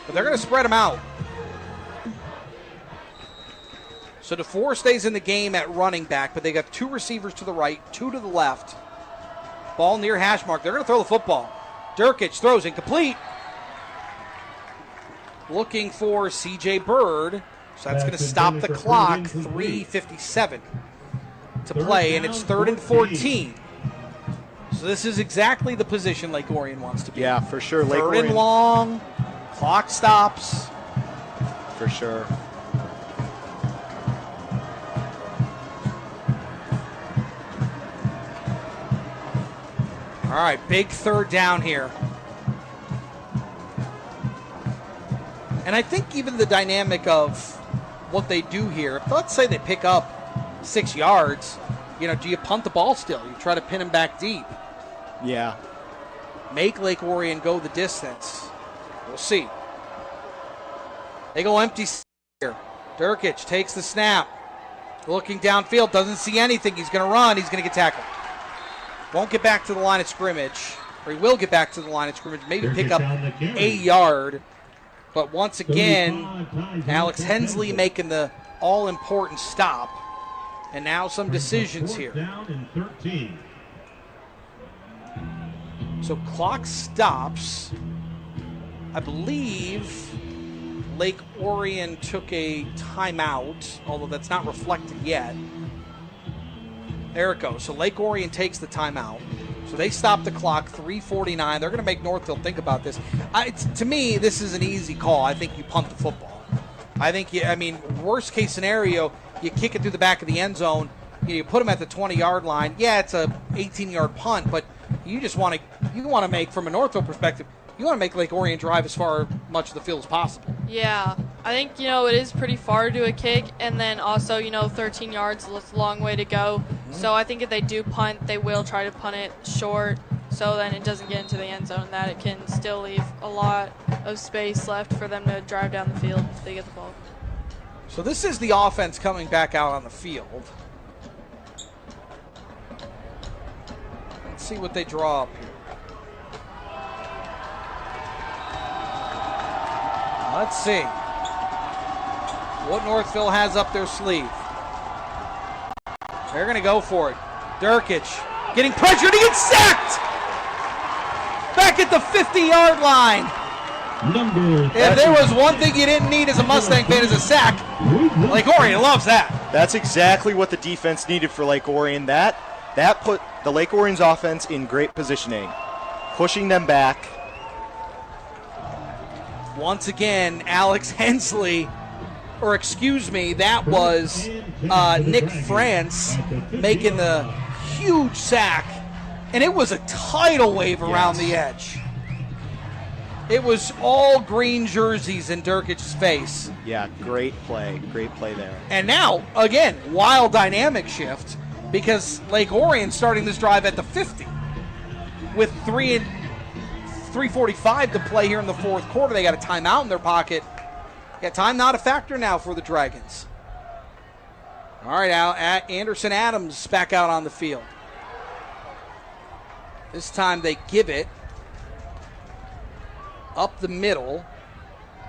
But they're going to spread them out. So DeFore stays in the game at running back, but they got 2 receivers to the right, 2 to the left. Ball near hash mark. They're going to throw the football. Durkic throws incomplete. Looking for CJ Bird. So that's going to stop the clock. 3:57 to play, and it's 3rd and 14. So this is exactly the position Lake Orion wants to be. Yeah, for sure. Lake 3rd Orion. and long. Clock stops. For sure. All right, big 3rd down here. And I think even the dynamic of what they do here, let's say they pick up 6 yards, do you punt the ball still? You try to pin them back deep. Yeah. Make Lake Orion go the distance. We'll see. They go empty here. Durkic takes the snap. Looking downfield, doesn't see anything. He's going to run. He's going to get tackled. Won't get back to the line of scrimmage, or he will get back to the line of scrimmage, maybe pick up a yard. But once again, Alex Hensley making the all-important stop. And now some decisions here. So clock stops. I believe Lake Orion took a timeout, although that's not reflected yet. There it goes. So Lake Orion takes the timeout. So they stop the clock, 3:49. They're going to make Northville think about this. To me, this is an easy call. I think you punt the football. Worst case scenario, you kick it through the back of the end zone. You put them at the 20-yard line. Yeah, it's a 18-yard punt, but you want to make, from a Northville perspective, you want to make Lake Orion drive as far much of the field as possible. Yeah, I think, it is pretty far to do a kick, and then also, 13 yards is a long way to go. So I think if they do punt, they will try to punt it short so then it doesn't get into the end zone, that it can still leave a lot of space left for them to drive down the field if they get the ball. So this is the offense coming back out on the field. Let's see what they draw up here. Let's see what Northville has up their sleeve. They're going to go for it. Durkic getting pressured. He gets sacked! Back at the 50-yard line. If there was one thing you didn't need as a Mustang fan, is a sack. Lake Orion loves that. That's exactly what the defense needed for Lake Orion. That put the Lake Orion's offense in great positioning, pushing them back. Once again, Alex Hensley, or excuse me, that was Nick France making the huge sack, and it was a tidal wave around the edge. It was all green jerseys in Durkic's face. Yeah, great play there. And now, again, wild dynamic shift, because Lake Orion starting this drive at the 50 with 3:45 to play here in the fourth quarter. They got a timeout in their pocket. Yeah, time not a factor now for the Dragons. All right, Anderson Adams back out on the field. This time they give it up the middle.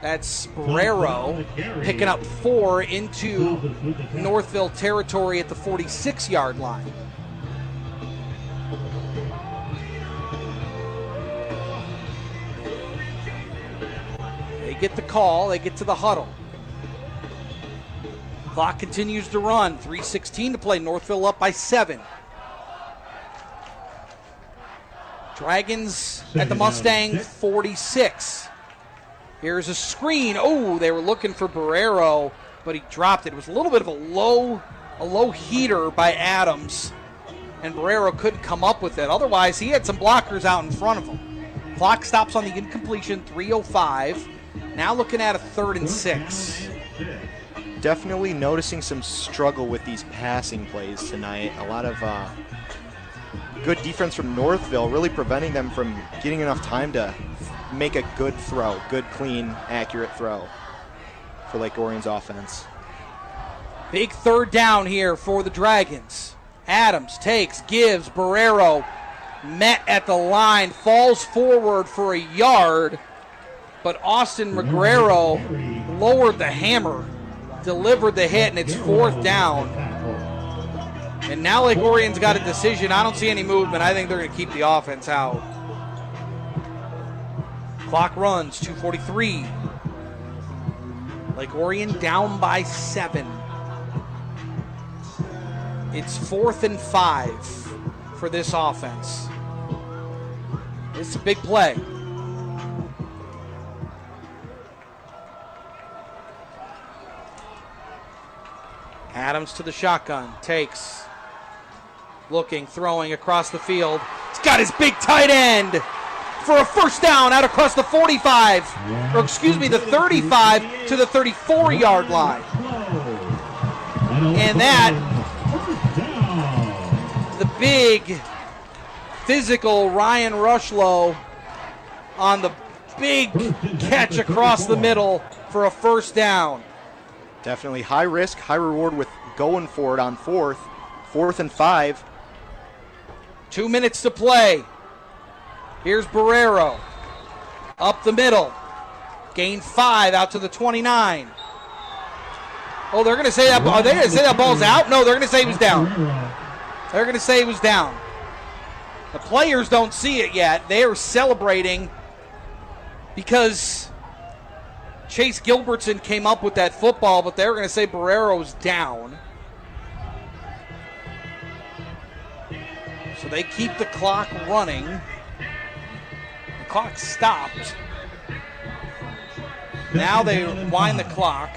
That's Barrero picking up 4 into Northville territory at the 46-yard line. They get the call. They get to the huddle. Clock continues to run. 3:16 to play. Northville up by 7. Dragons at the Mustang 46. Here's a screen. Oh, they were looking for Barrero, but he dropped it. It was a little bit of a low heater by Adams, and Barrero couldn't come up with it. Otherwise, he had some blockers out in front of him. Clock stops on the incompletion, 3:05. Now looking at a 3rd and 6. Definitely noticing some struggle with these passing plays tonight. A lot of good defense from Northville, really preventing them from getting enough time to make a good throw, good, clean, accurate throw for Lake Orion's offense. Big 3rd down here for the Dragons. Adams takes, gives, Barrero met at the line, falls forward for a yard, but Austin Reguero lowered the hammer, delivered the hit, and it's 4th down. And now Lake Orion's got a decision. I don't see any movement. I think they're going to keep the offense out. Clock runs, 2:43. Lake Orion down by 7. It's 4th and 5 for this offense. It's a big play. Adams to the shotgun, takes, looking, throwing across the field. He's got his big tight end for a 1st down out across the 45, or excuse me, the 35 to the 34-yard line. And that, the big physical Ryan Rushlow on the big catch across the middle for a 1st down. Definitely high risk, high reward with going for it on 4th. 4th and 5. 2 minutes to play. Here's Barrero. Up the middle. Gain 5 out to the 29. Oh, they're going to say that. Are they going to say that ball's out? No, they're going to say he was down. They're going to say he was down. The players don't see it yet. They are celebrating because Chase Gilbertson came up with that football, but they're going to say Barrero's down. So they keep the clock running. The clock stopped. Now they wind the clock.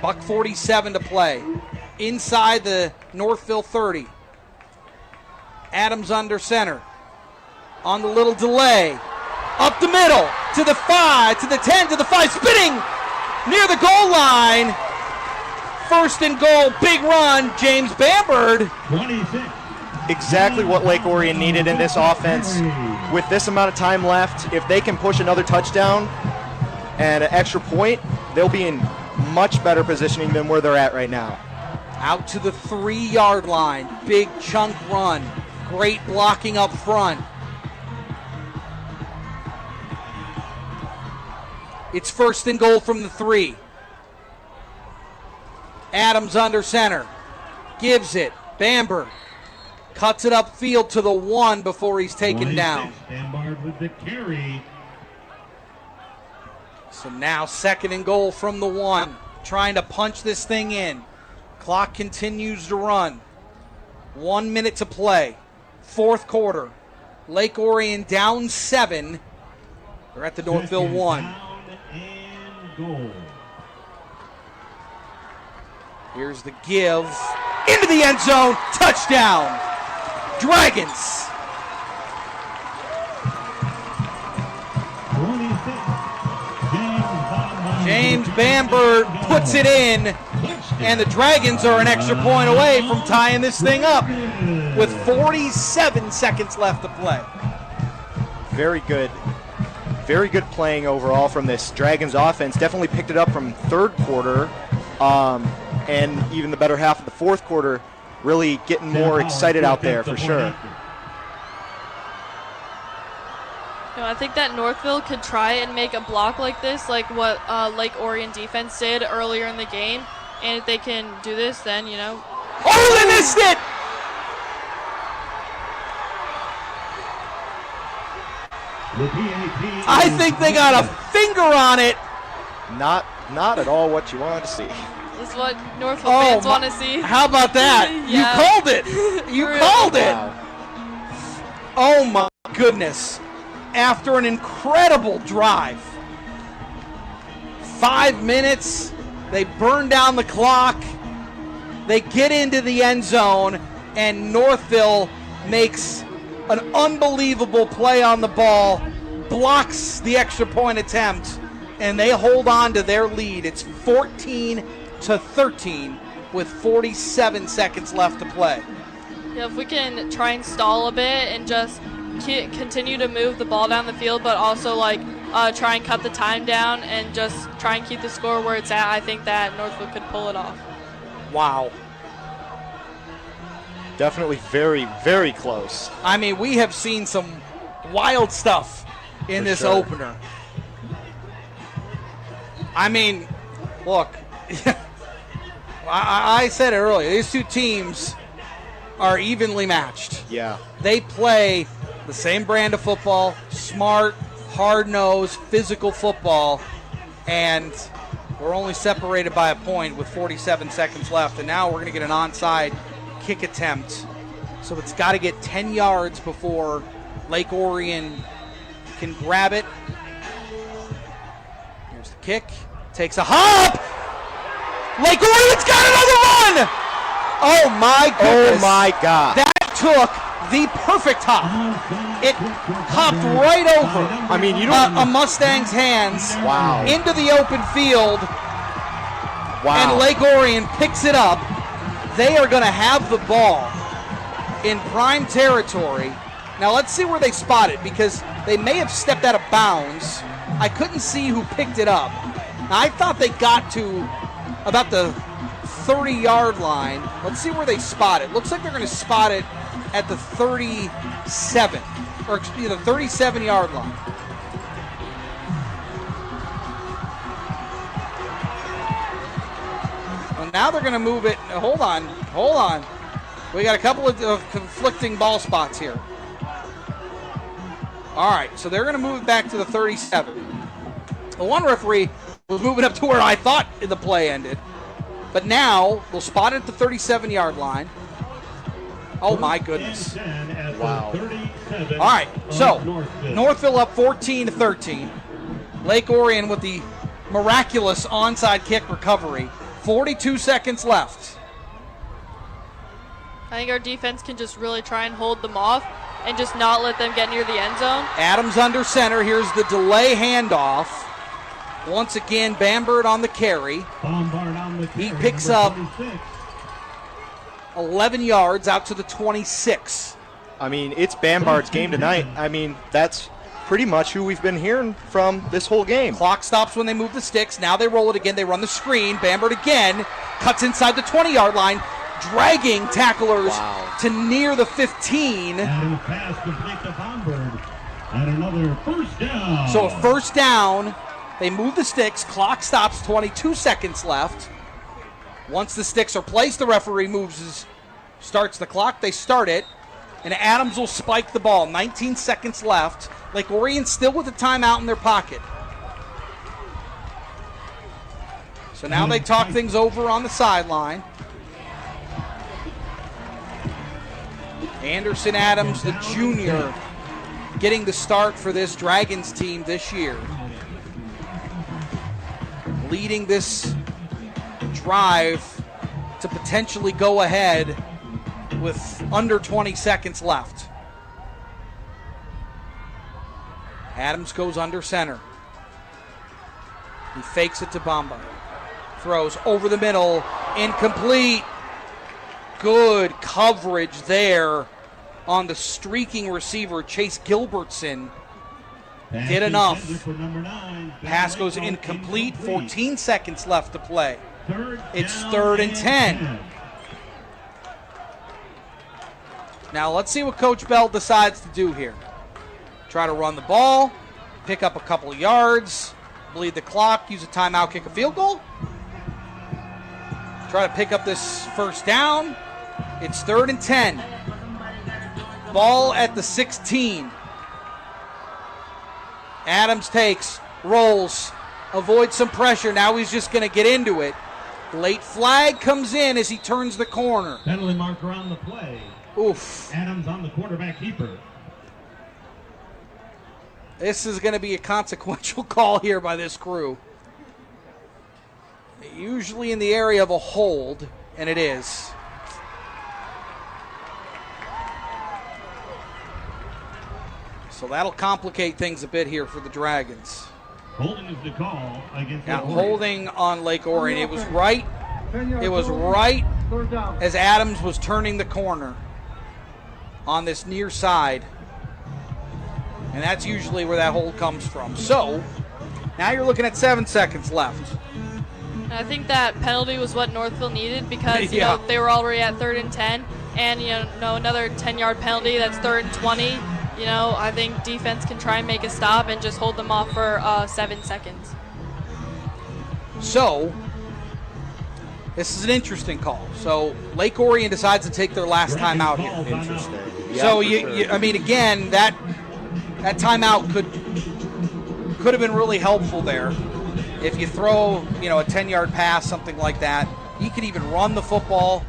$1:47 to play. Inside the Northville 30. Adams under center. On the little delay. Up the middle. To the 5, to the 10, to the 5. Spinning near the goal line. 1st and goal. Big run. James Bamford. 26. exactly what Lake Orion needed in this offense. With this amount of time left, if they can push another touchdown and an extra point, they'll be in much better positioning than where they're at right now. Out to the 3-yard line. Big chunk run. Great blocking up front. It's 1st and goal from the 3. Adams under center. Gives it. Bamberg cuts it upfield to the 1 before he's taken down. Bamberg with the carry. So now 2nd and goal from the 1. Trying to punch this thing in. Clock continues to run. 1 minute to play. 4th quarter. Lake Orion down 7. They're at the Northville 1. Down and goal. Here's the give. Into the end zone. Touchdown. Dragons. 26. James Bamberg puts it in, and the Dragons are an extra point away from tying this thing up with 47 seconds left to play. Very good playing overall from this Dragons offense. Definitely picked it up from 3rd quarter, and even the better half of the 4th quarter, really getting more excited out there for sure. I think that Northville could try and make a block like this, like what Lake Orion defense did earlier in the game. And if they can do this, then, Oh, they missed it! I think they got a finger on it. Not at all what you wanted to see. This is what Northville fans want to see. How about that? Yeah. You called it. You called it. Wow. Oh, my goodness. After an incredible drive, 5 minutes, they burn down the clock, they get into the end zone, and Northville makes an unbelievable play on the ball, blocks the extra point attempt, and they hold on to their lead. It's 14-13 with 47 seconds left to play. Yeah, if we can try and stall a bit and just continue to move the ball down the field, but also try and cut the time down and just try and keep the score where it's at, I think that Northville could pull it off. Wow. Definitely very, very close. I mean, we have seen some wild stuff in this opener. I mean, look, I said it earlier, these two teams are evenly matched. Yeah. They play the same brand of football, smart, hard-nosed, physical football, and we're only separated by a point with 47 seconds left, and now we're going to get an onside kick attempt. So it's got to get 10 yards before Lake Orion can grab it. Here's the kick. Takes a hop! Lake Orion's got another one! Oh, my goodness. Oh, my God. That took the perfect hop. It hopped right over a Mustang's hands into the open field. Wow. And Lake Orion picks it up. They are going to have the ball in prime territory. Now let's see where they spot it, because they may have stepped out of bounds. I couldn't see who picked it up. Now, I thought they got to about the 30-yard line. Let's see where they spot it. Looks like they're going to spot it at the 37, or excuse me, the 37-yard line. Well, now they're going to move it. Hold on. We got a couple of conflicting ball spots here. All right, so they're going to move it back to the 37. The one referee was moving up to where I thought the play ended. But now they'll spot it at the 37-yard line. Oh, my goodness. Wow. All right, so Northville up 14-13. Lake Orion with the miraculous onside kick recovery. 42 seconds left. I think our defense can just really try and hold them off and just not let them get near the end zone. Adams under center. Here's the delay handoff. Once again, Bamberg on the carry. He picks up 11 yards out to the 26. I mean, it's Bambard's game tonight. I mean, that's pretty much who we've been hearing from this whole game. Clock stops when they move the sticks. Now they roll it again. They run the screen. Bambard again cuts inside the 20-yard line, dragging tacklers to near the 15. And pass complete to Bamberg. And another first down. So a first down. They move the sticks. Clock stops. 22 seconds left. Once the sticks are placed, the referee starts the clock. They start it. And Adams will spike the ball. 19 seconds left. Lake Orion still with a timeout in their pocket. So now they talk things over on the sideline. Anderson Adams, the junior, getting the start for this Dragons team this year. Leading this drive to potentially go ahead with under 20 seconds left. Adams goes under center. He fakes it to Bamba. Throws over the middle, incomplete. Good coverage there on the streaking receiver, Chase Gilbertson. Did enough. Pass goes incomplete, 14 seconds left to play. It's 3rd and 10. Now let's see what Coach Bell decides to do here. Try to run the ball, pick up a couple of yards, bleed the clock, use a timeout, kick a field goal. Try to pick up this first down. It's 3rd and 10. Ball at the 16. Adams takes, rolls, avoids some pressure. Now he's just going to get into it. Late flag comes in as he turns the corner. Penalty marker on the play. Oof. Adams on the quarterback keeper. This is going to be a consequential call here by this crew. Usually in the area of a hold, and it is. So that'll complicate things a bit here for the Dragons. Holding is the call against Now Lake holding on Lake Orion. It was right as Adams was turning the corner on this near side. And that's usually where that hold comes from. So now you're looking at 7 seconds left. I think that penalty was what Northville needed because you know they were already at 3rd and 10, and another 10-yard penalty that's 3rd and 20. I think defense can try and make a stop and just hold them off for 7 seconds. So this is an interesting call. So Lake Orion decides to take their last timeout here. Interesting. So I mean, again, that timeout could have been really helpful there. If you throw, a 10-yard pass, something like that, you could even run the football.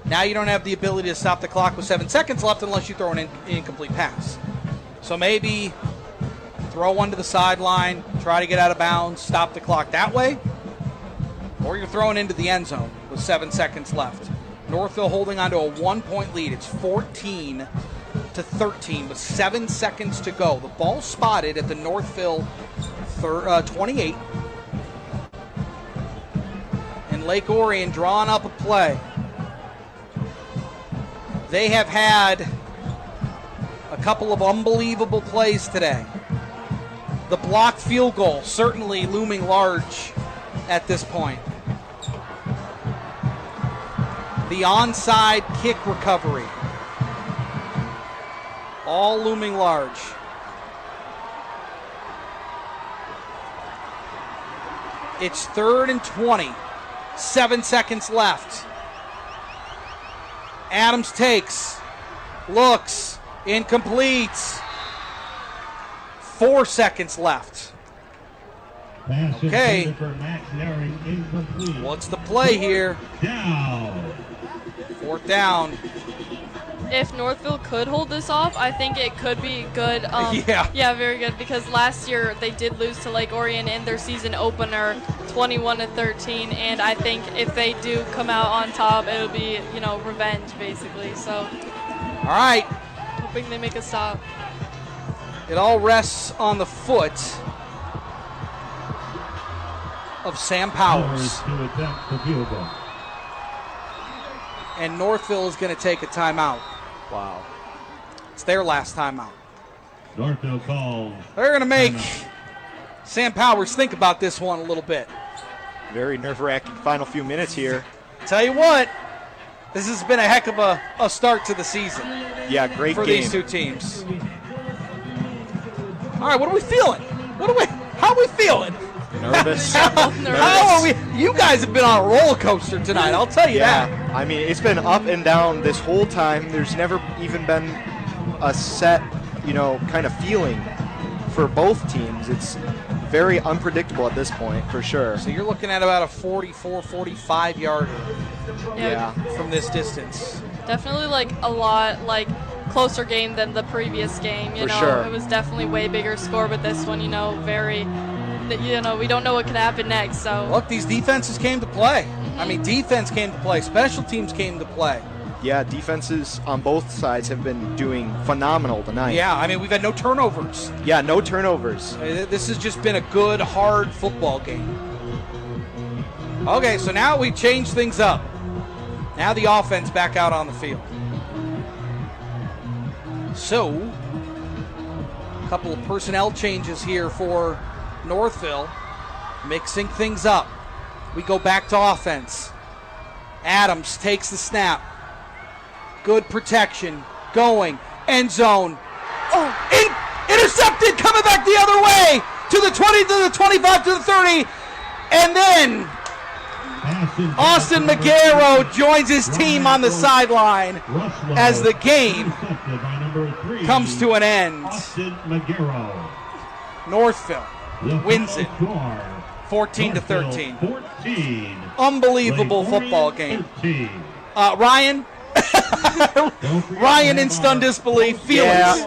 Now you don't have the ability to stop the clock with 7 seconds left unless you throw an incomplete pass. So maybe throw one to the sideline, try to get out of bounds, stop the clock that way, or you're throwing into the end zone with 7 seconds left. Northville holding on to a 1-point lead. It's 14-13 with 7 seconds to go. The ball spotted at the Northville 28. And Lake Orion drawing up a play. They have had a couple of unbelievable plays today. The blocked field goal certainly looming large at this point. The onside kick recovery, all looming large. It's 3rd and 20. 7 seconds left. Adams takes, looks, incomplete. 4 seconds left. Okay. What's the play here? Down. 4th down. If Northville could hold this off, I think it could be good. Yeah, very good, because last year they did lose to Lake Orion in their season opener, 21-13, and I think if they do come out on top, it'll be, revenge, basically. So, all right. Hoping they make a stop. It all rests on the foot of Sam Powers. and Northville is going to take a timeout. Wow. It's their last timeout. Northville calls. They're going to make Sam Powers think about this one a little bit. Very nerve-wracking final few minutes here. Tell you what, this has been a heck of a start to the season. Yeah, great for game. These two teams. All right, what are we feeling? How are we feeling? Nervous. How are we? You guys have been on a roller coaster tonight, I'll tell you that. I mean, it's been up and down this whole time. There's never even been a set, kind of feeling for both teams. It's very unpredictable at this point, for sure. So you're looking at about a 44, 45 yarder from this distance. Definitely a lot closer game than the previous game. For sure. It was definitely way bigger score, but this one, very, we don't know what could happen next. So look, these defenses came to play. I mean, defense came to play. Special teams came to play. Yeah, defenses on both sides have been doing phenomenal tonight. Yeah, I mean, we've had no turnovers. Yeah, no turnovers. This has just been a good, hard football game. Okay, so now we change things up. Now the offense back out on the field. So, a couple of personnel changes here for Northville, mixing things up. We go back to offense. Adams takes the snap. Good protection. Going. End zone. Intercepted. Coming back the other way. To the 20, to the 25, to the 30. And then Austin Meghan joins his team on the sideline as the game comes to an end. Northville wins it 14-13. Unbelievable football game. Ryan? Ryan in stunned disbelief. Feelings?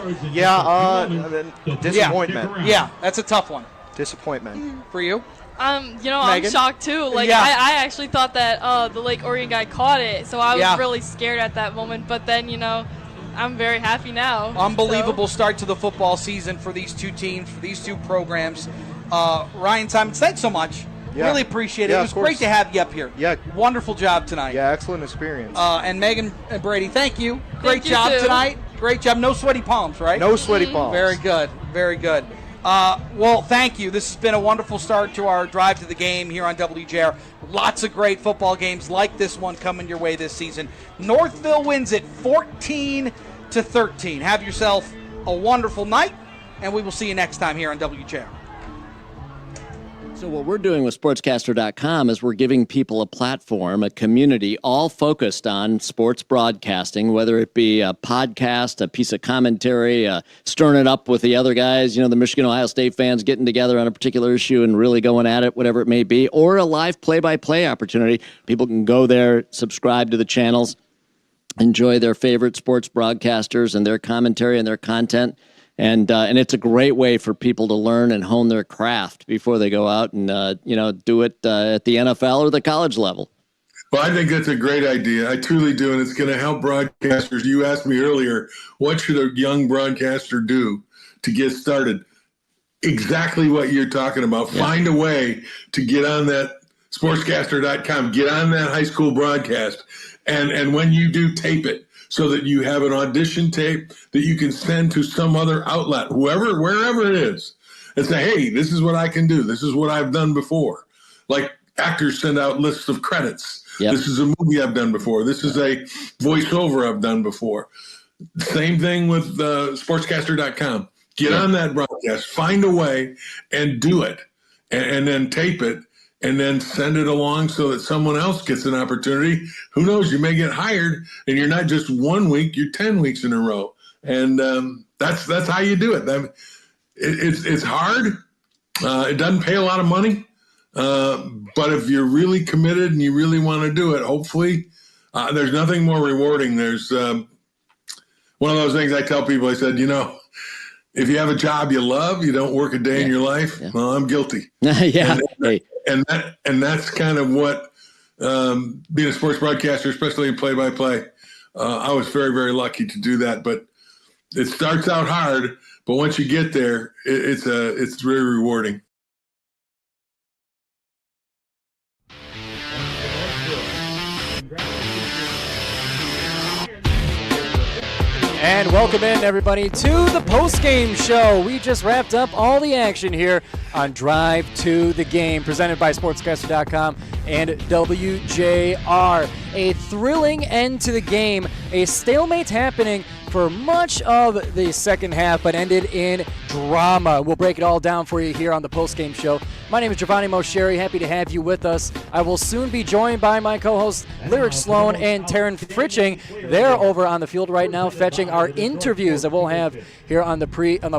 Disappointment. Yeah, that's a tough one. Disappointment. For you? I'm Meghan? shocked too. I actually thought that the Lake Orion guy caught it, so I was really scared at that moment. But then, I'm very happy now. Unbelievable start to the football season for these two teams, for these two programs. Ryan Simons, thanks so much. Yeah. Really appreciate it. It was great to have you up here. Yeah. Wonderful job tonight. Yeah, excellent experience. And Meghan and Brady, thank you. Great you job too. Tonight. Great job. No sweaty palms, right? No sweaty palms. Very good. Very good. Well, thank you. This has been a wonderful start to our drive to the game here on WJR. Lots of great football games like this one coming your way this season. Northville wins it 14-13. Have yourself a wonderful night, and we will see you next time here on WJR. So what we're doing with SportsCaster.com is we're giving people a platform, a community, all focused on sports broadcasting, whether it be a podcast, a piece of commentary, stirring it up with the other guys, the Michigan-Ohio State fans getting together on a particular issue and really going at it, whatever it may be, or a live play-by-play opportunity. People can go there, subscribe to the channels, enjoy their favorite sports broadcasters and their commentary and their content. And it's a great way for people to learn and hone their craft before they go out and, do it at the NFL or the college level. Well, I think that's a great idea. I truly do. And it's going to help broadcasters. You asked me earlier, what should a young broadcaster do to get started? Exactly what you're talking about. Yeah. Find a way to get on that SportsCaster.com, get on that high school broadcast. And when you do, tape it. So that you have an audition tape that you can send to some other outlet, wherever it is, and say, hey, this is what I can do. This is what I've done before. Like actors send out lists of credits. Yep. This is a movie I've done before. This is a voiceover I've done before. Same thing with SportsCaster.com. Get on that broadcast, find a way and do it, and then tape it. And then send it along so that someone else gets an opportunity. Who knows? You may get hired, and you're not just 1 week; you're 10 weeks in a row. And that's how you do it. It's hard. It doesn't pay a lot of money, but if you're really committed and you really want to do it, hopefully, there's nothing more rewarding. There's one of those things I tell people. I said, if you have a job you love, you don't work a day in your life. Yeah. Well, I'm guilty. And that's kind of what being a sports broadcaster, especially in play-by-play, I was very, very lucky to do that. But it starts out hard, but once you get there, it's very rewarding. And welcome in, everybody, to the post-game show. We just wrapped up all the action here on Drive to the Game, presented by SportsCaster.com and WJR. A thrilling end to the game, a stalemate happening for much of the second half, but ended in drama. We'll break it all down for you here on the post-game show. My name is Giovanni Moceri. Happy to have you with us. I will soon be joined by my co-hosts Lyric Sloan and Taryn Fritching. They're over on the field right now fetching our interviews that we'll have here on the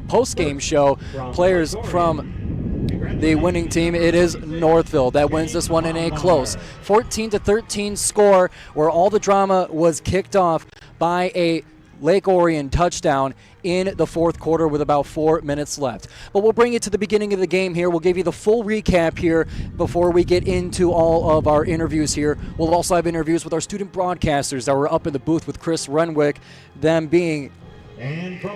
post-game show. Players from the winning team, it is Northville that wins this one in a close 14-13 score, where all the drama was kicked off by a Lake Orion touchdown in the fourth quarter with about 4 minutes left. But we'll bring you to the beginning of the game here. We'll give you the full recap here before we get into all of our interviews here. We'll also have interviews with our student broadcasters that were up in the booth with Chris Renwick, them being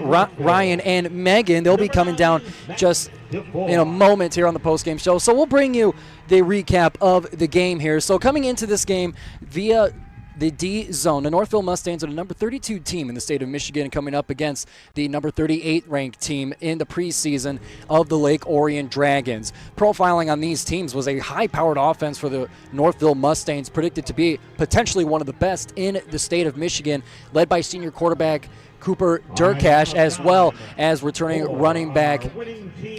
Ryan and Meghan. They'll be coming down just in a moment here on the postgame show. So we'll bring you the recap of the game here. So coming into this game via the D zone, the Northville Mustangs are the number 32 team in the state of Michigan, coming up against the number 38 ranked team in the preseason of the Lake Orion Dragons. Profiling on these teams was a high-powered offense for the Northville Mustangs, predicted to be potentially one of the best in the state of Michigan, led by senior quarterback Cooper Durkash, as well as returning running back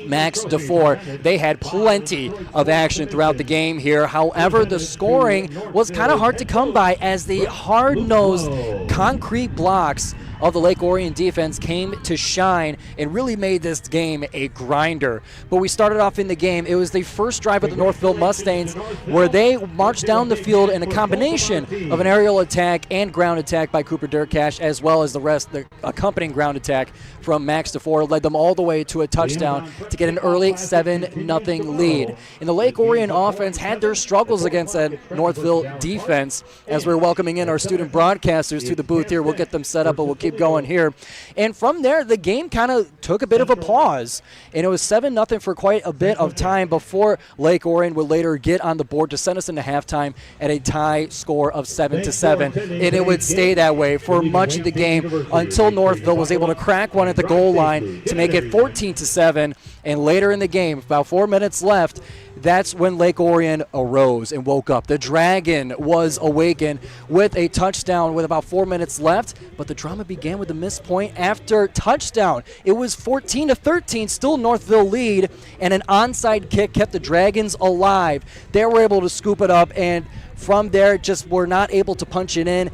Max DeFore. They had plenty of action throughout the game here. However, the scoring was kind of hard to come by as the hard-nosed concrete blocks of the Lake Orion defense came to shine and really made this game a grinder. But we started off in the game. It was the first drive of the Northville Mustangs where they marched down the field in a combination of an aerial attack and ground attack by Cooper Durkash, as well as the accompanying ground attack from Max DeFore, led them all the way to a touchdown to get an early 7-0 lead. And the Lake Orion offense had their struggles against that Northville defense. As we're welcoming in our student broadcasters to the booth here, we'll get them set up, but we'll keep going here. And from there, the game kind of took a bit of a pause, and it was 7-0 for quite a bit of time before Lake Orion would later get on the board to send us into halftime at a tie score of 7-7. And it would stay that way for much of the game until Northville was able to crack one at the goal line to make it 14-7. And later in the game, about 4 minutes left, that's when Lake Orion arose and woke up. The Dragon was awakened with a touchdown with about 4 minutes left, but the drama began with a missed point after touchdown. It was 14-13, still Northville lead, and an onside kick kept the Dragons alive. They were able to scoop it up, and from there just were not able to punch it in.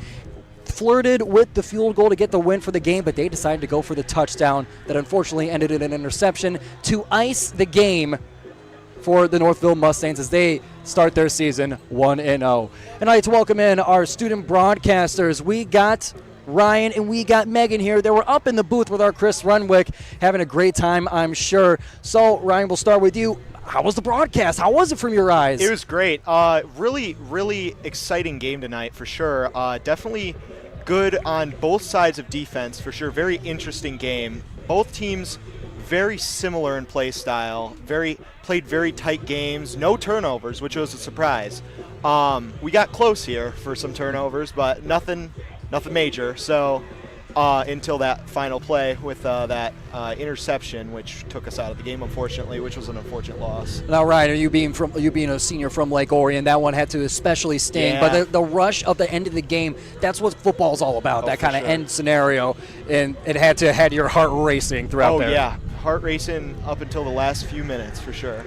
Flirted with the field goal to get the win for the game, but they decided to go for the touchdown that unfortunately ended in an interception to ice the game for the Northville Mustangs as they start their season 1-0. And I'd like to welcome in our student broadcasters. We got Ryan and we got Meghan here. They were up in the booth with our Chris Renwick, having a great time, I'm sure. So, Ryan, we'll start with you. How was the broadcast? How was it from your eyes? It was great. Really, really exciting game tonight for sure. Definitely good on both sides of defense for sure. Very interesting game. Both teams very similar in play style. Played very tight games. No turnovers, which was a surprise. We got close here for some turnovers, but nothing major. So until that final play with that interception, which took us out of the game, unfortunately, which was an unfortunate loss. Now, Ryan, you being a senior from Lake Orion, that one had to especially sting. Yeah. But the rush of the end of the game, that's what football's all about. That kind of end scenario, and it had your heart racing throughout there. Oh yeah, heart racing up until the last few minutes for sure.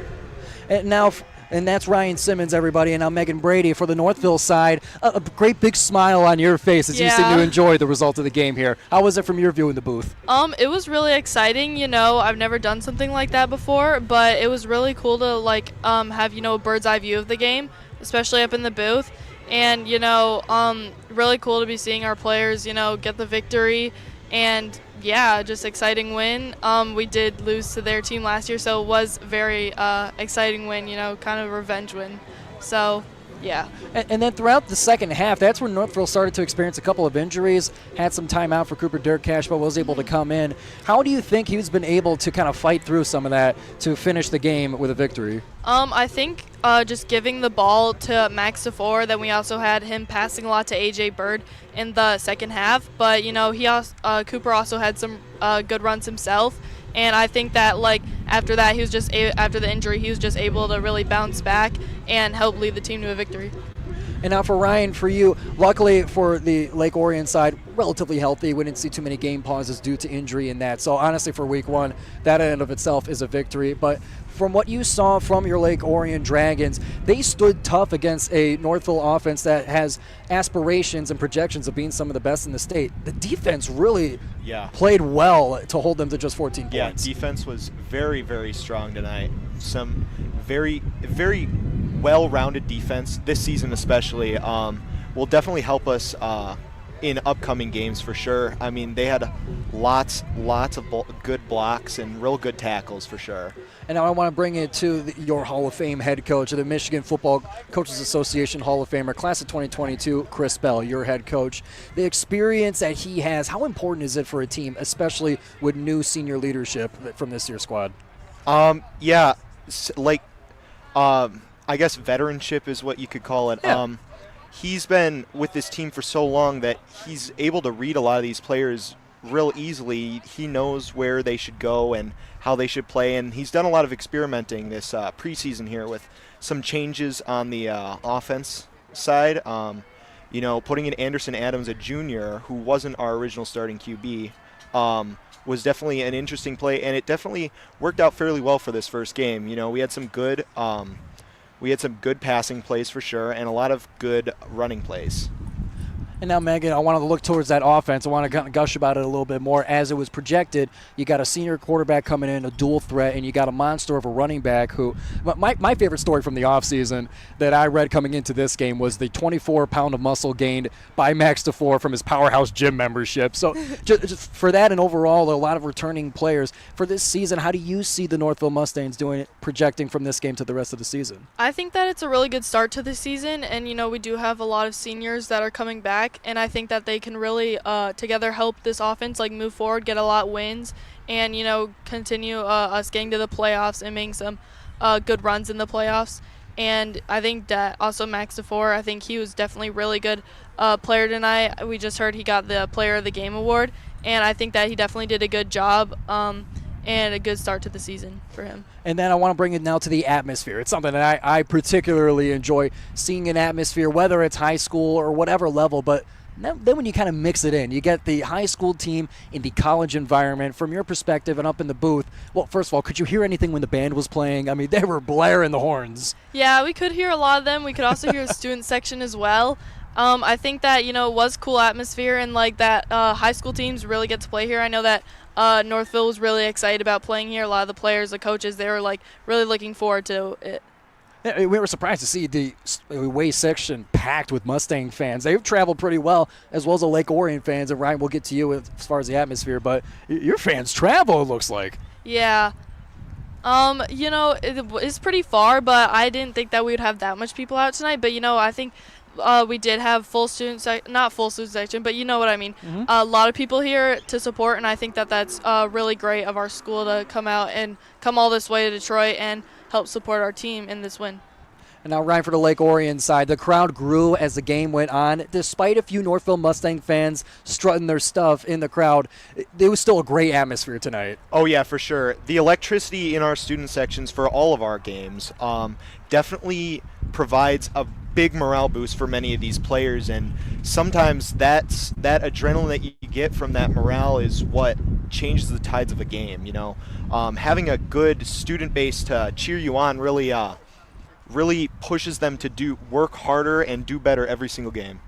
And that's Ryan Simmons, everybody, and now Meghan Brady for the Northville side. A great big smile on your face as you seem to enjoy the result of the game here. How was it from your view in the booth? It was really exciting. I've never done something like that before, but it was really cool to have a bird's eye view of the game, especially up in the booth. And really cool to be seeing our players, get the victory. And yeah, just exciting win. We did lose to their team last year, so it was very exciting win, kind of a revenge win. So Yeah. And then throughout the second half, that's when Northville started to experience a couple of injuries, had some time out for Cooper Dirkcash, but was able to come in. How do you think he's been able to kind of fight through some of that to finish the game with a victory? I think just giving the ball to Max DeFore, then we also had him passing a lot to A.J. Bird in the second half. But, he also, Cooper also had some good runs himself. And I think that, after that, after the injury, he was just able to really bounce back and help lead the team to a victory. And now for Ryan, for you, luckily for the Lake Orion side, relatively healthy. We didn't see too many game pauses due to injury in that. So honestly, for week one, that in and of itself is a victory. But from what you saw from your Lake Orion Dragons, they stood tough against a Northville offense that has aspirations and projections of being some of the best in the state. The defense really played well to hold them to just 14 points. Yeah, defense was very, very strong tonight. Some very, very well-rounded defense this season especially will definitely help us in upcoming games for sure. I mean, they had lots of good blocks and real good tackles for sure. And now I want to bring it to your Hall of Fame head coach of the Michigan Football Coaches Association Hall of Famer, class of 2022, Chris Bell, your head coach. The experience that he has, how important is it for a team, especially with new senior leadership from this year's squad? I guess veteranship is what you could call it. Yeah. He's been with this team for so long that he's able to read a lot of these players real easily. He knows where they should go and how they should play, and he's done a lot of experimenting this preseason here with some changes on the offense side. Putting in Anderson Adams, a junior, who wasn't our original starting QB, was definitely an interesting play, and it definitely worked out fairly well for this first game. We had some good passing plays for sure, and a lot of good running plays. And now, Meghan, I want to look towards that offense. I want to gush about it a little bit more. As it was projected, you got a senior quarterback coming in, a dual threat, and you got a monster of a running back who – my favorite story from the offseason that I read coming into this game was the 24-pound of muscle gained by Max DeFore from his Powerhouse gym membership. So just for that and overall, a lot of returning players. For this season, how do you see the Northville Mustangs doing it, projecting from this game to the rest of the season? I think that it's a really good start to the season, and, we do have a lot of seniors that are coming back. And I think that they can really together help this offense move forward, get a lot of wins, and continue us getting to the playoffs and making some good runs in the playoffs. And I think that also Max DeFore, I think he was definitely really good player tonight. We just heard he got the Player of the Game award, and I think that he definitely did a good job and a good start to the season for him. And then I want to bring it now to the atmosphere. It's something that I particularly enjoy, seeing an atmosphere, whether it's high school or whatever level. But then when you kind of mix it in, you get the high school team in the college environment. From your perspective and up in the booth, well, first of all, could you hear anything when the band was playing? I mean, they were blaring the horns. Yeah, we could hear a lot of them. We could also hear the student section as well. I think that, it was cool atmosphere, and that high school teams really get to play here. I know that Northville was really excited about playing here. A lot of the players, the coaches, they were really looking forward to it. Yeah, we were surprised to see the away section packed with Mustang fans. They've traveled pretty well, as well as the Lake Orion fans. And Ryan, we'll get to you as far as the atmosphere, but your fans travel, it looks like. Yeah. It's pretty far, but I didn't think that we would have that much people out tonight. But, I think we did have full student section, not full student section, but you know what I mean. Mm-hmm. A lot of people here to support, and I think that that's really great of our school to come out and come all this way to Detroit and help support our team in this win. And now, Ryan, for the Lake Orion side, the crowd grew as the game went on. Despite a few Northville Mustang fans strutting their stuff in the crowd, it was still a great atmosphere tonight. Oh, yeah, for sure. The electricity in our student sections for all of our games definitely provides a big morale boost for many of these players, and sometimes that adrenaline that you get from that morale is what changes the tides of a game. Having a good student base to cheer you on really pushes them to work harder and do better every single game.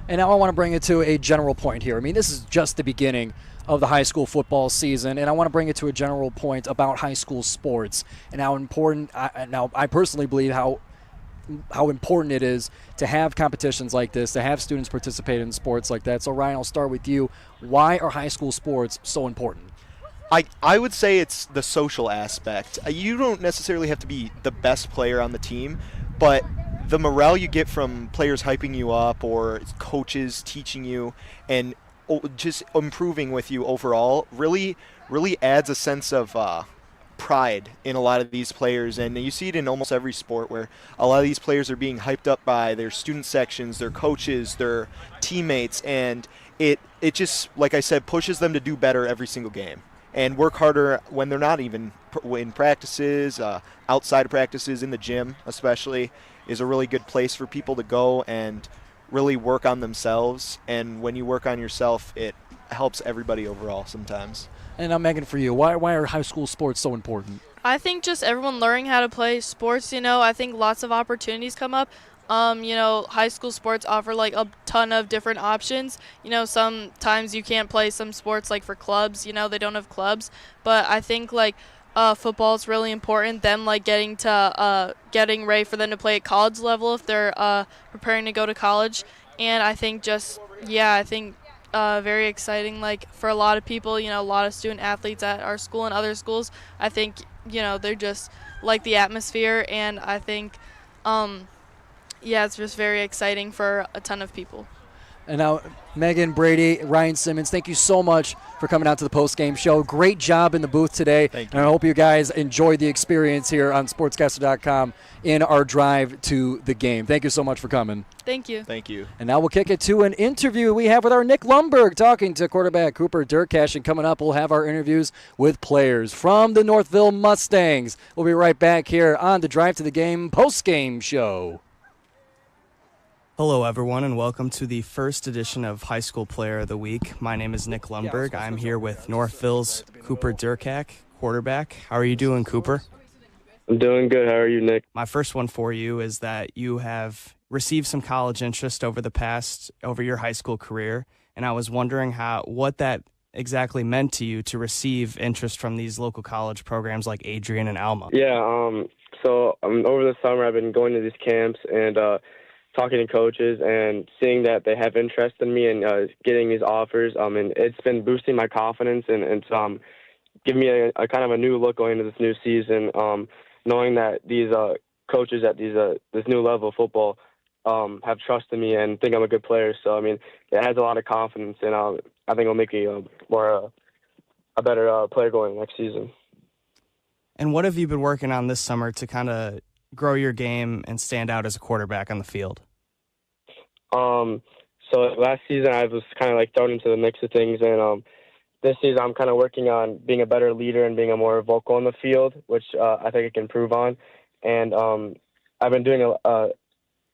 And now I want to bring it to a general point here. I mean, this is just the beginning of the high school football season, and I want to bring it to a general point about high school sports and how important. I personally believe how important it is to have competitions like this, to have students participate in sports like that. So, Ryan, I'll start with you. Why are high school sports so important? I would say it's the social aspect. You don't necessarily have to be the best player on the team, but the morale you get from players hyping you up or coaches teaching you and just improving with you overall really adds a sense of pride in a lot of these players. And you see it in almost every sport where a lot of these players are being hyped up by their student sections, their coaches, their teammates, and it just, like I said, pushes them to do better every single game and work harder when they're not even in practices, outside of practices, in the gym especially, is a really good place for people to go and really work on themselves. And when you work on yourself, it helps everybody overall sometimes. And now, Megan, for you, why are high school sports so important? I think just everyone learning how to play sports, I think lots of opportunities come up. High school sports offer like a ton of different options. Sometimes you can't play some sports like for clubs, they don't have clubs. But I think like football is really important. Them like getting ready for them to play at college level if they're preparing to go to college. And I think very exciting, like for a lot of people, a lot of student athletes at our school and other schools. I think, they're just like the atmosphere, and I think, it's just very exciting for a ton of people. And now, Megan, Brady, Ryan Simmons, thank you so much for coming out to the post-game show. Great job in the booth today. Thank you. And I hope you guys enjoyed the experience here on SportsCaster.com in our drive to the game. Thank you so much for coming. Thank you. Thank you. And now we'll kick it to an interview we have with our Nick Lumberg talking to quarterback Cooper Durkash. And coming up, we'll have our interviews with players from the Northville Mustangs. We'll be right back here on the Drive to the Game post-game show. Hello, everyone, and welcome to the first edition of High School Player of the Week. My name is Nick Lumberg. I'm here with Northville's Cooper Durkash, quarterback. How are you doing, Cooper? I'm doing good. How are you, Nick? My first one for you is that you have received some college interest over your high school career, and I was wondering what that exactly meant to you to receive interest from these local college programs like Adrian and Alma. Yeah, so over the summer I've been going to these camps and talking to coaches and seeing that they have interest in me and getting these offers. And it's been boosting my confidence and it's giving me a kind of a new look going into this new season, knowing that these coaches at this new level of football have trust in me and think I'm a good player. So, it has a lot of confidence, and I think it'll make me a better player going next season. And what have you been working on this summer to kind of grow your game and stand out as a quarterback on the field? So last season I was kind of like thrown into the mix of things, and this season I'm kind of working on being a better leader and being a more vocal on the field, which I think I can improve on. And I've been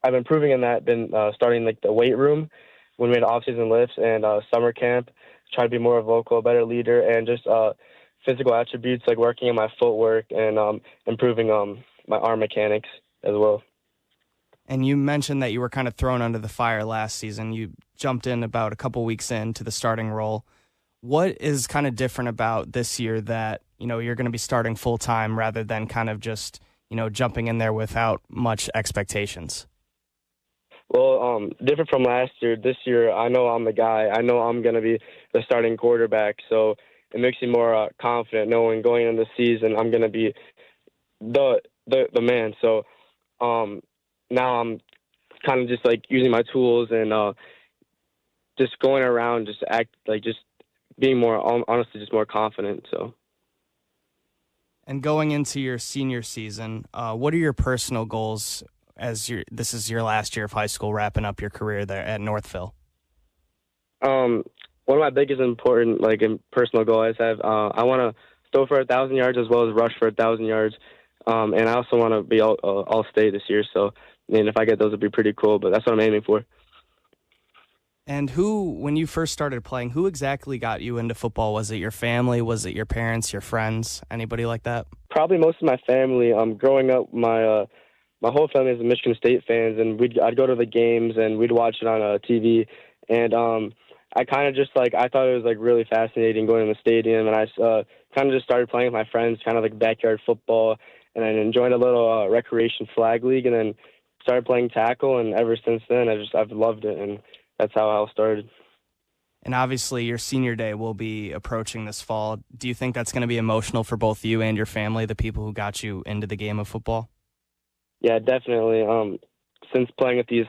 improving in that. Been starting like the weight room when we had off-season lifts and summer camp. Try to be more vocal, a better leader, and just physical attributes like working on my footwork and improving my arm mechanics as well. And you mentioned that you were kind of thrown under the fire last season. You jumped in about a couple weeks into the starting role. What is kind of different about this year that, you're going to be starting full-time rather than kind of just, jumping in there without much expectations? Well, different from last year. This year, I know I'm the guy. I know I'm going to be the starting quarterback. So it makes me more confident knowing going into the season I'm going to be the man. So now I'm kind of just like using my tools and just going around, just act like just being more, honestly, just more confident. So. And going into your senior season, what are your personal goals this is your last year of high school, wrapping up your career there at Northville? One of my biggest important personal goals I have, I want to throw for 1,000 yards as well as rush for 1,000 yards. And I also want to be all state this year. So, if I get those, it'd be pretty cool. But that's what I'm aiming for. And when you first started playing, who exactly got you into football? Was it your family? Was it your parents, your friends, anybody like that? Probably most of my family. Growing up, my whole family is Michigan State fans, and I'd go to the games and we'd watch it on TV. And I kind of just I thought it was really fascinating going to the stadium, and I kind of just started playing with my friends, kind of like backyard football, and then joined a little recreation flag league, and then started playing tackle. And ever since then, I've loved it, and that's how it all started. And obviously, your senior day will be approaching this fall. Do you think that's going to be emotional for both you and your family, the people who got you into the game of football? Yeah, definitely. since playing with the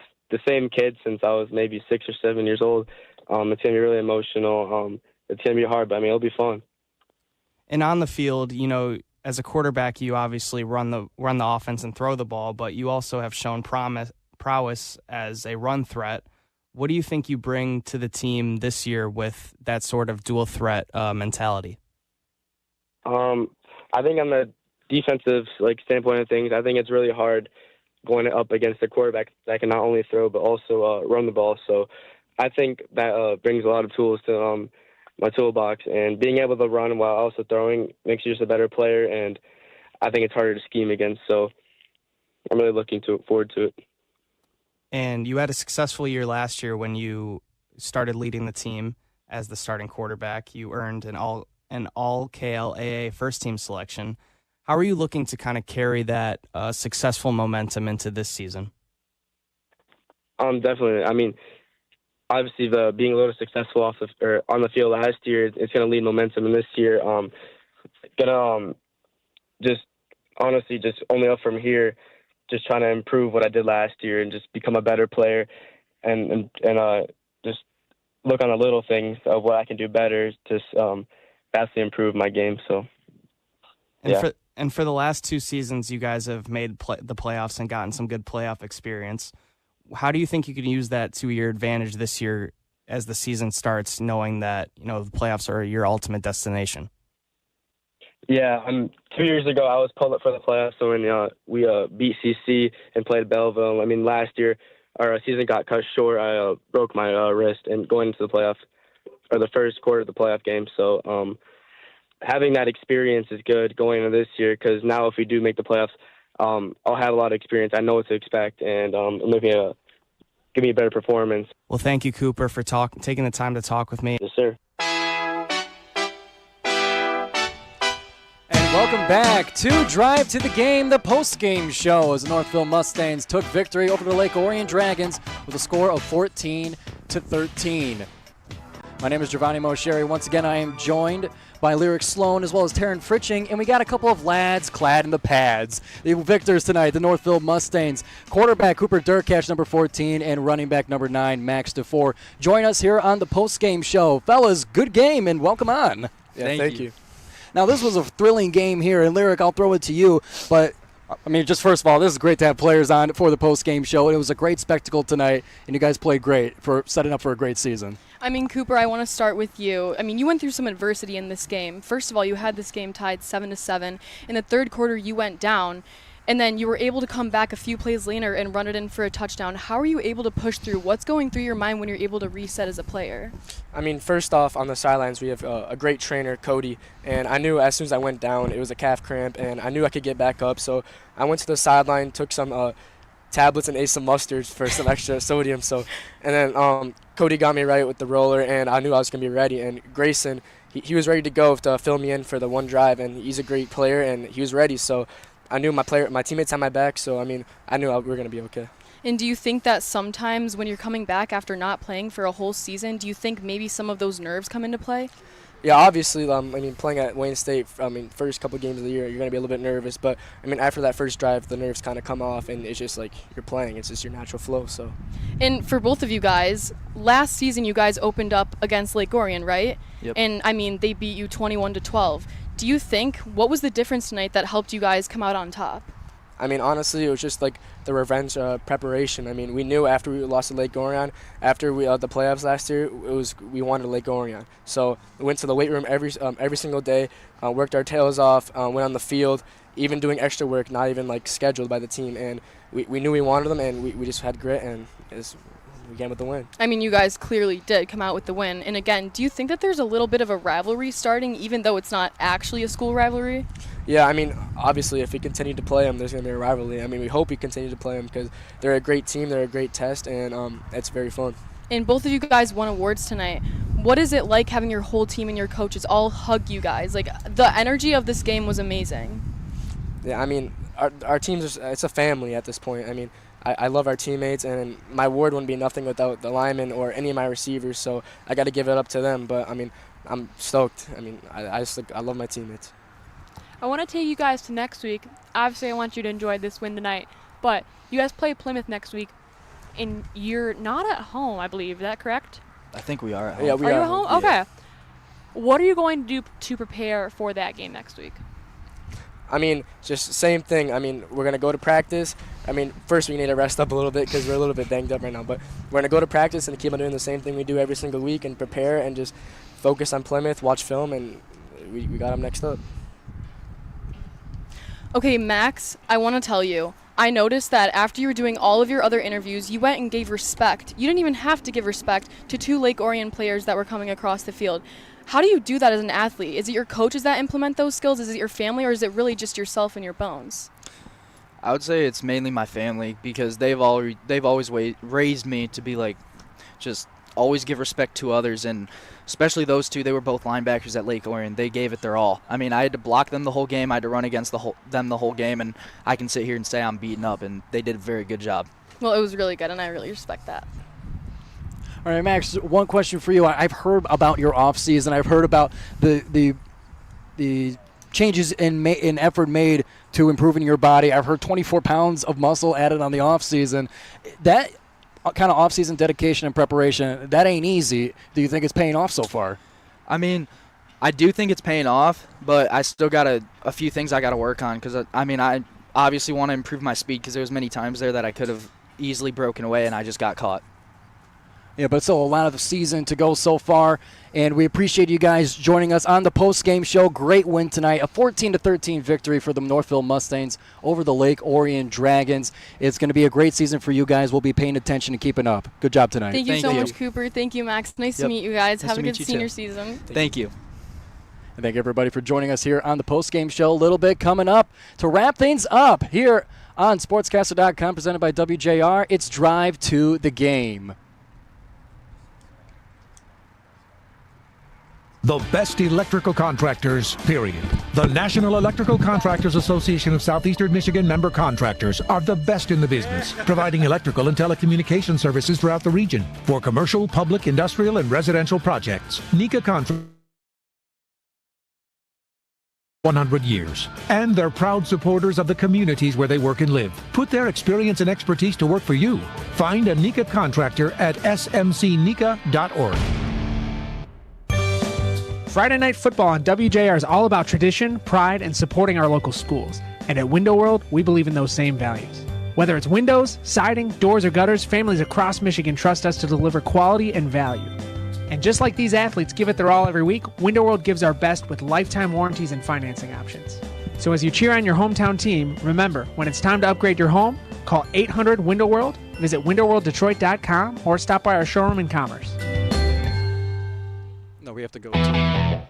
same kids since I was maybe 6 or 7 years old, it's going to be really emotional. It's going to be hard, but I mean, it'll be fun. And on the field, as a quarterback, you obviously run the offense and throw the ball, but you also have shown prowess as a run threat. What do you think you bring to the team this year with that sort of dual threat mentality? I think on the defensive standpoint of things, I think it's really hard going up against a quarterback that can not only throw but also run the ball. So I think that brings a lot of tools to my toolbox, and being able to run while also throwing makes you just a better player, and I think it's harder to scheme against. So I'm really looking forward to it. And you had a successful year last year when you started leading the team as the starting quarterback. You earned an all KLAA first team selection. How are you looking to kind of carry that successful momentum into this season? Definitely. I mean, obviously, being a little successful on the field last year, it's going to lead momentum. And this year, gonna just honestly just only up from here, just trying to improve what I did last year and just become a better player, and just look on the little things of what I can do better to vastly improve my game. So, yeah. And for the last 2 seasons, you guys have made the playoffs and gotten some good playoff experience. How do you think you can use that to your advantage this year as the season starts, knowing that the playoffs are your ultimate destination? Yeah, 2 years ago I was pulled up for the playoffs, so when we beat CC and played Belleville. I mean, last year our season got cut short. I broke my wrist and going into the playoffs, or the first quarter of the playoff game. So having that experience is good going into this year, because now if we do make the playoffs, I'll have a lot of experience. I know what to expect, and give me a better performance. Well, thank you, Cooper, for taking the time to talk with me. Yes, sir. And welcome back to Drive to the Game, the post-game show, as the Northville Mustangs took victory over the Lake Orion Dragons with a score of 14-13. My name is Giovanni Moceri. Once again, I am joined by Lyric Sloan as well as Taryn Fritching, and we got a couple of lads clad in the pads. The victors tonight, the Northville Mustangs. Quarterback Cooper Durkash, number 14, and running back number 9, Max DeFore. Join us here on the post-game show. Fellas, good game, and welcome on. Yeah, thank you. Now, this was a thrilling game here, and Lyric, I'll throw it to you, but I mean, just first of all, this is great to have players on for the post-game show. It was a great spectacle tonight, and you guys played great for setting up for a great season. I mean, Cooper, I want to start with you. I mean, you went through some adversity in this game. First of all, you had this game tied 7-7. In the third quarter, you went down, and then you were able to come back a few plays later and run it in for a touchdown. How are you able to push through? What's going through your mind when you're able to reset as a player? I mean, first off, on the sidelines, we have a great trainer, Cody, and I knew as soon as I went down, it was a calf cramp, and I knew I could get back up. So I went to the sideline, took some tablets and ate some mustards for some extra sodium. So, and then Cody got me right with the roller, and I knew I was going to be ready. And Grayson, he was ready to go to fill me in for the one drive, and he's a great player, and he was ready. So I knew my teammates had my back, so I mean, I knew we were going to be okay. And do you think that sometimes when you're coming back after not playing for a whole season, do you think maybe some of those nerves come into play? Yeah, obviously, I mean, playing at Wayne State, first couple games of the year, you're going to be a little bit nervous. But, I mean, after that first drive, the nerves kind of come off, and it's just like you're playing. It's just your natural flow. So. And for both of you guys, last season you guys opened up against Lake Orion, right? Yep. And, I mean, they beat you 21-12. Do you think, what was the difference tonight that helped you guys come out on top? I mean, honestly, it was just like the revenge preparation. I mean, we knew after we lost to Lake Orion, after we the playoffs last year, we wanted Lake Orion. So we went to the weight room every single day, worked our tails off, went on the field, even doing extra work, not even like scheduled by the team. And we knew we wanted them, and we just had grit, and we came with the win. I mean, you guys clearly did come out with the win. And again, do you think that there's a little bit of a rivalry starting, even though it's not actually a school rivalry? Yeah, I mean, obviously, if we continue to play them, there's going to be a rivalry. I mean, we hope we continue to play them because they're a great team, they're a great test, and it's very fun. And both of you guys won awards tonight. What is it like having your whole team and your coaches all hug you guys? Like, the energy of this game was amazing. Yeah, I mean, our teams, it's a family at this point. I mean, I love our teammates, and my award wouldn't be nothing without the linemen or any of my receivers, so I got to give it up to them. But, I mean, I'm stoked. I mean, I love my teammates. I want to take you guys to next week. Obviously, I want you to enjoy this win tonight. But you guys play Plymouth next week, and you're not at home, I believe. Is that correct? I think we are at home. Yeah, we are. are You at home? Yeah. Okay. What are you going to do to prepare for that game next week? I mean, just same thing. I mean, we're going to go to practice. I mean, first we need to rest up a little bit because we're a little bit banged up right now. But we're going to go to practice and keep on doing the same thing we do every single week and prepare and just focus on Plymouth, watch film, and we got them next up. Okay, Max, I want to tell you, I noticed that after you were doing all of your other interviews, you went and gave respect. You didn't even have to give respect to 2 Lake Orion players that were coming across the field. How do you do that as an athlete? Is it your coaches that implement those skills? Is it your family, or is it really just yourself and your bones? I would say it's mainly my family because they've always raised me to be like, just always give respect to others, and especially those 2. They were both linebackers at Lake Orion. They gave it their all. I mean, I had to block them the whole game. I had to run against them the whole game, and I can sit here and say I'm beaten up, and they did a very good job. Well, it was really good, and I really respect that. All right, Max, one question for you. I've heard about your offseason. I've heard about the changes in effort made to improving your body. I've heard 24 pounds of muscle added on the offseason. That kind of offseason dedication and preparation, that ain't easy. Do you think it's paying off so far? I mean, I do think it's paying off, but I still got a few things I got to work on because, I obviously want to improve my speed because there was many times there that I could have easily broken away and I just got caught. Yeah, but still a lot of the season to go so far, and we appreciate you guys joining us on the post-game show. Great win tonight, a 14-13 victory for the Northville Mustangs over the Lake Orion Dragons. It's going to be a great season for you guys. We'll be paying attention and keeping up. Good job tonight. Thank you so much, Cooper. Thank you, Max. Nice to meet you guys. Have a good senior season. Thank you. And thank everybody for joining us here on the post-game show. A little bit coming up to wrap things up here on SportsCaster.com, presented by WJR. It's Drive to the Game. The best electrical contractors, period. The National Electrical Contractors Association of Southeastern Michigan member contractors are the best in the business, providing electrical and telecommunication services throughout the region for commercial, public, industrial, and residential projects. NECA Contract 100 years. And they're proud supporters of the communities where they work and live. Put their experience and expertise to work for you. Find a NECA contractor at smcneca.org. Friday Night Football on WJR is all about tradition, pride, and supporting our local schools. And at Window World, we believe in those same values. Whether it's windows, siding, doors, or gutters, families across Michigan trust us to deliver quality and value. And just like these athletes give it their all every week, Window World gives our best with lifetime warranties and financing options. So as you cheer on your hometown team, remember, when it's time to upgrade your home, call 800-WINDOW-WORLD, visit windowworlddetroit.com, or stop by our showroom in Commerce. No, we have to go to.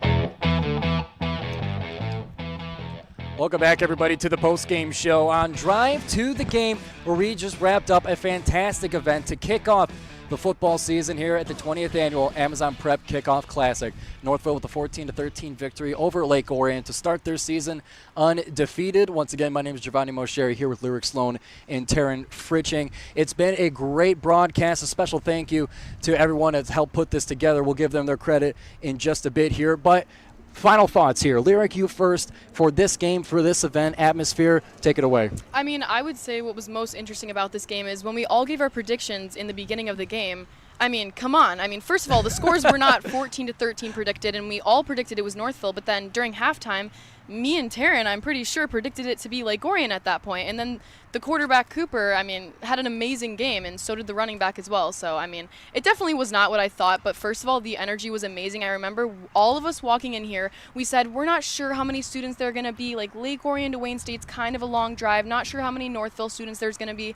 Welcome back, everybody, to the post-game show on Drive to the Game, where we just wrapped up a fantastic event to kick off the football season here at the 20th Annual Amazon Prep Kickoff Classic. Northville with a 14-13 victory over Lake Orion to start their season undefeated. Once again, my name is Giovanni Moceri here with Lyric Sloan and Taryn Fritching. It's been a great broadcast. A special thank you to everyone that's helped put this together. We'll give them their credit in just a bit here, but final thoughts here. Lyric, you first for this game, for this event, atmosphere. Take it away. I mean, I would say what was most interesting about this game is when we all gave our predictions in the beginning of the game. I mean, come on. I mean, first of all, the scores were not 14-13 predicted, and we all predicted it was Northville. But then during halftime, me and Taryn, I'm pretty sure, predicted it to be Lake Orion at that point. And then the quarterback, Cooper, I mean, had an amazing game, and so did the running back as well. So, I mean, it definitely was not what I thought. But first of all, the energy was amazing. I remember all of us walking in here, we said, we're not sure how many students there are going to be. Like, Lake Orion to Wayne State's kind of a long drive. Not sure how many Northville students there's going to be.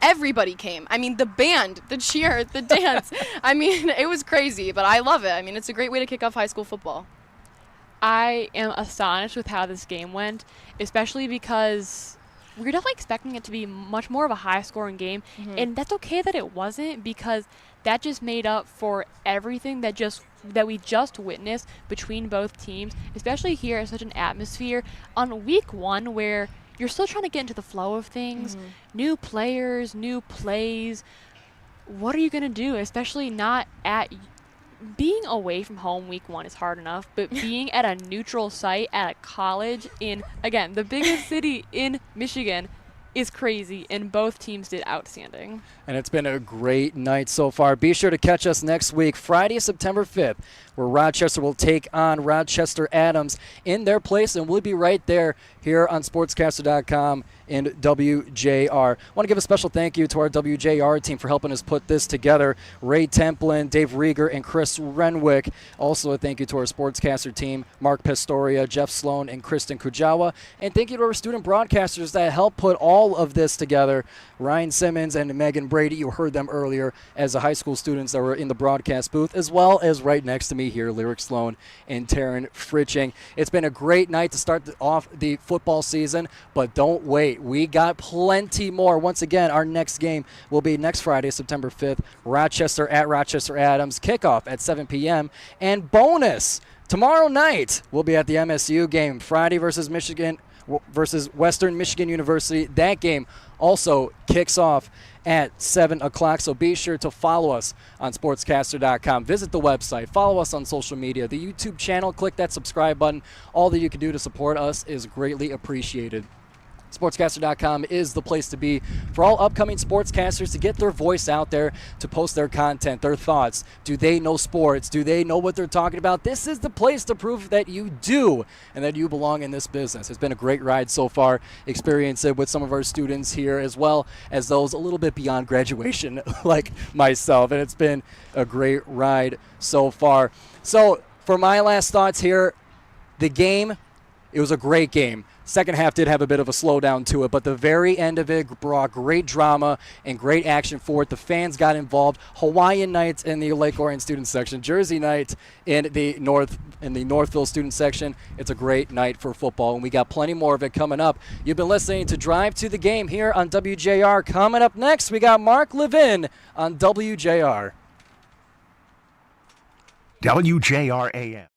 Everybody came. I mean, the band, the cheer, the dance. I mean, it was crazy, but I love it. I mean, it's a great way to kick off high school football. I am astonished with how this game went, especially because we were definitely expecting it to be much more of a high-scoring game, and that's okay that it wasn't, because that just made up for everything that we just witnessed between both teams, especially here at such an atmosphere on week one where you're still trying to get into the flow of things, new players, new plays. What are you going to do, especially not at being away from home week one is hard enough, but being at a neutral site at a college in, again, the biggest city in Michigan, is crazy, and both teams did outstanding. And it's been a great night so far. Be sure to catch us next week, Friday, September 5th, where Rochester will take on Rochester Adams in their place, and we'll be right there here on SportsCaster.com and WJR. I want to give a special thank you to our WJR team for helping us put this together. Ray Templin, Dave Rieger, and Chris Renwick. Also a thank you to our SportsCaster team, Mark Pastoria, Jeff Sloan, and Kristen Kujawa. And thank you to our student broadcasters that helped put all of this together. Ryan Simmons and Meghan Brady, you heard them earlier as the high school students that were in the broadcast booth, as well as right next to me here, Lyric Sloan and Taryn Fritching. It's been a great night to start off the football season, but don't wait. We got plenty more. Once again, our next game will be next Friday, September 5th, Rochester at Rochester Adams, kickoff at 7 p.m. And bonus, tomorrow night we'll be at the MSU game, Friday versus Western Michigan University. That game also kicks off at 7 o'clock, so be sure to follow us on SportsCaster.com. Visit the website, follow us on social media, the YouTube channel, click that subscribe button. All that you can do to support us is greatly appreciated. SportsCaster.com is the place to be for all upcoming sportscasters to get their voice out there, to post their content, their thoughts. Do they know sports? Do they know what they're talking about? This is the place to prove that you do and that you belong in this business. It's been a great ride so far. Experience it with some of our students here as well as those a little bit beyond graduation like myself. And it's been a great ride so far. So for my last thoughts here, the game, it was a great game. Second half did have a bit of a slowdown to it, but the very end of it brought great drama and great action for it. The fans got involved. Hawaiian nights in the Lake Orion student section, Jersey night in the Northville student section. It's a great night for football, and we got plenty more of it coming up. You've been listening to Drive to the Game here on WJR. Coming up next, we got Mark Levin on WJR. WJR AM.